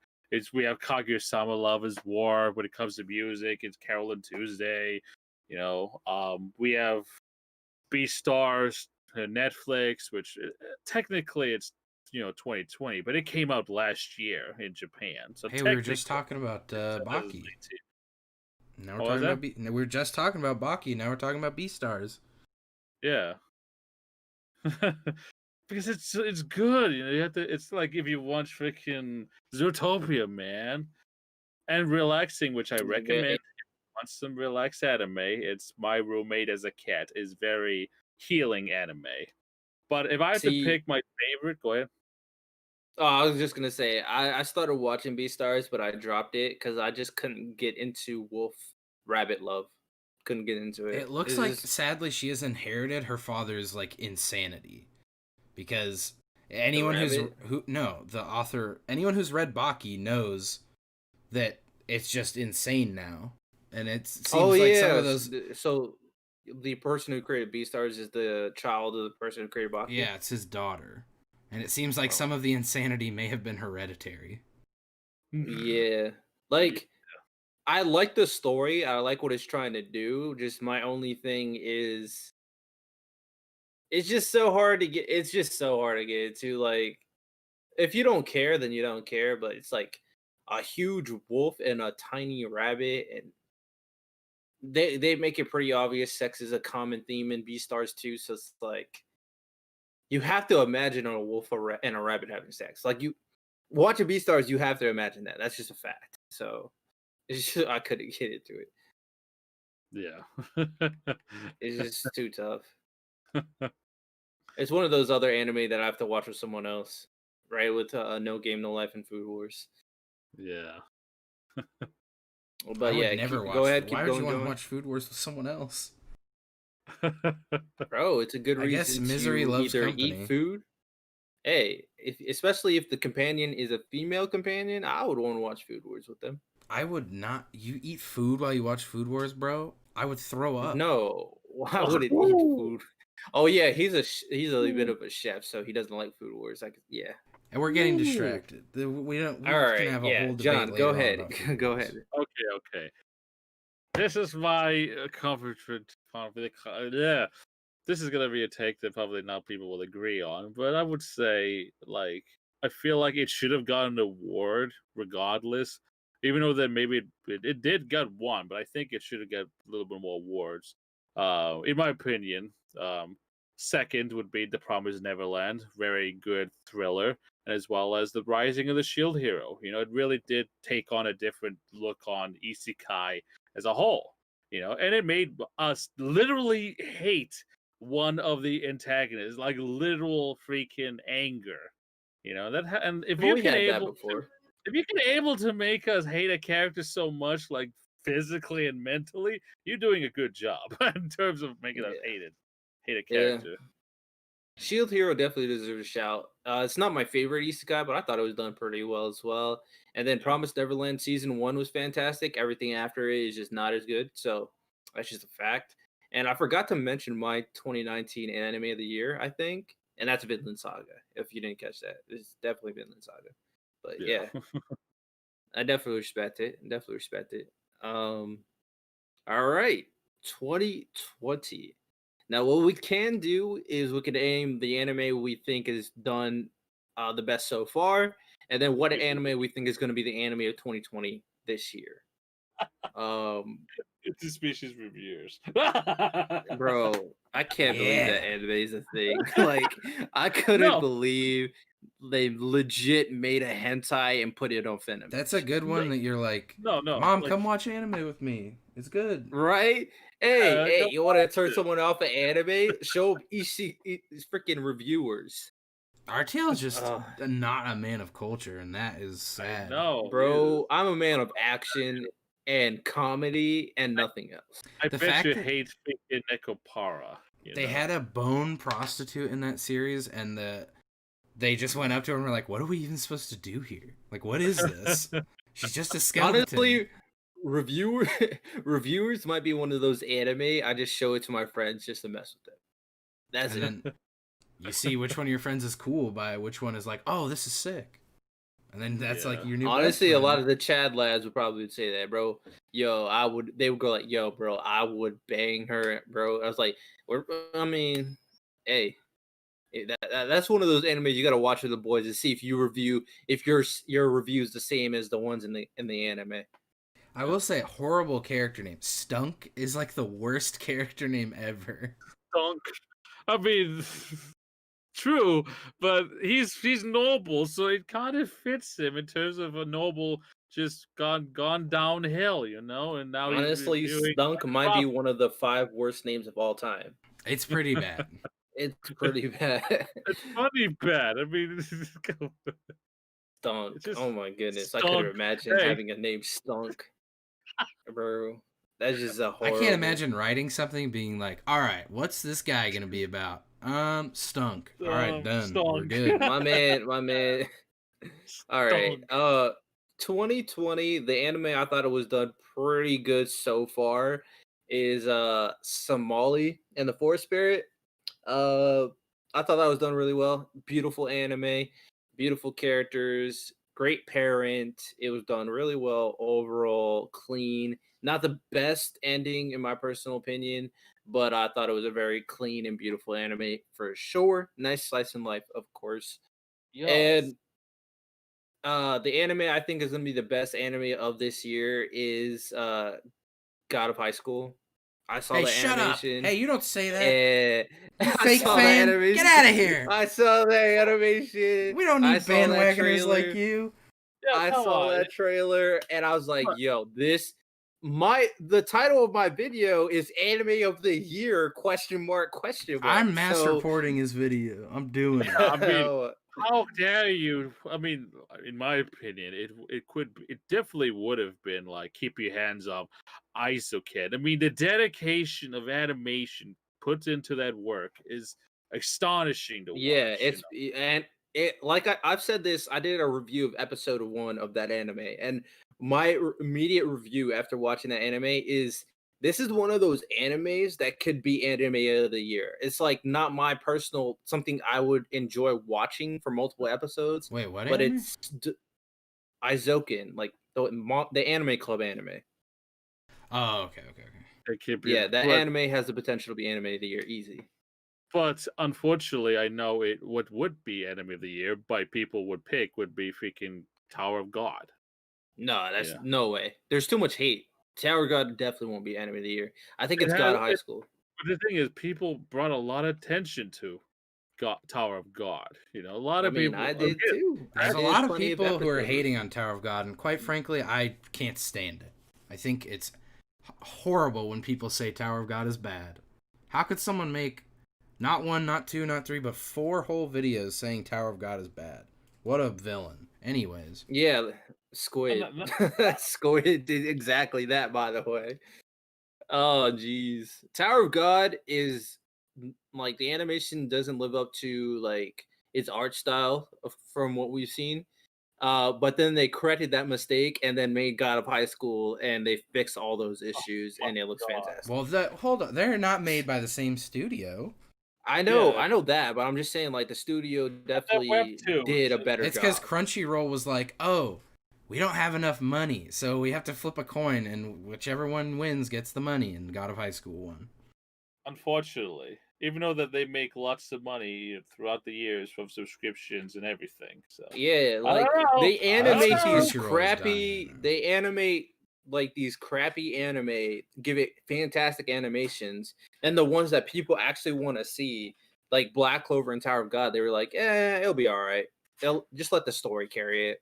we have Kaguya-sama Love is War when it comes to music. It's Carol and Tuesday. We have Beastars, Netflix, which technically it's 2020, but it came out last year in Japan. So Hey, we were technically, just talking about Baki. 2019. Now we're What was talking that? about we were just talking about Baki. Now we're talking about Beastars. Yeah. Because it's good. You have to. It's like if you watch freaking Zootopia, man, and relaxing, which I recommend. Want some relaxed anime? It's My Roommate as a Cat is very healing anime. But if I had to See, pick my favorite, go ahead. oh, I was just gonna say I started watching Beastars, but I dropped it because I just couldn't get into Wolf Rabbit Love. Couldn't get into it. It looks It's like just sadly she has inherited her father's like insanity, because the anyone rabbit. the author, anyone who's read Baki knows that it's just insane now, and it Oh seems like some yeah. of those. So the person who created Beastars is the child of the person who created Baki. Yeah, it's his daughter, and it seems like Oh some of the insanity may have been hereditary. yeah. Yeah. Like I like the story. I like what it's trying to do. Just my only thing is it's just so hard to get. It's just so hard to get into. Like if you don't care, then you don't care. But it's like a huge wolf and a tiny rabbit, and they make it pretty obvious. Sex is a common theme in Beastars too. So it's like you have to imagine a wolf and a rabbit having sex. Like you watching Beastars, you have to imagine that. That's just a fact. So it's just, I couldn't get into it. Yeah. It's just too tough. It's one of those other anime that I have to watch with someone else, right? With No Game, No Life, and Food Wars. Yeah. I But would yeah, never go watch. ahead, Why keep would you going, want to John. watch Food Wars with someone else? Bro, it's a good I guess reason misery to loves either eat company. food. Hey, especially if the companion is a female companion, I would want to watch Food Wars with them. I would not. You eat food while you watch Food Wars, bro? I would throw up. No, why would it eat food? Oh yeah, he's a bit of a chef, so he doesn't like Food Wars. Yeah. And we're getting distracted. We don't. All We can right, have a yeah, whole debate John, go later on ahead, about Food go Wars. ahead. Okay. This is my yeah. This is gonna be a take that probably not people will agree on, but I would say like I feel like it should have gotten an award regardless, even though that maybe it did get one, but I think it should have got a little bit more awards. In my opinion, second would be The Promised Neverland, very good thriller, as well as The Rising of the Shield Hero. It really did take on a different look on isekai as a whole. And it made us literally hate one of the antagonists, like literal freaking anger. And if Well, you we can had that able to, before. if you can able to make us hate a character so much, like physically and mentally, you're doing a good job in terms of making us Yeah, hate a yeah. character. Shield Hero definitely deserves a shout. It's not my favorite isekai, but I thought it was done pretty well as well. And then Promised Neverland season 1 was fantastic. Everything after it is just not as good. So that's just a fact. And I forgot to mention my 2019 anime of the year, I think, and that's Vinland Saga. If you didn't catch that, it's definitely Vinland Saga. But yeah, Yeah. I definitely respect it. Definitely respect it. All right, 2020. Now, what we can do is we can aim the anime we think is done the best so far, and then what anime we think is going to be the anime of 2020 this year. Um, Interspecies reviewers. bro, I can't believe Yeah, that anime is a thing. Like, I couldn't No, believe they legit made a hentai and put it on that's a Funimation. good one. like, that you're like, no. Mom, Like, come watch anime with me. It's good. Right? Hey, come you want to turn on. someone off of anime? Show freaking reviewers. RTL is just Ugh. not a man of culture, and that is I sad. know, dude. Bro, I'm a man of action and comedy and nothing else. I The bet fact you that hate freaking Nekopara. they had a bone prostitute in that series, and they just went up to her and were like, "What are we even supposed to do here? Like, what is this? She's just a skeleton." Honestly, reviewer reviewers might be one of those anime I just show it to my friends just to mess with them. That's And it. then you see which one of your friends is cool by which one is like, "Oh, this is sick." And then that's like Yeah. your new Honestly, best a lot friend. of the Chad lads would probably say that, bro. They would go like, yo, bro, I would bang her, bro. I was like, I mean, hey, that's one of those animes you got to watch with the boys to see if your review is the same as the ones in the anime. I will say, horrible character name. Stunk is like the worst character name ever. Stunk. I mean, true, but he's noble, so it kind of fits him in terms of a noble just gone downhill, you know. And now he's Honestly, doing Stunk might be one of the 5 worst names of all time. It's pretty bad. It's pretty bad. It's funny bad. I mean, Stunk. it's just Oh my goodness, I couldn't stunk. imagine Hey, having a name Stunk, bro. That's just a I horrible. can't imagine writing something being like, all right, what's this guy gonna be about? Stunk. All right, done. We're stunk. good. My man. All right. Stunk. 2020, the anime I thought it was done pretty good so far is Somali and the Forest Spirit. Uh I thought that was done really well. Beautiful anime, beautiful characters, great parent. It was done really well overall, clean. Not the best ending in my personal opinion, but I thought it was a very clean and beautiful anime for sure. Nice slice in life, of course. Yes. And the anime I think is gonna be the best anime of this year is God of High School. I saw Hey, the shut up. animation. Hey, you don't say that. And You I fake saw the fan. Get animation. out of here. I saw the animation. We don't I need saw that bandwagoners like trailer. you. Yeah, I come saw on. that trailer and I was like, What? yo, the title of my video is anime of the year question mark. I'm mass So reporting his video. I'm doing it. I mean, how dare you? I mean, in my opinion, it definitely would have been like keep your hands off Isokid. I mean, the dedication of animation put into that work is astonishing to yeah, watch. You know, and it like I've said this. I did a review of episode 1 of that anime, and my immediate review after watching that anime is this is one of those animes that could be anime of the year. It's like not my personal something I would enjoy watching for multiple episodes, Wait, what but anime? it's Izoken, like the anime club anime. Oh, okay. it could be, Yeah, that anime has the potential to be anime of the year, easy. but unfortunately, I know what would be anime of the year by people would pick would be freaking Tower of God. No, that's Yeah. no way. There's too much hate. Tower God definitely won't be anime of the year. I think It it's has, God of High School. but the thing is, people brought a lot of attention to Tower of God. You know, a lot I of mean, people. I did Again, too. I There's a did lot of plenty of people who are episodes. hating on Tower of God, and quite frankly, I can't stand it. I think it's horrible when people say Tower of God is bad. How could someone make not one, not two, not three, but 4 whole videos saying Tower of God is bad? What a villain. Anyways. Yeah, Squid. Squid did exactly that, by the way. Oh, jeez. Tower of God is like the animation doesn't live up to like its art style from what we've seen. But then they corrected that mistake and then made God of High School and they fixed all those issues and it looks God. fantastic. Well, hold on. They're not made by the same studio. I know that, but I'm just saying like the studio definitely did a better It's because job. Crunchyroll was like, oh, we don't have enough money, so we have to flip a coin, and whichever one wins gets the money, and God of High School won. Unfortunately, even though that they make lots of money throughout the years from subscriptions and everything. So Yeah, I like don't know. they I don't animate know. these Crunchyroll is crappy. dying. They animate like these crappy anime, give it fantastic animations, and the ones that people actually want to see, like Black Clover and Tower of God, they were like, it'll be all right. They'll just let the story carry it.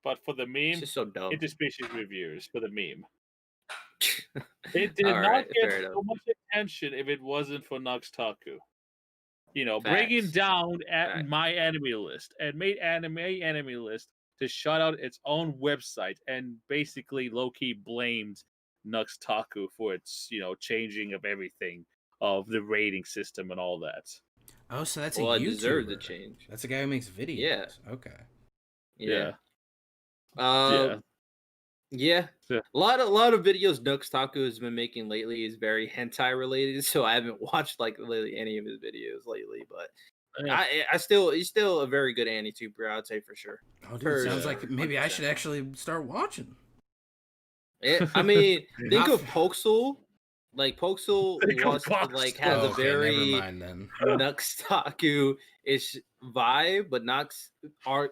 But for the It's meme, just so dumb. interspecies reviewers for the meme. It did All not right, get fair enough. so much attention if it wasn't for Nuxtaku. You know, bringing Facts. down Facts. my anime list and made anime list to shut out its own website and basically low-key blamed Nuxtaku for its, changing of everything, of the rating system and all that. Oh, so that's Well, a I deserve YouTuber. the change. That's a guy who makes videos. Yeah. Okay. Yeah. Yeah. Yeah. Yeah. A lot of videos Nux Taku has been making lately is very hentai related, so I haven't watched like literally any of his videos lately, but he's still a very good anti-tuber, I'd say for sure. Oh, dude, For sounds sure, like maybe I should 100%. actually start watching. I mean, think Not of f- Pokesol. Like Pokesol Think of was like has oh, a okay, never very mind then. Nuxtaku ish vibe, but Nux are.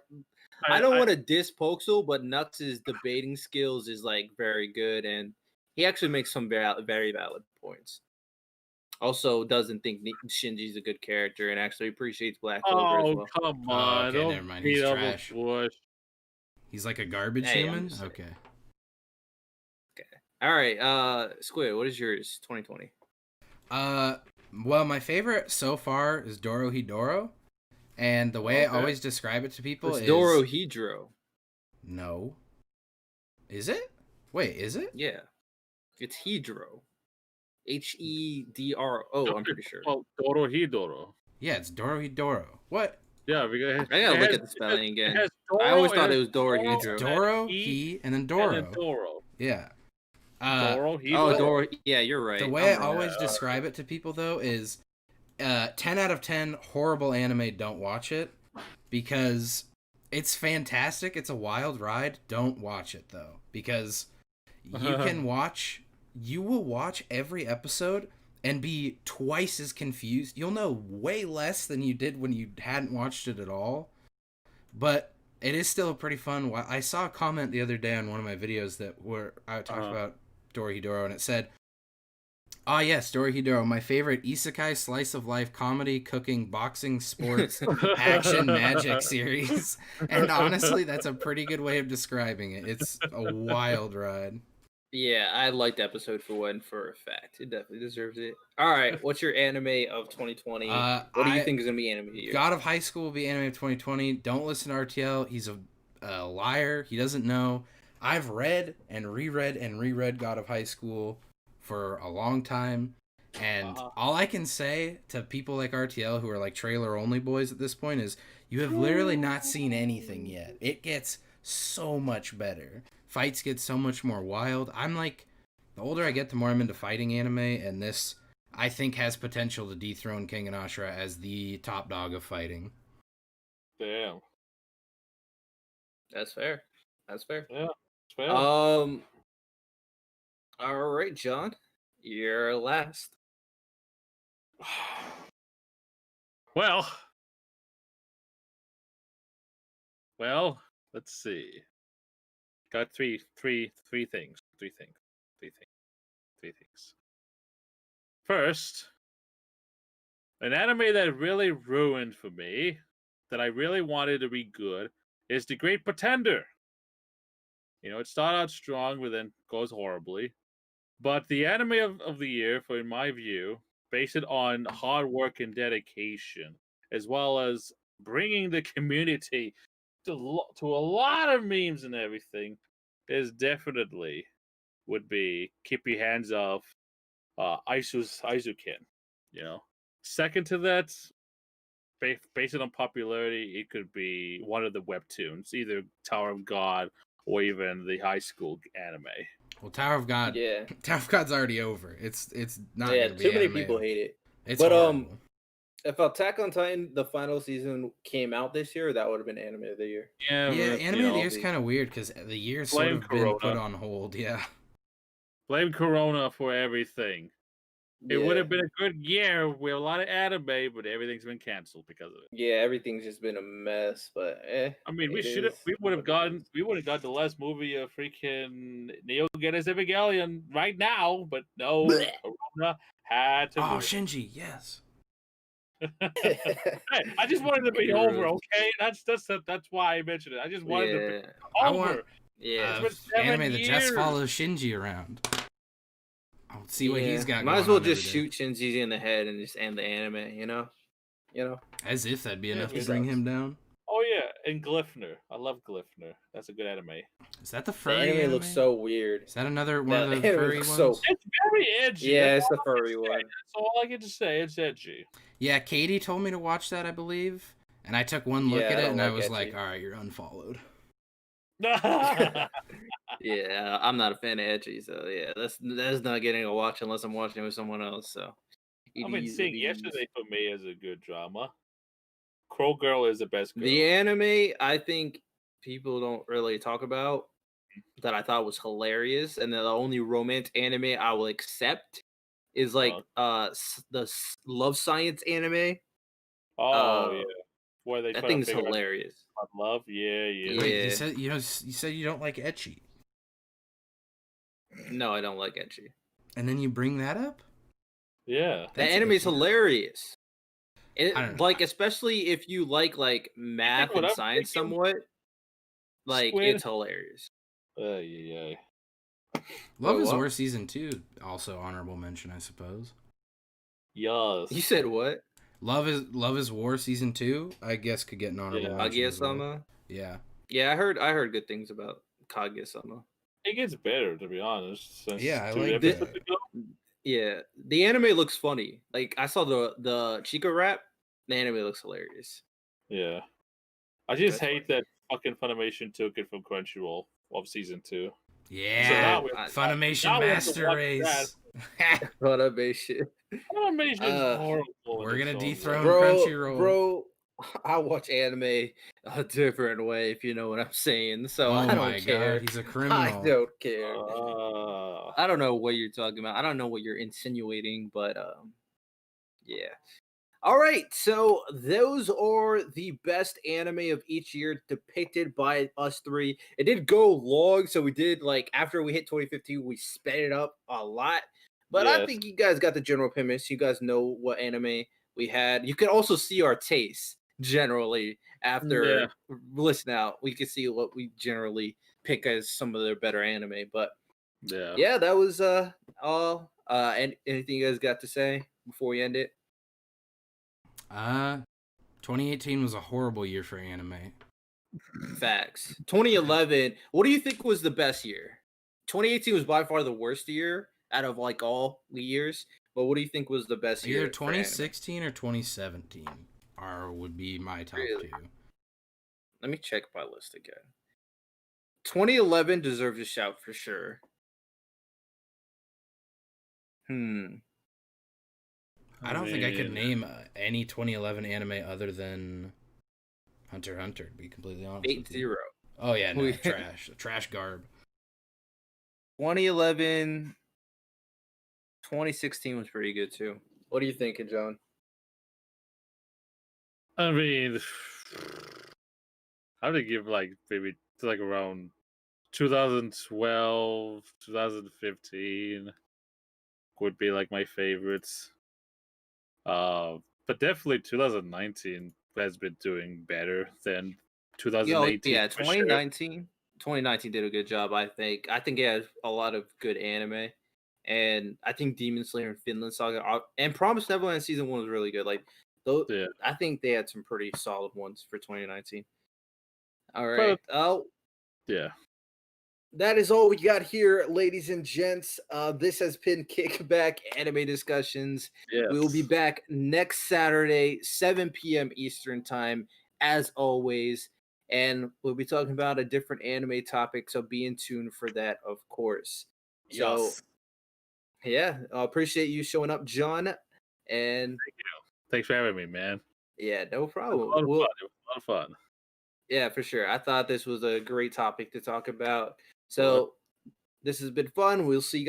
I don't I, want to diss Pokesol, but Nux's debating skills is like very good, and he actually makes some very valid points. Also, doesn't think Shinji's a good character, and actually appreciates Black Clover as oh, well. come Oh, on. okay, Don't never mind. beat He's up a trash. bush. He's like a garbage Hey, I'm human. just saying. Okay. Okay. All right. Squid, what is yours? 2020. Well, my favorite so far is Dorohedoro, and the way I Okay. always describe it to people It's is Dorohedro. no. Is it? Wait, is it? Yeah, it's Hedro. Hedro. I'm Okay, pretty sure. well, Dorohedoro. Yeah, it's Dorohedoro. What? Yeah, because I gotta look at the spelling it again. has I Doro, always it thought has it was Doro, It's Dorohedro. and then Doro, he, he, and then and then Doro. Doro. Yeah. Oh, Dorohedoro. Doro. Yeah, you're The right. way I'm I wrong. always describe it to people though is 10 out of 10 horrible anime, don't watch it because it's fantastic. It's a wild ride. Don't watch it though because you will watch every episode and be twice as confused. You'll know way less than you did when you hadn't watched it at all. But it is still a pretty fun. I saw a comment the other day on one of my videos where I talked about Dorohedoro, and it said, "Ah, yes, Dorohedoro, my favorite isekai slice of life comedy, cooking, boxing, sports, action, magic series." And honestly, that's a pretty good way of describing it. It's a wild ride. Yeah, I liked episode 4 for a fact. It definitely deserves it. All right, what's your anime of 2020? What do you I think is gonna be anime of the year? God of High School will be anime of 2020. Don't listen to RTL. He's a liar. He doesn't know. I've read and reread God of High School for a long time. And all I can say to people like RTL who are like trailer only boys at this point is you have literally not seen anything yet. It gets so much better. Fights get so much more wild. I'm like, the older I get, the more I'm into fighting anime, and this I think has potential to dethrone King and Ashura as the top dog of fighting. Damn. That's fair. That's fair. Yeah, it's fair. All right, John, you're last. Well, let's see. Got three things. Three things. First, an anime that really ruined for me, that I really wanted to be good, is The Great Pretender. You know, it started out strong, but then goes horribly. But the anime of the year, in my view, based it on hard work and dedication, as well as bringing the community to a lot of memes and everything, is definitely would be Keep Your Hands Off Aizuken. You know, second to that, based on popularity, it could be one of the webtoons, either Tower of God or even the high school anime. Well, Tower of God, Yeah, Tower of God's already over. It's not yeah. gonna be Too many anime. people hate it. It's But horrible. if Attack on Titan the final season came out this year, that would have been anime of the year. Yeah, Yeah, but, anime you of the know, year's kind of weird because the year's sort blame of been put Corona. on hold. Yeah. Blame Corona for everything. It would have been a good year with a lot of anime, but everything's been canceled because of it. Yeah, everything's just been a mess. But I mean, we would have gotten the last movie of freaking Neo Genesis Evangelion right now, but no, Corona had to. Oh, Shinji, yes. Hey, I just wanted to be over, okay? That's why I mentioned it. I just wanted to be I over. want Yeah, It's been 7 anime that just years. follows Shinji around. I'll see what he's got. Might going as well on just every day. shoot Shinji in the head and just end the anime. You know. As if that'd be enough to it bring sucks. him down. Oh yeah, and Glyphner. I love Glyphner. That's a good anime. Is that the The furry anime looks so weird. Is that another one of the anime furry looks ones? It's very edgy. Yeah, That's it's the all I can furry say. one. That's all I get to say. It's edgy. Yeah, K.A.D told me to watch that, I believe. And I took one look Yeah, at I it don't and I like was edgy. like, alright, you're unfollowed. Yeah, I'm not a fan of edgy, so yeah, that's not getting a watch unless I'm watching it with someone else. So I mean, Seeing Yesterday for me is a good drama. Crow Girl is the best girl. The anime I think people don't really talk about that I thought was hilarious, and the only romance anime I will accept is like love science anime. Oh yeah, where they That try to thing's figure hilarious. out love. Yeah, yeah. Wait, you Yeah. said you said you don't like ecchi, No, I don't like ecchi. and then you bring that up. Yeah. The That's anime's icky. hilarious. I don't know. Like especially if you like math what and I'm science thinking? somewhat, like Squid. it's hilarious. Yeah. Love Wait, is what? War season 2, also honorable mention, I suppose. Yes. You said what? Love is War season 2, I guess could get an honorable mention as well. Kaguya-sama? Yeah. Yeah, I heard good things about Kaguya-sama. It gets better, to be honest. Since Yeah, I 2 like episodes that. ago. Yeah, the anime looks funny. Like I saw the Chica rap. The anime looks hilarious. Yeah. I just That's hate that fucking Funimation took it from Crunchyroll of season 2. Yeah. I- Funimation now we have to Master watch Race. What up, base shit? Funimation is horrible. We're in gonna its own way. dethrone Bro, Crunchyroll. I watch anime a different way, if you know what I'm saying. So Oh I my don't care. god, he's a I criminal. don't care. Uh, I don't know what you're talking about. I don't know what you're insinuating, but yeah. All right, so those are the best anime of each year depicted by us three. It did go long, so we did like after we hit 2015, we sped it up a lot. But I Yes. think you guys got the general premise. You guys know what anime we had. You can also see our taste generally after listen out. We can see what we generally pick as some of their better anime. But yeah. yeah, that was all. And anything you guys got to say before we end it? 2018 was a horrible year for anime. Facts. 2011. What do you think was the best year? 2018 was by far the worst year out of like all the years. But what do you think was the best year? Either for anime? 2016 or 2017 would be my top Really? 2. Let me check my list again. 2011 deserves a shout for sure. I don't think I could name any 2011 anime other than Hunter x Hunter, to be completely honest. 8-0. Oh yeah, no, trash garb. 2011, 2016 was pretty good too. What are you thinking, John? I mean, I would give like maybe like around 2012, 2015 would be like my favorites. But definitely 2019 has been doing better than 2018. Yeah, for sure. 2019 did a good job, I think. I think it has a lot of good anime. And I think Demon Slayer and Finland Saga and Promised Neverland season 1 was really good. Like those, Yeah. I think they had some pretty solid ones for 2019. All right. Yeah. That is all we got here, ladies and gents. This has been Kickback Anime Discussions. Yes. We will be back next Saturday, 7 p.m. Eastern Time, as always. And we'll be talking about a different anime topic, so be in tune for that, of course. So, Yes. yeah, I appreciate you showing up, John. And Thank you. Thanks for having me, man. Yeah, no problem. It was a lot of fun. Yeah, for sure. I thought this was a great topic to talk about. So this has been fun. We'll see you guys